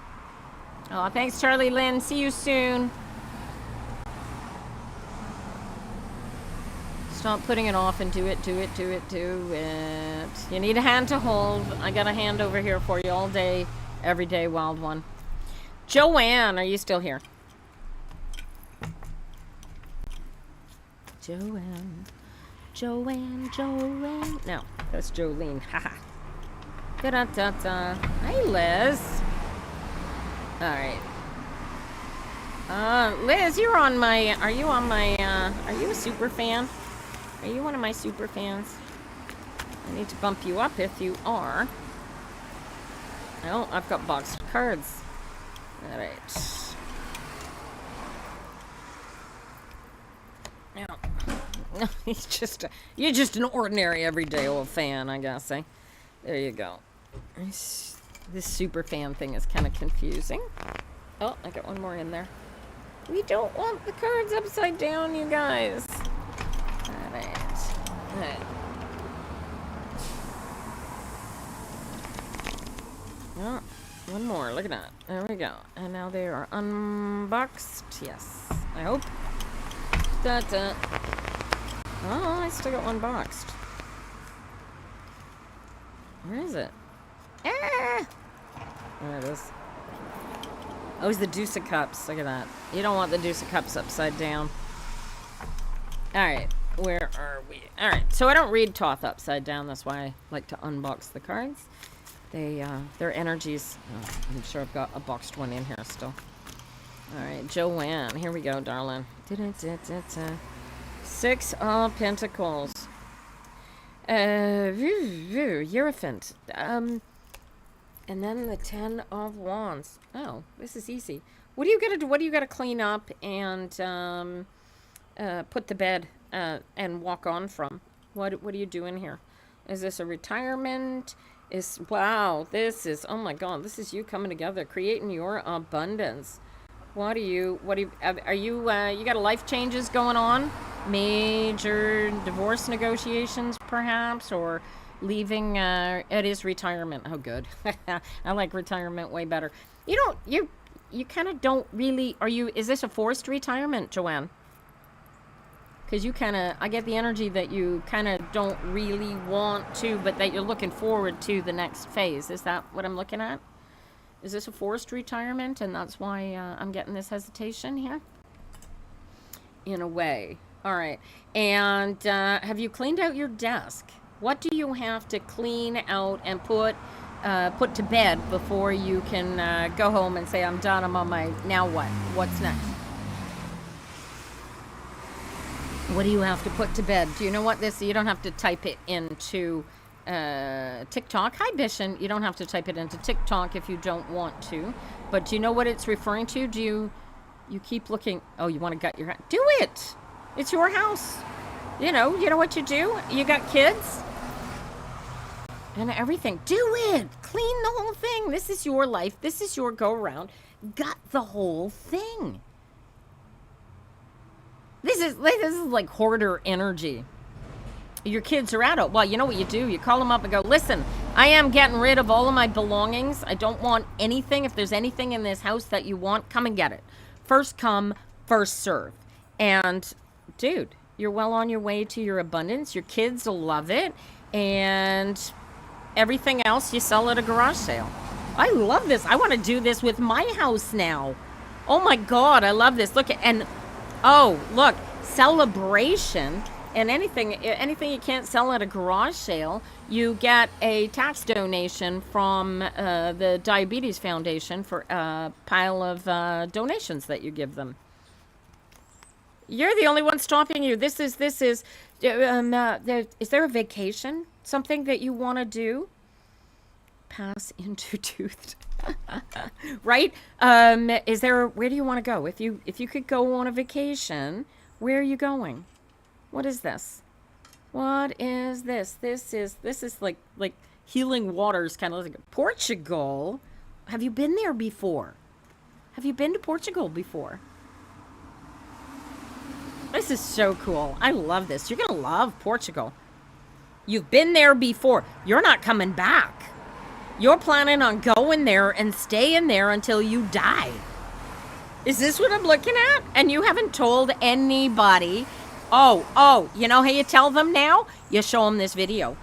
Oh, thanks, Charlie Lynn. See you soon. Stop putting it off and do it, do it, do it, do it. You need a hand to hold. I got a hand over here for you all day, every day, wild one. Joanne, are you still here? Joanne, Joanne, Joanne. No, that's Jolene. Haha. Da-da-da-da. Hi, Liz. All right. Liz, you're on my, are you a super fan? Are you one of my super fans? I need to bump you up if you are. Oh, I've got boxed cards. All right. No, you're just an ordinary, everyday old fan, I guess. Eh? There you go. This super fan thing is kind of confusing. Oh, I got one more in there. We don't want the cards upside down, you guys. Alright. Oh, one more. Look at that. There we go. And now they are unboxed. Yes. I hope. Da-da. Oh, I still got one boxed. Where is it? Ah! There it is. Oh, it's the Deuce of Cups. Look at that. You don't want the Deuce of Cups upside down. Alright. Where are we? Alright. So I don't read Thoth upside down. That's why I like to unbox the cards. Their energies. Oh, I'm sure I've got a boxed one in here still. Alright. Joanne. Here we go, darling. Six of Pentacles. Hierophant. And then the Ten of Wands. Oh, this is easy. What do you gotta do? What do you gotta clean up and put to bed and walk on from? What are you doing here? Is this a retirement? Wow, this is, oh my God, this is you coming together, creating your abundance. Are you got a life changes going on? Major divorce negotiations, perhaps, or leaving, it is retirement. Oh, good. I like retirement way better. You kind of don't really, is this a forced retirement, Joanne? Because you kind of, I get the energy that you kind of don't really want to, but that you're looking forward to the next phase. Is that what I'm looking at? Is this a forced retirement, and that's why I'm getting this hesitation here? In a way. All right. And have you cleaned out your desk? What do you have to clean out and put to bed before you can go home and say, I'm done, I'm on my, now what? What's next? What do you have to put to bed? Do you know what this, you don't have to type it into TikTok. Hi, Bishan. You don't have to type it into TikTok if you don't want to. But do you know what it's referring to? Do you keep looking? Oh, you want to gut your house? Do it. It's your house. You know what you do? You got kids and everything. Do it. Clean the whole thing. This is your life. This is your go around. Gut the whole thing. This is like hoarder energy. Your kids are adult. Well, you know what you do? You call them up and go, listen, I am getting rid of all of my belongings. I don't want anything. If there's anything in this house that you want, come and get it. First come, first serve. And dude, you're well on your way to your abundance. Your kids will love it. And everything else you sell at a garage sale. I love this. I want to do this with my house now. Oh my God, I love this. Look, and oh, look, celebration. And anything you can't sell at a garage sale, you get a tax donation from the Diabetes Foundation for a pile of donations that you give them. You're the only one stopping you. Is there a vacation? Something that you want to do? Pass into toothed. Right? Where do you want to go? If you could go on a vacation, where are you going? What is this? What is this? This is like healing waters, kind of like Portugal. Have you been there before? Have you been to Portugal before? This is so cool. I love this. You're gonna love Portugal. You've been there before. You're not coming back. You're planning on going there and staying there until you die. Is this what I'm looking at? And you haven't told anybody. Oh, you know how you tell them now? You show them this video.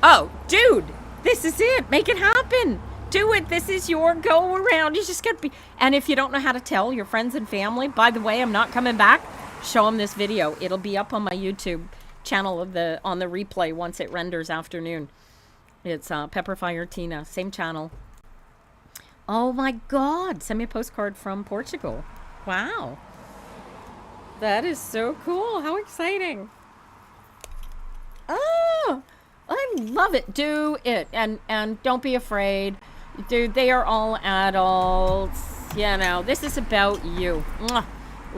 Oh, dude, this is it. Make it happen. Do it. This is your go around. You just got to be. And if you don't know how to tell your friends and family, by the way, I'm not coming back, show them this video. It'll be up on my YouTube channel on the replay once it renders afternoon. It's Pepperfire Tina, same channel. Oh my God, send me a postcard from Portugal. Wow. That is so cool. How exciting. Oh, I love it. Do it. And don't be afraid. Dude, they are all adults. You know, this is about you. Mwah.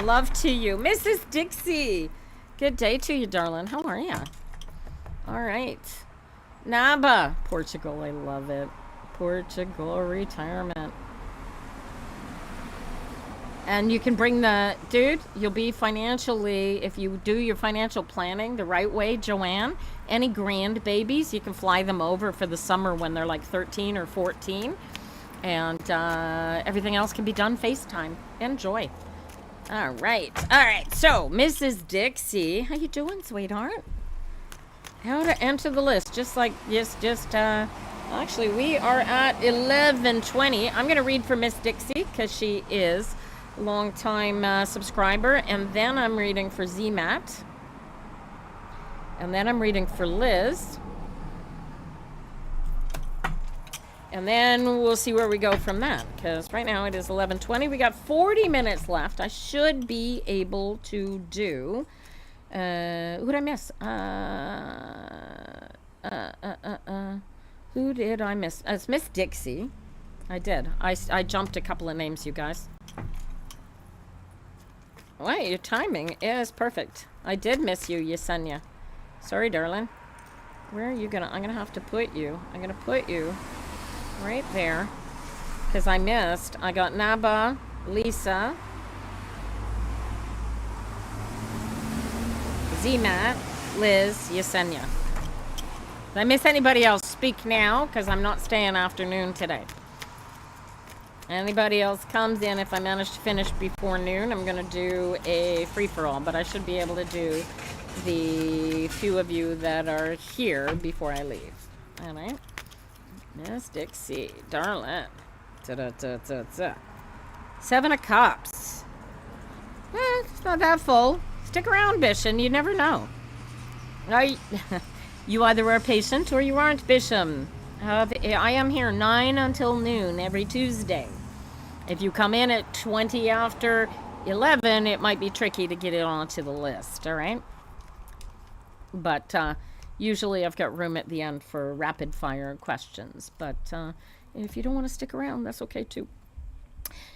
Love to you. Mrs. Dixie. Good day to you, darling. How are you? All right. Naba. Portugal. I love it. Portugal retirement. And you can bring dude, you'll be financially, if you do your financial planning the right way, Joanne, any grandbabies, you can fly them over for the summer when they're like 13 or 14. And everything else can be done FaceTime. Enjoy. All right. So, Mrs. Dixie, how you doing, sweetheart? How to enter the list. Actually, we are at 11:20. I'm going to read for Miss Dixie because she is long-time subscriber, and then I'm reading for ZMAT, and then I'm reading for Liz, and then we'll see where we go from that, because right now it is 11:20. We got 40 minutes left. I should be able to do who did I miss? Who did I miss? It's Miss Dixie. I did. I jumped a couple of names, you guys. Wow, your timing is perfect. I did miss you, Yesenia. Sorry, darling. Where are you gonna? I'm gonna have to put you. I'm gonna put you right there because I missed. I got Naba, Lisa, Zmat, Liz, Yesenia. Did I miss anybody else? Speak now because I'm not staying afternoon today. Anybody else comes in, if I manage to finish before noon, I'm going to do a free-for-all, but I should be able to do the few of you that are here before I leave. All right. Miss Dixie, darling. Seven of Cups. It's not that full. Stick around, Bish, and you never know. I, you either are patient or you aren't, Bishop. I am here 9 until noon every Tuesday. If you come in at 20 after 11, it might be tricky to get it onto the list, all right? But usually I've got room at the end for rapid fire questions. But if you don't want to stick around, that's okay too.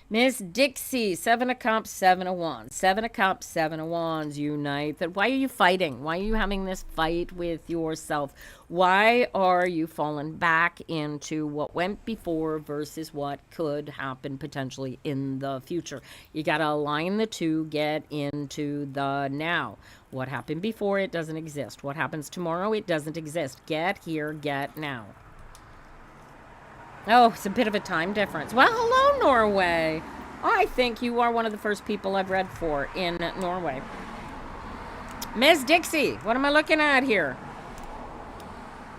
Miss Dixie, 7 of Cups, 7 of Wands. 7 of Cups, 7 of Wands, unite. That. Why are you fighting? Why are you having this fight with yourself? Why are you falling back into what went before versus what could happen potentially in the future? You got to align the two, get into the now. What happened before, it doesn't exist. What happens tomorrow, it doesn't exist. Get here, get now. Oh, it's a bit of a time difference. Well, hello, Norway. I think you are one of the first people I've read for in Norway. Miss Dixie, what am I looking at here?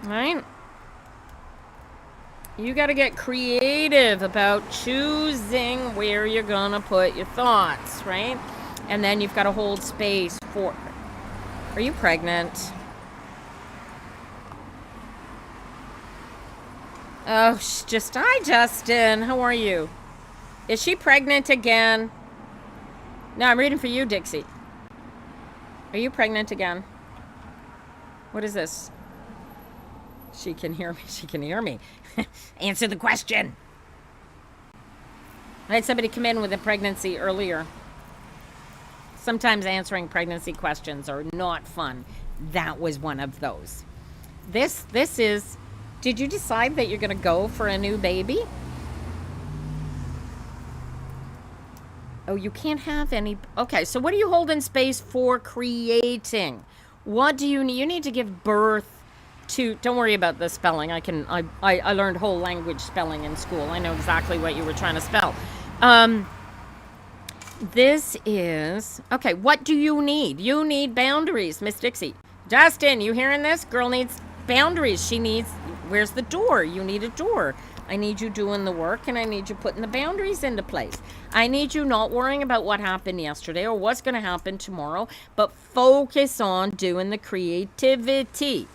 Right? You got to get creative about choosing where you're going to put your thoughts, right? And then you've got to hold space for... Are you pregnant? Oh, just hi, Justin. How are you? Is she pregnant again? No, I'm reading for you, Dixie. Are you pregnant again? What is this? She can hear me. She can hear me. Answer the question. I had somebody come in with a pregnancy earlier. Sometimes answering pregnancy questions are not fun. That was one of those. This is... Did you decide that you're going to go for a new baby? Oh, you can't have any... Okay, so what are you holding space for creating? What do you need? You need to give birth to... Don't worry about the spelling. I learned whole language spelling in school. I know exactly what you were trying to spell. This is... Okay, what do you need? You need boundaries, Miss Dixie. Justin, you hearing this? Girl needs boundaries. She needs... Where's the door? You need a door. I need you doing the work, and I need you putting the boundaries into place. I need you not worrying about what happened yesterday or what's going to happen tomorrow, but focus on doing the creativity.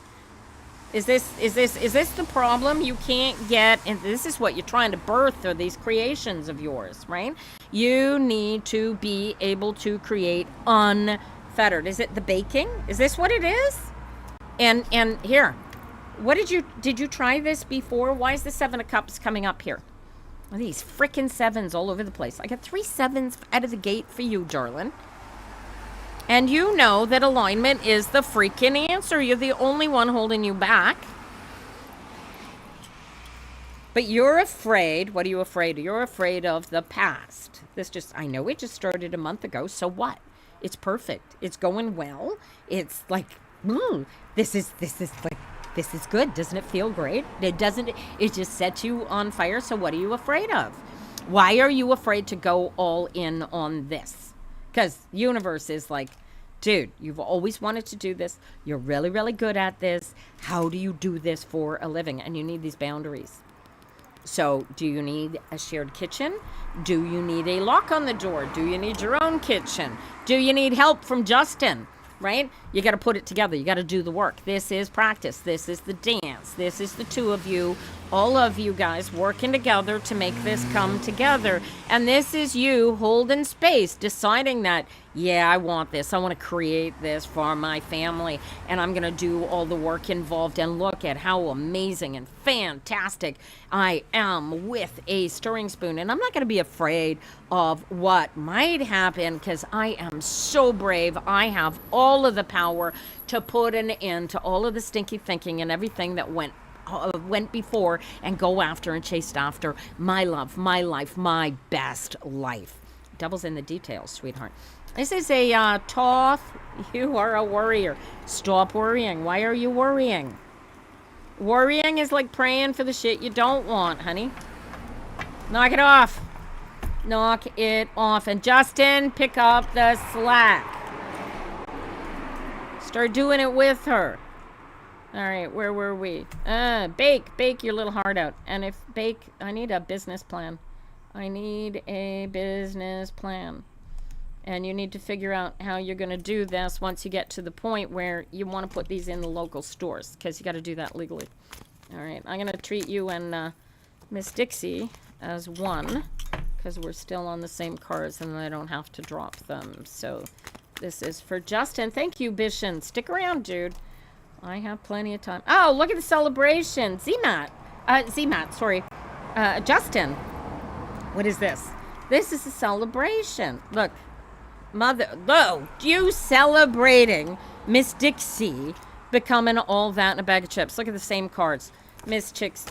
Is this the problem? You can't get, and this is what you're trying to birth, are these creations of yours, right? You need to be able to create unfettered. Is it the baking? Is this what it is? And here. What did you try this before? Why is the 7 of Cups coming up here? These freaking 7s all over the place. I got 3 7s out of the gate for you, darling. And you know that alignment is the freaking answer. You're the only one holding you back. But you're afraid. What are you afraid of? You're afraid of the past. I know it just started a month ago. So what? It's perfect. It's going well. It's like, this is like, this is good. Doesn't it feel great? It just sets you on fire. So what are you afraid of? Why are you afraid to go all in on this? Because universe is like, dude, you've always wanted to do this. You're really, really good at this. How do you do this for a living? And you need these boundaries. So do you need a shared kitchen? Do you need a lock on the door? Do you need your own kitchen? Do you need help from Justin? Right? You got to put it together. You got to do the work. This is practice. This is the dance. This is the two of you, all of you guys working together to make this come together. And this is you holding space, deciding that, yeah, I want this. I want to create this for my family. And I'm going to do all the work involved. And look at how amazing and fantastic I am with a stirring spoon. And I'm not going to be afraid of what might happen because I am so brave. I have all of the power to put an end to all of the stinky thinking and everything that went before and go after and chase after my love, my life, my best life. Devil's in the details, sweetheart. This is a Toth. You are a worrier. Stop worrying. Why are you worrying? Worrying is like praying for the shit you don't want, honey. Knock it off. Knock it off. And Justin, pick up the slack. Start doing it with her. All right, where were we? Bake your little heart out. And if bake, I need a business plan. I need a business plan. And you need to figure out how you're going to do this once you get to the point where you want to put these in the local stores, because you got to do that legally. All right, I'm going to treat you and Miss Dixie as one, because we're still on the same cards and I don't have to drop them. So this is for Justin. Thank you, Bishan. Stick around, dude. I have plenty of time. Oh, look at the celebration. Z-Mat, sorry. Justin. What is this? This is a celebration. Look. You celebrating Miss Dixie becoming all that in a bag of chips. Look at the same cards. Miss Chicks,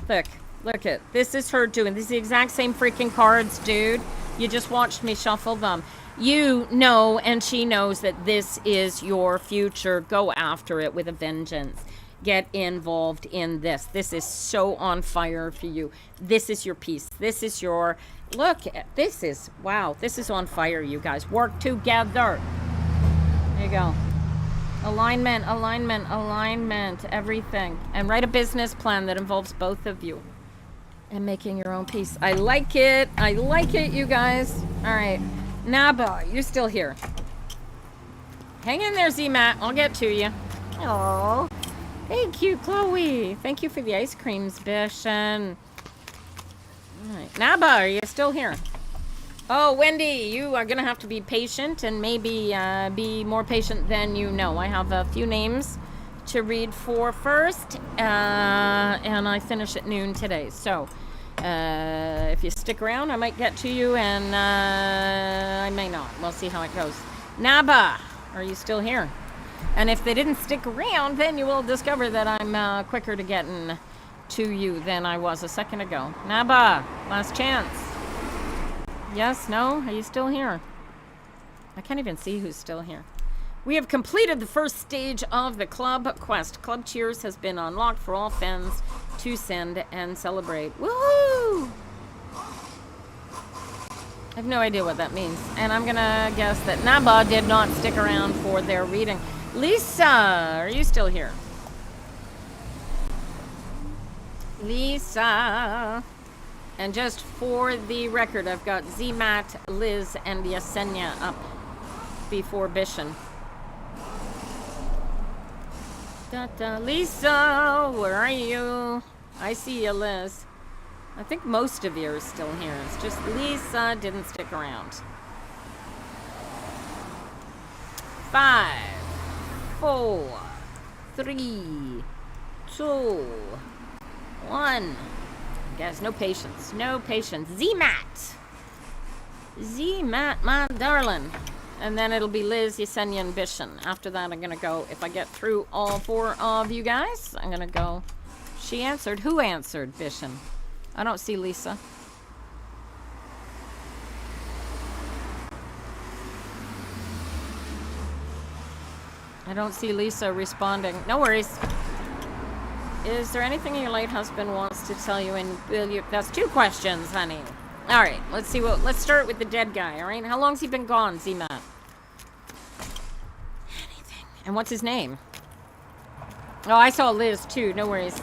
look at, this is her doing, this is the exact same freaking cards, dude. You just watched me shuffle them. You know, and she knows that this is your future. Go after it with a vengeance. Get involved in this. This is so on fire for you. This is your piece. This is your... Look, this is, wow, this is on fire, you guys. Work together. There you go. Alignment, everything. And write a business plan that involves both of you. And making your own piece. I like it, you guys. All right, Naba, you're still here. Hang in there, Z-Mat. I'll get to you. Oh, thank you, Chloe. Thank you for the ice creams, Bish. And all right. Naba, are you still here? Oh, Wendy, you are going to have to be patient and maybe be more patient than you know. I have a few names to read for first, and I finish at noon today. So if you stick around, I might get to you, and I may not. We'll see how it goes. Naba, are you still here? And if they didn't stick around, then you will discover that I'm quicker to getting to you than I was a second ago. Naba, last chance. Yes, no? Are you still here? I can't even see who's still here. We have completed the first stage of the club quest. Club Cheers has been unlocked for all fans to send and celebrate. Woohoo! I have no idea what that means. And I'm gonna guess that Naba did not stick around for their reading. Lisa, are you still here? Lisa. And just for the record, I've got Z-Mat, Liz, and Yesenia up before Bishan. Lisa, where are you? I see you, Liz. I think most of you are still here. It's just Lisa didn't stick around. 5, 4, 3, 2, 1. Guys, no patience. No patience. Z-Mat. Z-Mat, my darling. And then it'll be Liz, Yesenia, and Bishan. After that, I'm going to go, if I get through all 4 of you guys, I'm going to go. She answered. Who answered, Bishan? I don't see Lisa. I don't see Lisa responding. No worries. Is there anything your late husband wants to tell you? And will you? That's 2 questions, honey. All right, let's see what. Let's start with the dead guy. All right, how long's he been gone, Z-Mat? Anything. And what's his name? Oh, I saw Liz too. No worries.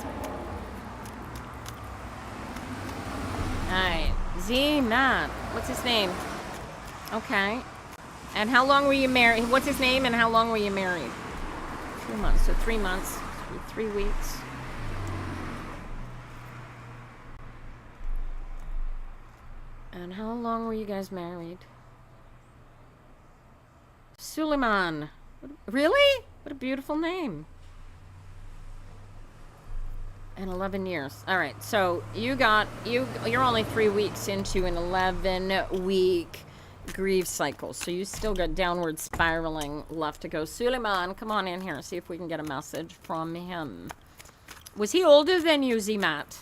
All right, Z-Mat. What's his name? Okay. And how long were you married? What's his name? And how long were you married? 2 months. So 3 months. 3 weeks. And how long were you guys married? Suleiman. Really? What a beautiful name. And 11 years. All right. So you're only 3 weeks into an 11-week grief cycle. So you still got downward spiraling left to go. Suleiman, come on in here. See if we can get a message from him. Was he older than you, Z-Mat?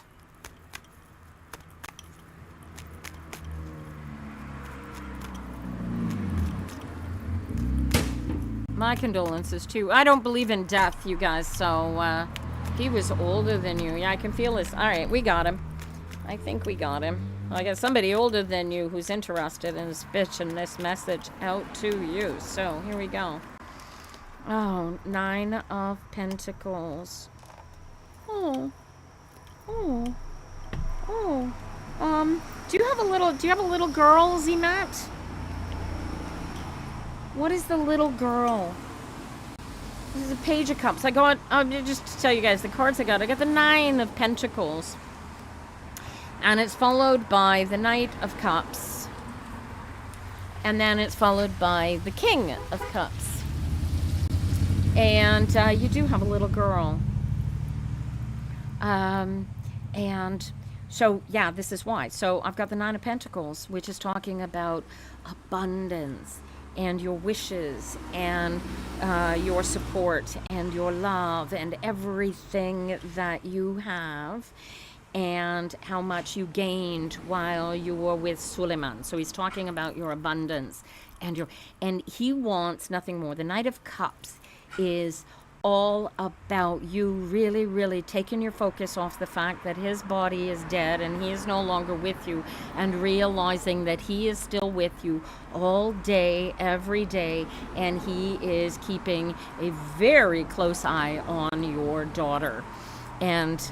My condolences, too. I don't believe in death, you guys, so, he was older than you. Yeah, I can feel this. All right, we got him. I think we got him. I got somebody older than you who's interested in this bitch and this message out to you. So, here we go. Oh, 9 of Pentacles. Oh. Oh. Oh. Do you have a little girl, Z-Mat? What is the little girl? This is a Page of Cups. I got, just to tell you guys, the cards I got the Nine of Pentacles. And it's followed by the Knight of Cups. And then it's followed by the King of Cups. And you do have a little girl. And so, yeah, this is why. So I've got the Nine of Pentacles, which is talking about abundance and your wishes and your support and your love and everything that you have and how much you gained while you were with Suleiman. So he's talking about your abundance and he wants nothing more. The Knight of Cups is all about you really, really taking your focus off the fact that his body is dead and he is no longer with you, and realizing that he is still with you all day, every day, and he is keeping a very close eye on your daughter. And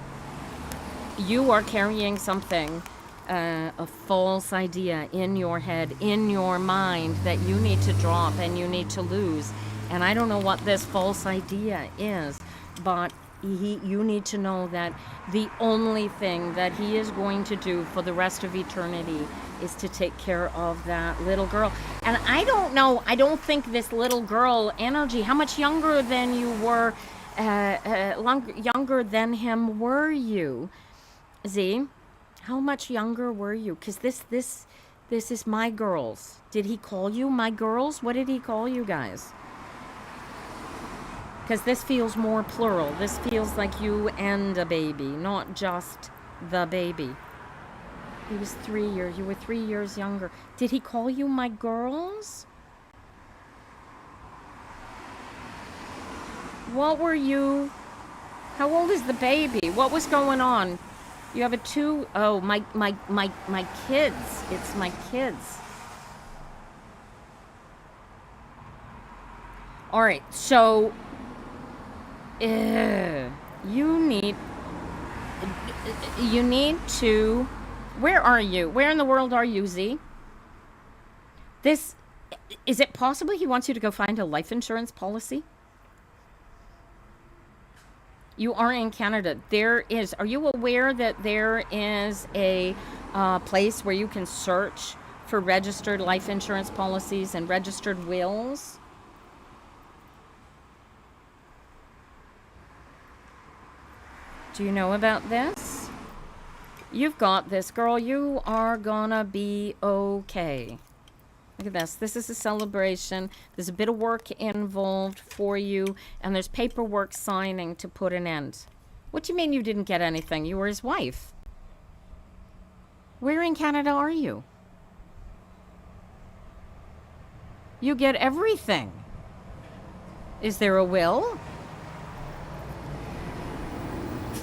you are carrying something, a false idea in your head, in your mind, that you need to drop and you need to lose. And I don't know what this false idea is, but you need to know that the only thing that he is going to do for the rest of eternity is to take care of that little girl. And I don't know, I don't think this little girl energy, how much younger than you were, younger than him were you, Z? How much younger were you? Because this is my girls. Did he call you my girls? What did he call you guys? Because this feels more plural. This feels like you and a baby, not just the baby. He was 3 years. You were 3 years younger. Did he call you my girls? What were you? How old is the baby? What was going on? You have a two. Oh, my kids. It's my kids. All right, so you need to, where are you? Where in the world are you, Z? Is it possible he wants you to go find a life insurance policy? You are in Canada. Are you aware that there is a place where you can search for registered life insurance policies and registered wills? Do you know about this? You've got this, girl. You are gonna be okay. Look at this. This is a celebration. There's a bit of work involved for you, and there's paperwork signing to put an end. What do you mean you didn't get anything? You were his wife. Where in Canada are you? You get everything. Is there a will?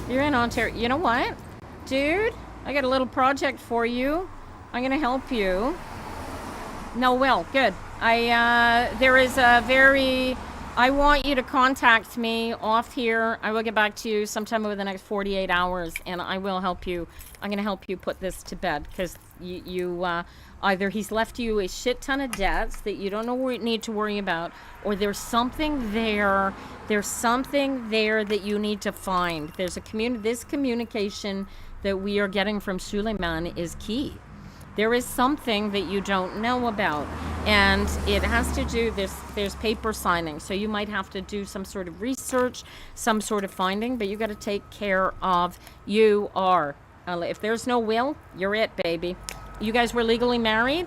You're in Ontario. You know what? Dude, I got a little project for you. I'm going to help you. No will. Good. There is a very... I want you to contact me off here. I will get back to you sometime over the next 48 hours, and I will help you. I'm going to help you put this to bed, because either he's left you a shit ton of debts that you don't need to worry about, or there's something there. There's something there that you need to find. There's this communication that we are getting from Suleiman is key. There is something that you don't know about, and it has to do, there's paper signing, so you might have to do some sort of research, some sort of finding, but you got to take care of, if there's no will, you're it, baby. You guys were legally married?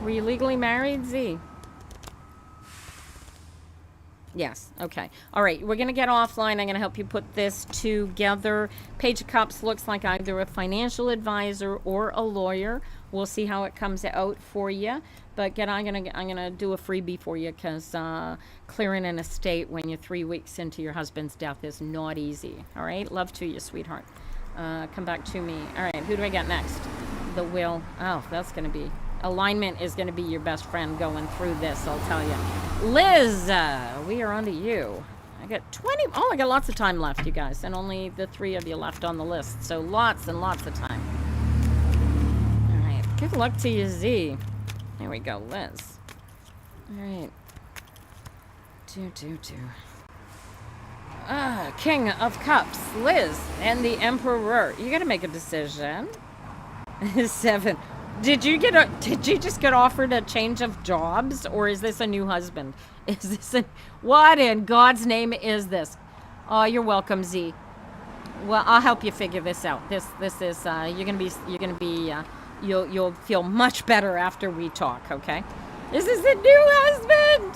Were you legally married, Z? Yes. Okay. All right. We're going to get offline. I'm going to help you put this together. Page of Cups looks like either a financial advisor or a lawyer. We'll see how it comes out for you. But I'm gonna do a freebie for you, because clearing an estate when you're 3 weeks into your husband's death is not easy. All right. Love to you, sweetheart. Come back to me. All right. Who do I get next? The will. Oh, that's going to be... Alignment is going to be your best friend going through this, I'll tell you. Liz, we are on to you. I got 20... Oh, I got lots of time left, you guys. And only the 3 of you left on the list. So lots and lots of time. All right. Good luck to you, Z. There we go, Liz. All right. Two. King of Cups, Liz, and the Emperor. You gotta make a decision. 7. Did you just get offered a change of jobs, or is this a new husband? What in God's name is this? Oh, you're welcome, Z. Well, I'll help you figure this out. This is you'll feel much better after we talk, okay? This is the new husband.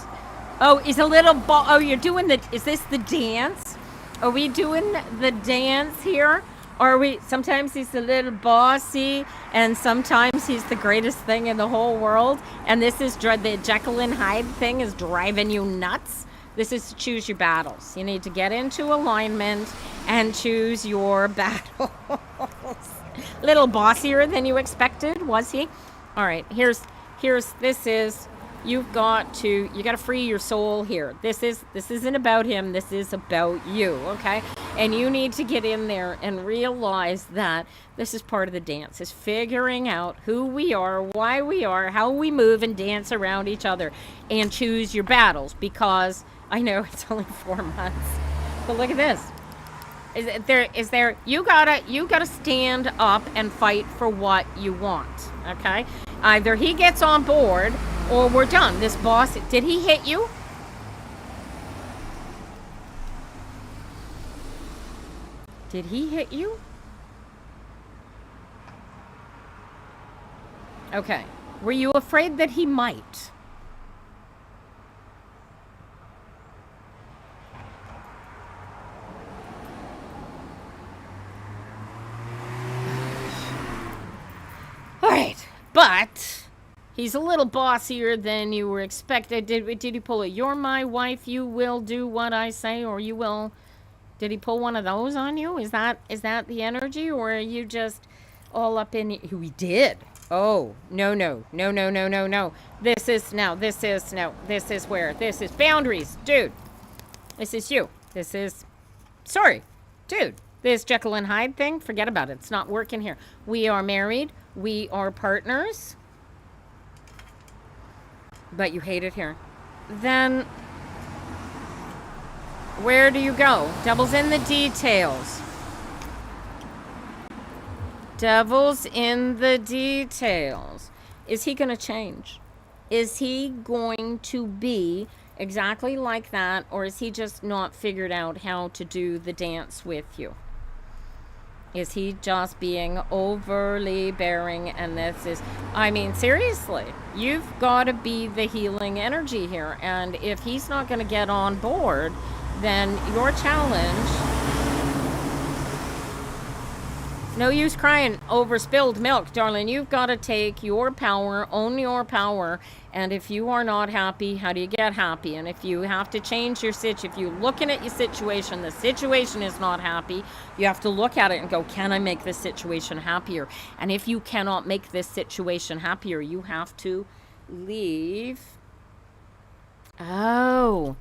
Oh, is a little oh, you're doing is this the dance? Are we doing the dance here? Or are we, sometimes he's a little bossy, and sometimes he's the greatest thing in the whole world, and this is the Jekyll and Hyde thing is driving you nuts. This is to choose your battles. You need to get into alignment and choose your battles. Little bossier than you expected, was he? All right, this is, you got to free your soul here. This isn't about him. This is about you, okay? And you need to get in there and realize that this is part of the dance, is figuring out who we are, why we are, how we move and dance around each other, and choose your battles, because I know it's only 4 months, but look at this. You gotta stand up and fight for what you want, okay? Either he gets on board or we're done. This boss, did he hit you? Did he hit you? Okay. Were you afraid that he might? All right. But he's a little bossier than you were expected. Did he pull a "you're my wife, you will do what I say," or "you will"? Did he pull one of those on you? Is that the energy, or are you just all up in? We did. Oh, no. This is where, this is boundaries, dude. This is you. Sorry, dude. This Jekyll and Hyde thing, forget about it. It's not working here. We are married. We are partners. But you hate it here. Then where do you go? Devil's in the details. Devil's in the details. Is he going to change? Is he going to be exactly like that, or is he just not figured out how to do the dance with you? Is he just being overly bearing? And this is, I mean, seriously, you've got to be the healing energy here. And if he's not going to get on board, then your challenge, no use crying over spilled milk, darling. You've got to take your power, own your power. And if you are not happy, how do you get happy? And if you have to change your if you're looking at your situation, the situation is not happy, you have to look at it and go, can I make this situation happier? And if you cannot make this situation happier, you have to leave. Oh.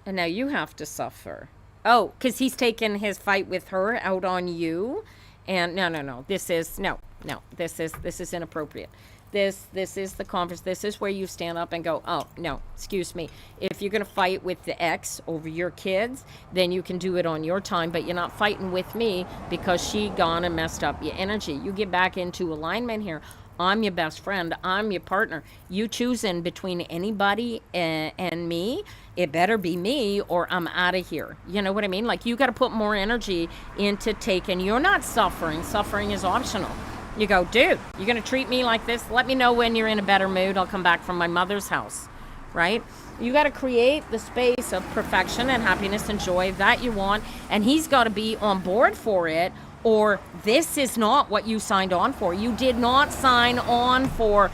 And now you have to suffer. Oh, because he's taken his fight with her out on you. And no. This is inappropriate. This is the conference. This is where you stand up and go, oh, no, excuse me. If you're going to fight with the ex over your kids, then you can do it on your time, but you're not fighting with me because she gone and messed up your energy. You get back into alignment here. I'm your best friend. I'm your partner. You choosing between anybody and me, it better be me or I'm out of here. You know what I mean? Like, you got to put more energy into taking. You're not suffering. Suffering is optional. You go, dude, you're going to treat me like this? Let me know when you're in a better mood. I'll come back from my mother's house, right? You got to create the space of perfection and happiness and joy that you want, and he's got to be on board for it, or this is not what you signed on for. You did not sign on for,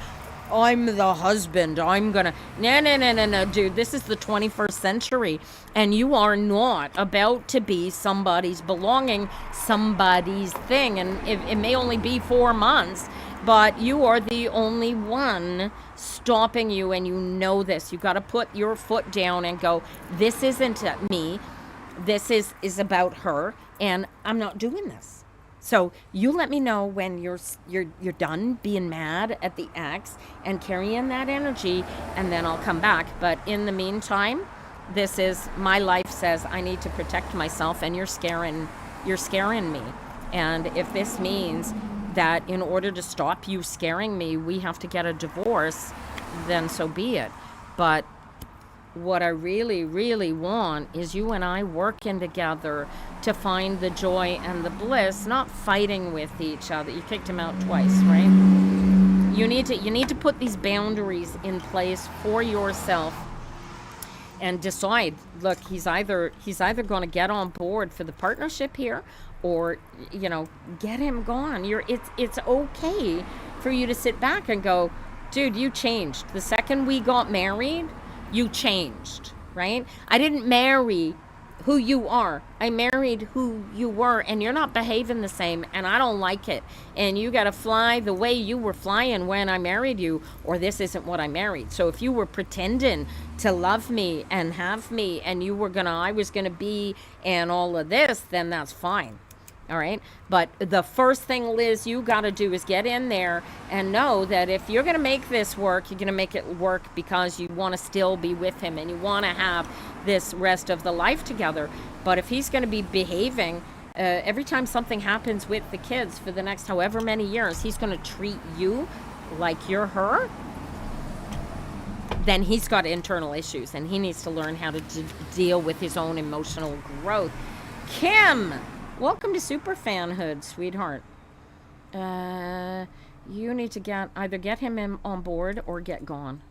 I'm the husband, I'm gonna, no, dude, this is the 21st century, and you are not about to be somebody's belonging, somebody's thing, and it may only be 4 months, but you are the only one stopping you, and you know this. You got to put your foot down and go, this isn't me, this is about her, and I'm not doing this. So you let me know when you're done being mad at the ex and carrying that energy, and then I'll come back. But in the meantime, this is my life says I need to protect myself, and you're scaring me. And if this means that in order to stop you scaring me, we have to get a divorce, then so be it. But what I really, really want is you and I working together to find the joy and the bliss, not fighting with each other. You kicked him out twice, right? You need to put these boundaries in place for yourself and decide, look, he's either going to get on board for the partnership here, or get him gone. It's okay for you to sit back and go, dude, you changed. The second we got married, you changed, right? I didn't marry who you are. I married who you were, and you're not behaving the same, and I don't like it. And you got to fly the way you were flying when I married you, or this isn't what I married. So if you were pretending to love me and have me, and I was gonna be, and all of this, then that's fine. All right. But the first thing, Liz, you got to do is get in there and know that if you're going to make this work, you're going to make it work because you want to still be with him and you want to have this rest of the life together. But if he's going to be behaving every time something happens with the kids for the next however many years, he's going to treat you like you're her, then he's got internal issues and he needs to learn how to deal with his own emotional growth. Kim, welcome to Superfanhood, sweetheart. You need to either get him on board or get gone.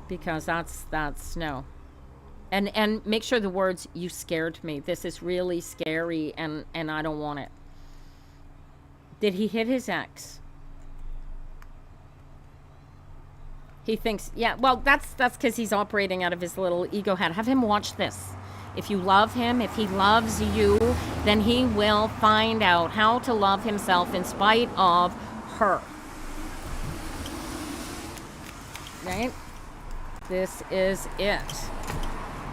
Because that's no. And make sure the words, you scared me. This is really scary and I don't want it. Did he hit his ex? He thinks, yeah, well, that's because he's operating out of his little ego head. Have him watch this. If you love him, if he loves you, then he will find out how to love himself in spite of her. Right? This is it.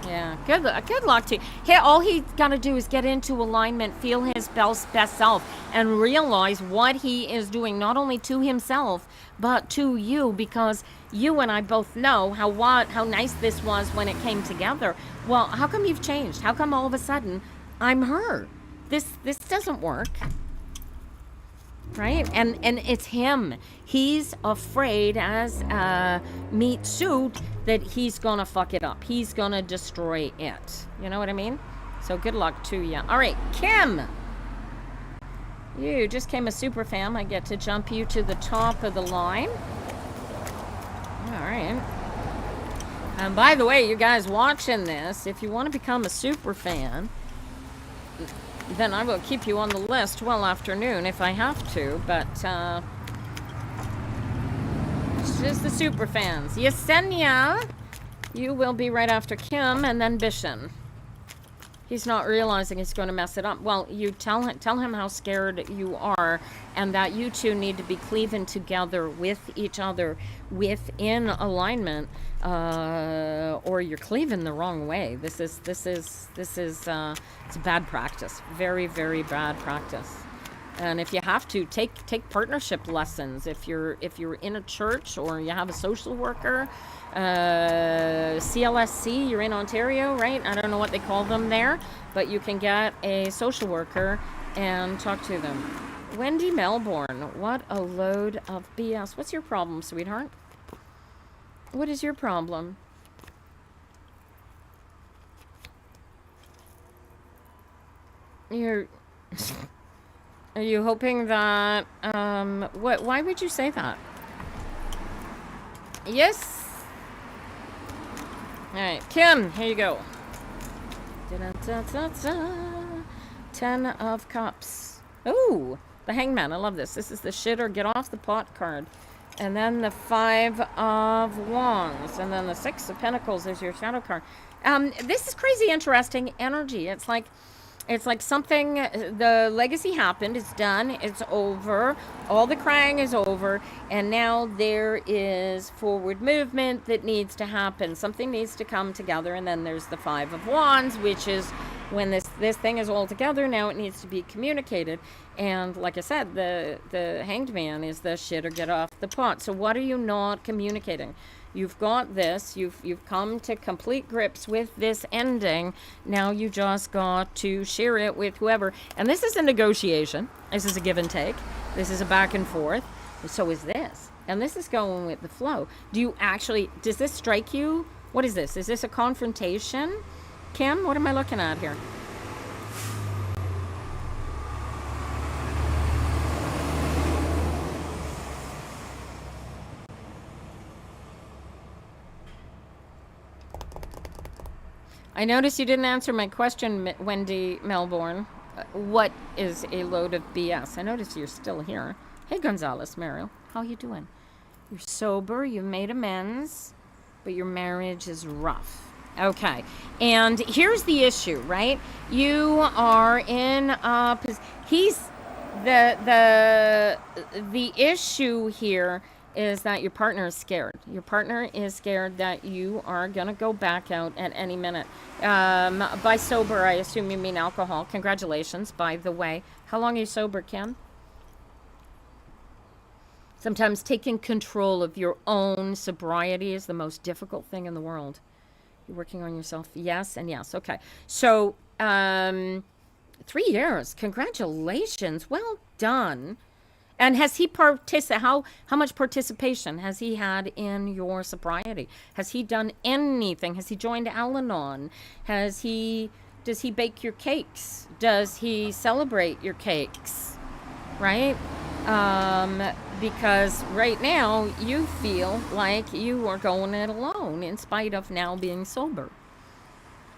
Yeah, good luck to you. Hey, all he's got to do is get into alignment, feel his best self, and realize what he is doing, not only to himself, but to you, because you and I both know how nice this was when it came together. Well, how come you've changed? How come all of a sudden I'm her? This doesn't work. Right? And it's him. He's afraid as a meat suit that he's going to fuck it up. He's going to destroy it. You know what I mean? So good luck to you. All right, Kim. You just came a super fan. I get to jump you to the top of the line. All right. And by the way, you guys watching this, if you want to become a super fan, then I will keep you on the list well afternoon if I have to, but it's just the super fans. Yesenia, you will be right after Kim, and then Bishan. He's not realizing he's going to mess it up. Well, you tell him how scared you are, and that you two need to be cleaving together with each other within alignment, or you're cleaving the wrong way. This is it's a bad practice. Very, very bad practice. And if you have to, take partnership lessons. If you're in a church or you have a social worker, CLSC, you're in Ontario, right? I don't know what they call them there, but you can get a social worker and talk to them. Wendy Melbourne, what a load of BS. What's your problem, sweetheart? What is your problem? Are you hoping that, why would you say that? Yes. All right, Kim, here you go. Da-da-da-da-da. 10 of Cups. Ooh, the Hangman, I love this. This is the shit or get off the pot card. And then the 5 of Wands. And then the 6 of Pentacles is your shadow card. This is crazy interesting energy. It's like something, the legacy happened, it's done, it's over, all the crying is over, and now there is forward movement that needs to happen. Something needs to come together, and then there's the 5 of Wands, which is when this thing is all together, now it needs to be communicated. And like I said, the hanged man is the shit or get off the pot. So what are you not communicating? You've got this. You've come to complete grips with this ending. Now you just got to share it with whoever. And this is a negotiation. This is a give and take. This is a back and forth. So is this. And this is going with the flow. Do you actually, does this strike you? What is this? Is this a confrontation? Kim, what am I looking at here? I noticed you didn't answer my question, Wendy Melbourne. What is a load of BS? I noticed you're still here. Hey, Gonzalez Mariel, how you doing? You're sober, you made amends, but your marriage is rough. Okay, and here's the issue, right? You are in he's the issue here is that your partner is scared. Your partner is scared that you are gonna go back out at any minute. By sober, I assume you mean alcohol. Congratulations, by the way. How long are you sober, Kim? Sometimes taking control of your own sobriety is the most difficult thing in the world. You're working on yourself, yes and yes. Okay, so 3 years. Congratulations, well done. And has he how much participation has he had in your sobriety? Has he done anything? Has he joined Al-Anon? Does he bake your cakes? Does he celebrate your cakes? Right? Because right now you feel like you are going it alone in spite of now being sober.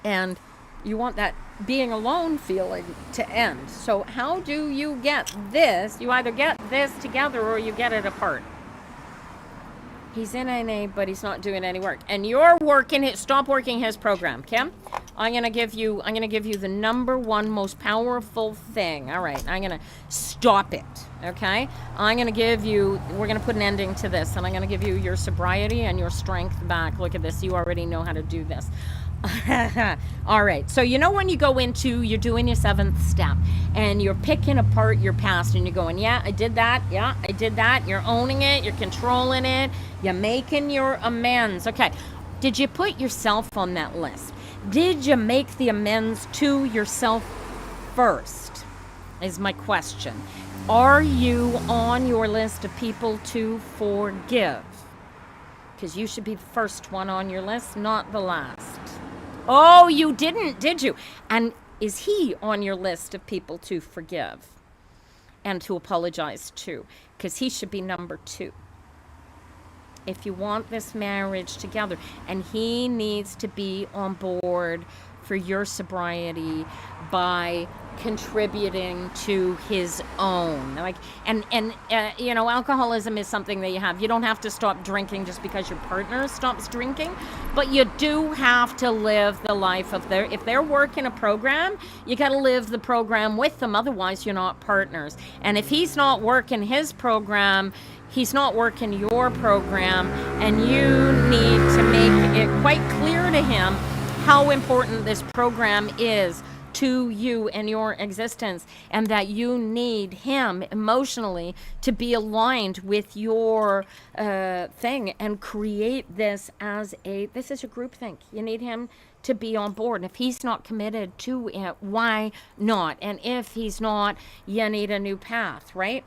And you want that being alone feeling to end. So how do you get this? You either get this together or you get it apart. He's in NA, but he's not doing any work. And you're working it. Stop working his program, Kim. I'm gonna give you the number one most powerful thing. All right, I'm gonna stop it. Okay, we're gonna put an ending to this, and I'm gonna give you your sobriety and your strength back. Look at this. You already know how to do this. All right, so you know when you're doing your 7th step and you're picking apart your past and you're going, yeah, I did that, you're owning it, you're controlling it, you're making your amends. Okay, did you put yourself on that list? Did you make the amends to yourself first, is my question. Are you on your list of people to forgive? Because you should be the first one on your list, not the last. Oh, you didn't, did you? And is he on your list of people to forgive and to apologize to? Because he should be number 2. If you want this marriage together, and he needs to be on board for your sobriety by contributing to his own. Like, and alcoholism is something that you don't have to stop drinking just because your partner stops drinking, but you do have to live the life of if they're working a program, you got to live the program with them, otherwise you're not partners. And if he's not working his program, he's not working your program, and you need to make it quite clear to him how important this program is to you and your existence, and that you need him emotionally to be aligned with your thing and create this this is a group think. You need him to be on board. And if he's not committed to it, why not? And if he's not, you need a new path, right?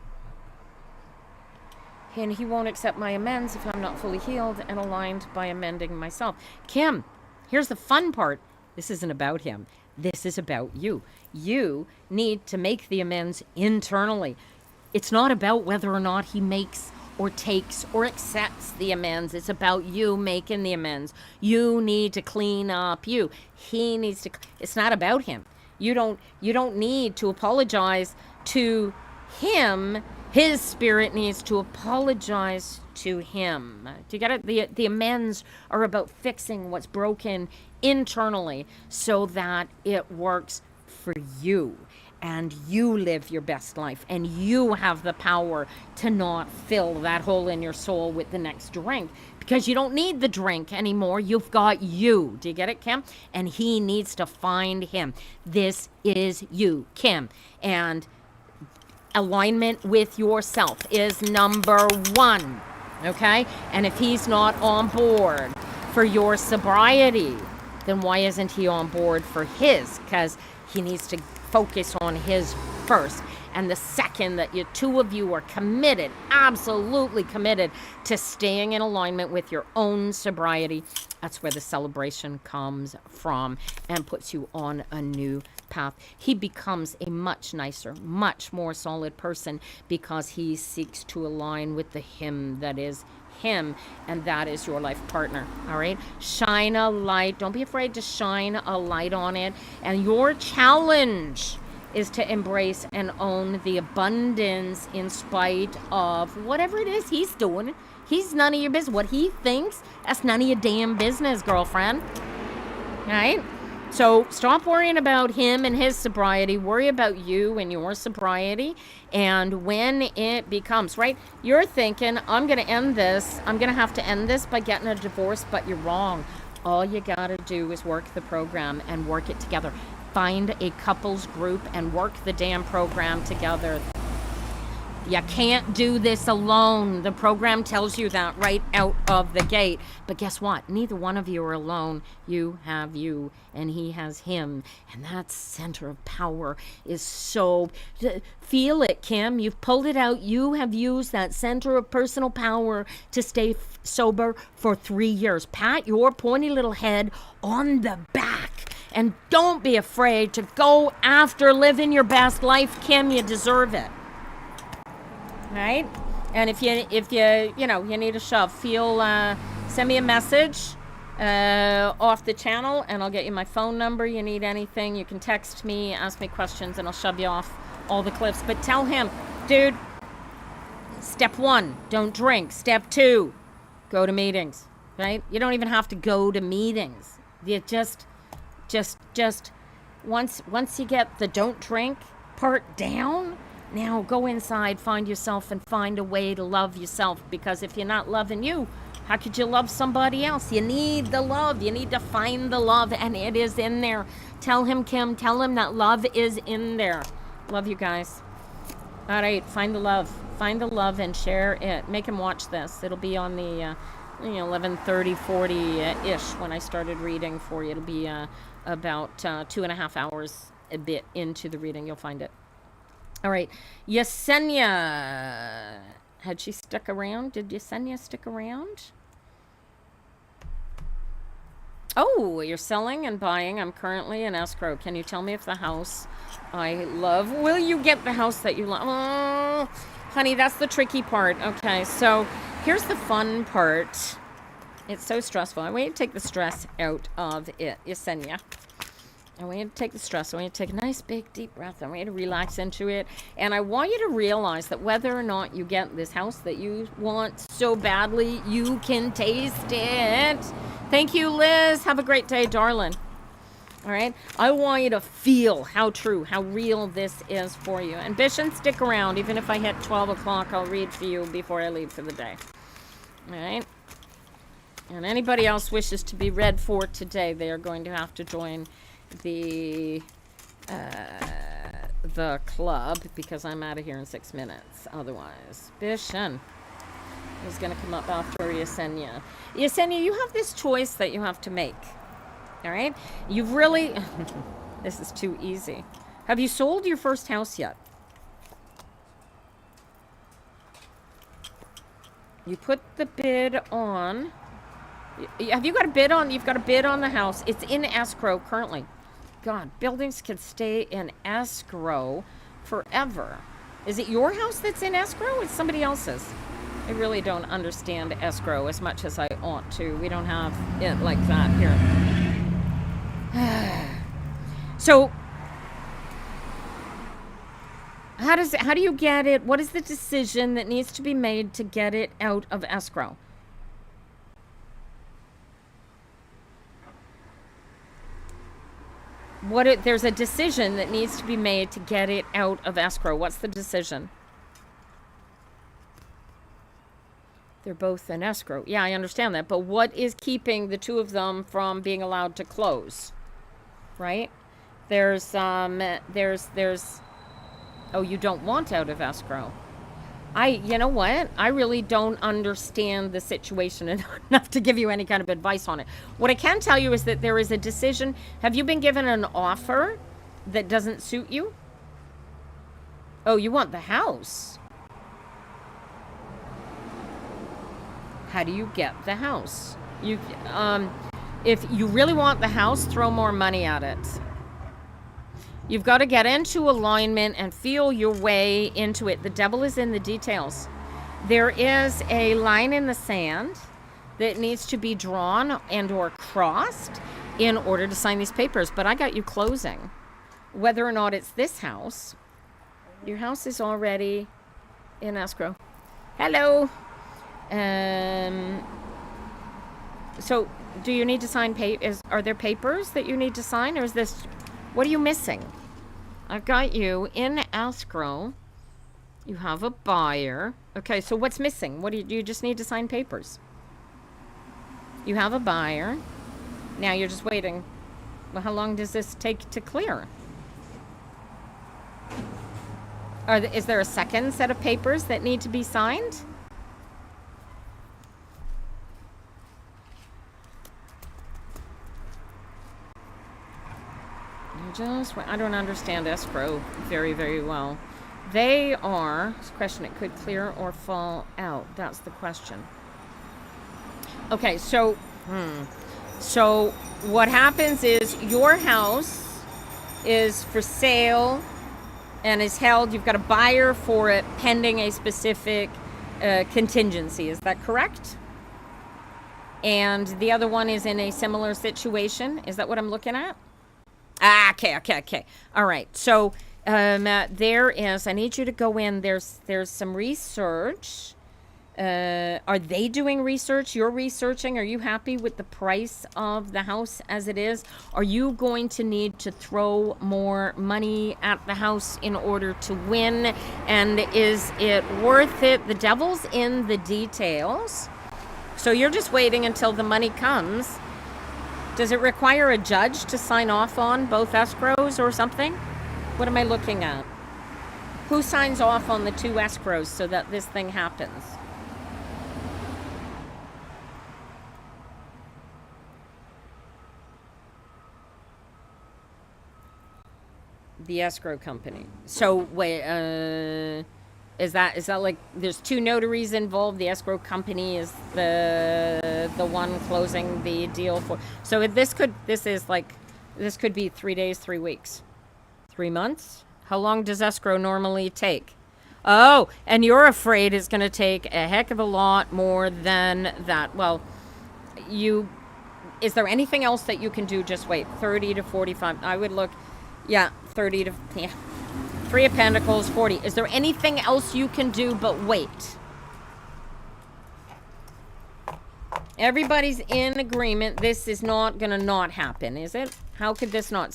And he won't accept my amends if I'm not fully healed and aligned by amending myself. Kim, here's the fun part. This isn't about him. This is about you. You need to make the amends internally. It's not about whether or not he makes or takes or accepts the amends. It's about you making the amends. You need to clean up you. He needs to. It's not about him. You don't need to apologize to him. His spirit needs to apologize to him. Do you get it? The amends are about fixing what's broken internally so that it works for you and you live your best life and you have the power to not fill that hole in your soul with the next drink, because you don't need the drink anymore. You've got you. Do you get it, Kim? And he needs to find him. This is you, Kim. And alignment with yourself is number one, okay? And if he's not on board for your sobriety, then why isn't he on board for his? Because he needs to focus on his first. And the second that you two of you are committed, absolutely committed to staying in alignment with your own sobriety, that's where the celebration comes from and puts you on a new path. He becomes a much nicer, much more solid person because he seeks to align with the him that is him, and that is your life partner. All right, shine a light. Don't be afraid to shine a light on it. And your challenge is to embrace and own the abundance in spite of whatever it is he's doing. He's none of your business. What he thinks, that's none of your damn business, girlfriend. All right? So stop worrying about him and his sobriety. Worry about you and your sobriety. And when it becomes, right, you're thinking, I'm going to end this. I'm going to have to end this by getting a divorce, but you're wrong. All you got to do is work the program and work it together. Find a couples group and work the damn program together. You can't do this alone. The program tells you that right out of the gate. But guess what? Neither one of you are alone. You have you, and he has him. And that center of power is so... Feel it, Kim. You've pulled it out. You have used that center of personal power to stay sober for 3 years. Pat your pointy little head on the back. And don't be afraid to go after living your best life, Kim. You deserve it. Right? And if you you need a shove, send me a message off the channel, and I'll get you my phone number. You need anything, you can text me, ask me questions, and I'll shove you off all the cliffs. But tell him, dude, step 1, don't drink. Step 2, go to meetings. Right? You don't even have to go to meetings. You just once you get the don't drink part down, now go inside, find yourself, and find a way to love yourself. Because if you're not loving you, how could you love somebody else? You need the love. You need to find the love, and it is in there. Tell him, Kim, tell him that love is in there. Love you guys. All right, find the love. Find the love and share it. Make him watch this. It'll be on the 11:30, 40-ish when I started reading for you. It'll be about 2.5 hours a bit into the reading. You'll find it. All right, Yesenia, had she stuck around? Did Yesenia stick around? Oh, you're selling and buying. I'm currently in escrow. Can you tell me if the house I love, will you get the house that you love? Oh, honey, that's the tricky part. Okay, so here's the fun part. It's so stressful. I want you to take the stress out of it, Yesenia. I want you to take the stress. I want you to take a nice, big, deep breath. I want you to relax into it. And I want you to realize that whether or not you get this house that you want so badly, you can taste it. Thank you, Liz. Have a great day, darling. All right? I want you to feel how true, how real this is for you. And Bishop, stick around. Even if I hit 12 o'clock, I'll read for you before I leave for the day. All right? And anybody else wishes to be read for today, they are going to have to join the club, because I'm out of here in 6 minutes otherwise. Bishop is going to come up after Yesenia. Yesenia, you have this choice that you have to make. All right? You've really... This is too easy. Have you sold your first house yet? You put the bid on... Have you got a bid on... You've got a bid on the house. It's in escrow currently. God, buildings can stay in escrow forever. Is it your house that's in escrow? It's somebody else's. I really don't understand escrow as much as I ought to. We don't have it like that here. So, how do you get it? What is the decision that needs to be made to get it out of escrow? There's a decision that needs to be made to get it out of escrow. What's the decision? They're both in escrow. Yeah, I understand that. But what is keeping the two of them from being allowed to close? Right? There's oh, you don't want out of escrow. You know what? I really don't understand the situation enough to give you any kind of advice on it. What I can tell you is that there is a decision. Have you been given an offer that doesn't suit you? Oh, you want the house. How do you get the house? If you really want the house, throw more money at it. You've got to get into alignment and feel your way into it. The devil is in the details. There is a line in the sand that needs to be drawn and or crossed in order to sign these papers. But I got you closing. Whether or not it's this house, your house is already in escrow. Hello. So do you need to sign are there papers that you need to sign, or is this, what are you missing? I've got you in escrow. You have a buyer. Okay, so what's missing? What do you just need to sign papers? You have a buyer. Now you're just waiting. Well, how long does this take to clear? Is there a second set of papers that need to be signed? I don't understand escrow very, very well. They are, this question, it could clear or fall out. That's the question. Okay, so what happens is your house is for sale and is held. You've got a buyer for it pending a specific contingency. Is that correct? And the other one is in a similar situation. Is that what I'm looking at? Okay. All right. So there is, I need you to go in. There's some research. Are they doing research? You're researching. Are you happy with the price of the house as it is? Are you going to need to throw more money at the house in order to win? And is it worth it? The devil's in the details. So you're just waiting until the money comes. Does it require a judge to sign off on both escrows or something? What am I looking at? Who signs off on the two escrows so that this thing happens? The escrow company. So wait, is that like there's two notaries involved? The escrow company is the one closing the deal for. So this could be 3 days, 3 weeks, 3 months. How long does escrow normally take? Oh, and you're afraid it's going to take a heck of a lot more than that. Well, is there anything else that you can do? Just wait. 30 to 45. I would look. Yeah, 30 to, yeah. 3 of Pentacles, 40. Is there anything else you can do but wait? Everybody's in agreement. This is not going to not happen, is it? How could this not?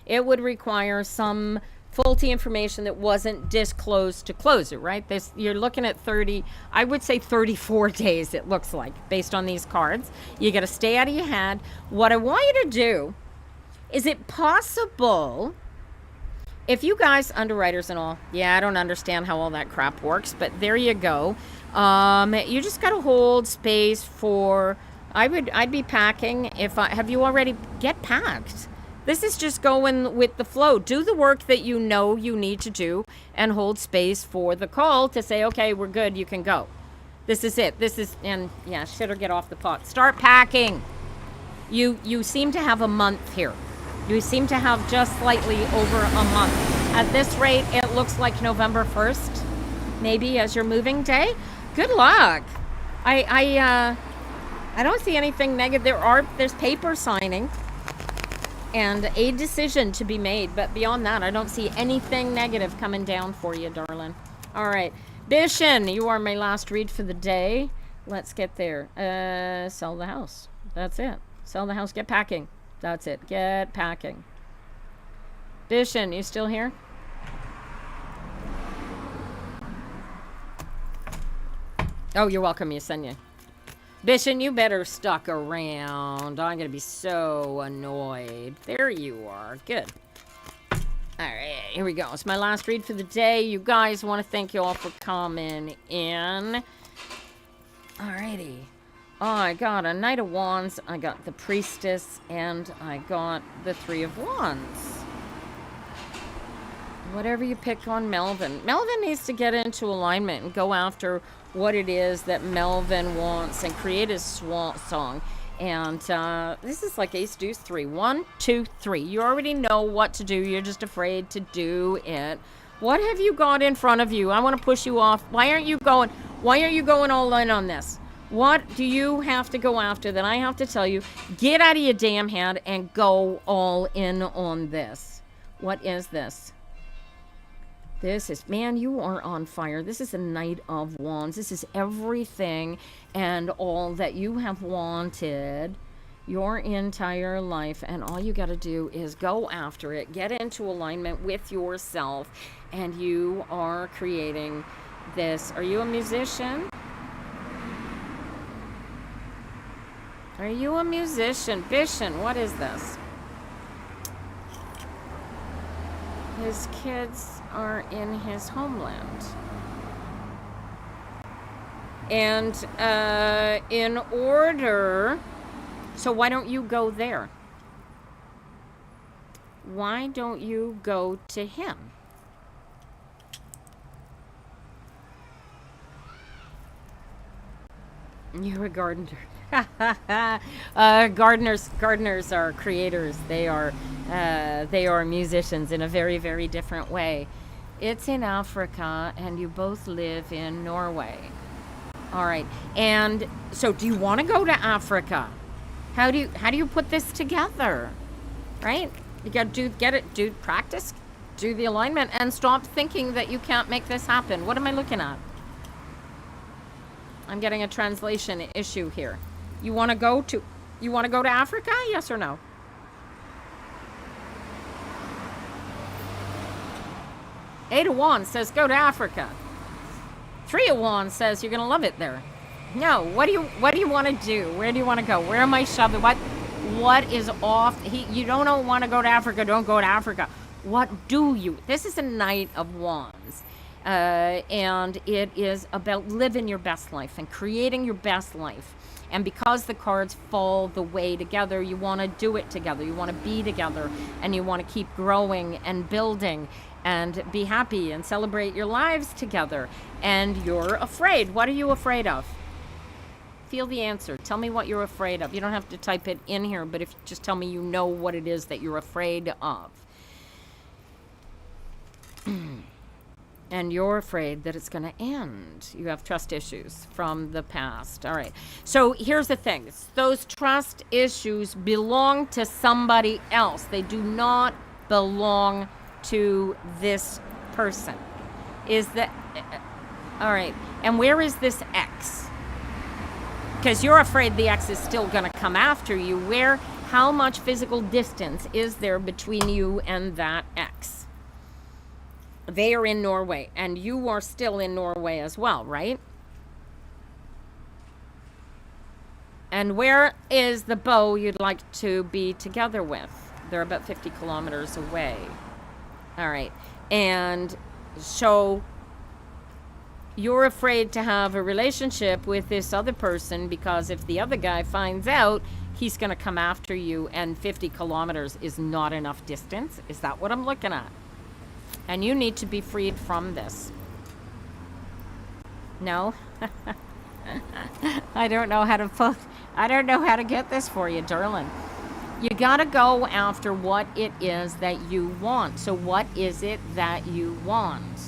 It would require some faulty information that wasn't disclosed to close it, right? You're looking at 30, I would say 34 days, it looks like, based on these cards. You got to stay out of your head. What I want you to do, is it possible, if you guys, underwriters and all, yeah, I don't understand how all that crap works, but there you go. You just got to hold space for, I'd be packing. Have you already, get packed. This is just going with the flow. Do the work that you know you need to do and hold space for the call to say, okay, we're good, you can go. This is it. And yeah, shit or get off the pot. Start packing. You seem to have a month here. You seem to have just slightly over a month. At this rate, it looks like November 1st, maybe, as your moving day. Good luck. I don't see anything negative. There's paper signing and a decision to be made, but beyond that, I don't see anything negative coming down for you, darling. All right, Bishan, you are my last read for the day. Let's get there. Sell the house. That's it. Sell the house. Get packing. That's it. Get packing. Bishan, you still here? Oh, you're welcome, Yesenia. Bishan, you better stuck around. I'm going to be so annoyed. There you are. Good. All right, here we go. It's my last read for the day. You guys, want to thank you all for coming in. Alrighty. Oh, I got a Knight of Wands, I got the Priestess, and I got the Three of Wands. Whatever you pick on Melvin. Melvin needs to get into alignment and go after what it is that Melvin wants and create his song. And this is like Ace Deuce 3. 1, 2, 3. You already know what to do. You're just afraid to do it. What have you got in front of you? I want to push you off. Why aren't you going all in on this? What do you have to go after that I have to tell you? Get out of your damn head and go all in on this. What is this? This is, man, you are on fire. This is a Knight of Wands. This is everything and all that you have wanted your entire life, and all you got to do is go after it, get into alignment with yourself, and you are creating this. Are you a musician? Are you a musician? Bishan, what is this? His kids are in his homeland. And in order... So why don't you go there? Why don't you go to him? You're a gardener. Gardeners are creators. They are musicians in a very, very different way. It's in Africa, and you both live in Norway. All right. And so, do you want to go to Africa? How do you put this together? Right? You got to do practice, do the alignment, and stop thinking that you can't make this happen. What am I looking at? I'm getting a translation issue here. You want to go to Africa? Yes or no? Eight of Wands says go to Africa. Three of Wands says you're gonna love it there. No, what do you want to do? Where do you want to go? Where am I shoving? What is off? You don't want to go to Africa. Don't go to Africa. What do you? This is a Knight of Wands. And it is about living your best life and creating your best life. And because the cards fall the way together, you want to do it together. You want to be together, and you want to keep growing and building and be happy and celebrate your lives together. And you're afraid. What are you afraid of? Feel the answer. Tell me what you're afraid of. You don't have to type it in here, but if you just tell me you know what it is that you're afraid of. And you're afraid that it's going to end. You have trust issues from the past. All right. So here's the thing. Those trust issues belong to somebody else. They do not belong to this person. Is that... all right. And where is this X? Because you're afraid the X is still going to come after you. How much physical distance is there between you and that X? They are in Norway, and you are still in Norway as well, right? And where is the beau you'd like to be together with? They're about 50 kilometers away. All right. And so you're afraid to have a relationship with this other person because if the other guy finds out, he's going to come after you, and 50 kilometers is not enough distance. Is that what I'm looking at? And you need to be freed from this. No? I don't know how to get this for you, darling. You got to go after what it is that you want. So what is it that you want?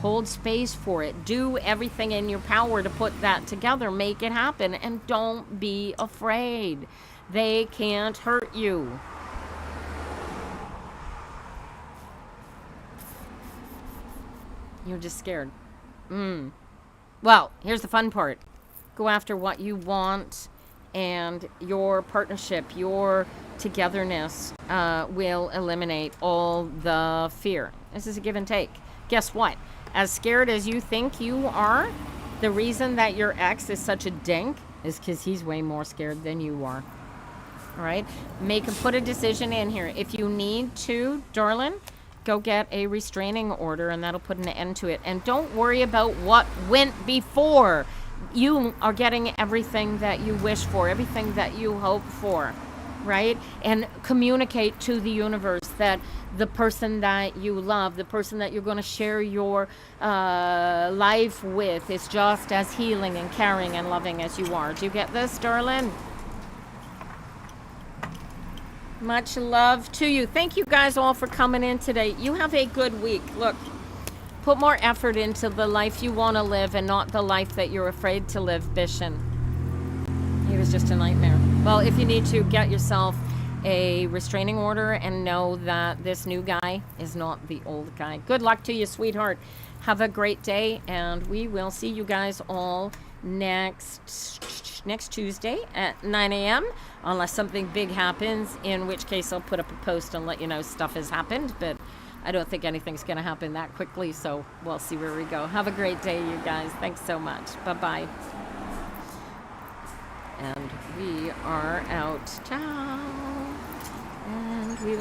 Hold space for it. Do everything in your power to put that together. Make it happen. And don't be afraid. They can't hurt you. You're just scared. Well, here's the fun part. Go after what you want, and your partnership, your togetherness will eliminate all the fear. This is a give and take. Guess what? As scared as you think you are, The reason that your ex is such a dink is because he's way more scared than you are. All right? Put a decision in here. If you need to, darling, go get a restraining order, and that'll put an end to it. And don't worry about what went before. You are getting everything that you wish for, everything that you hope for, right? And communicate to the universe that the person that you love, the person that you're going to share your life with, is just as healing and caring and loving as you are. Do you get this, darling? Much love to you. Thank you guys all for coming in today. You have a good week. Look, put more effort into the life you want to live and not the life that you're afraid to live, Bishan. He was just a nightmare. Well, if you need to, get yourself a restraining order and know that this new guy is not the old guy. Good luck to you, sweetheart. Have a great day, and we will see you guys all next Tuesday at 9 a.m. unless something big happens, in which case I'll put up a post and let you know stuff has happened, but I don't think anything's going to happen that quickly, so we'll see where we go. Have a great day, you guys. Thanks so much. Bye-bye. And we are out. Ciao. And we will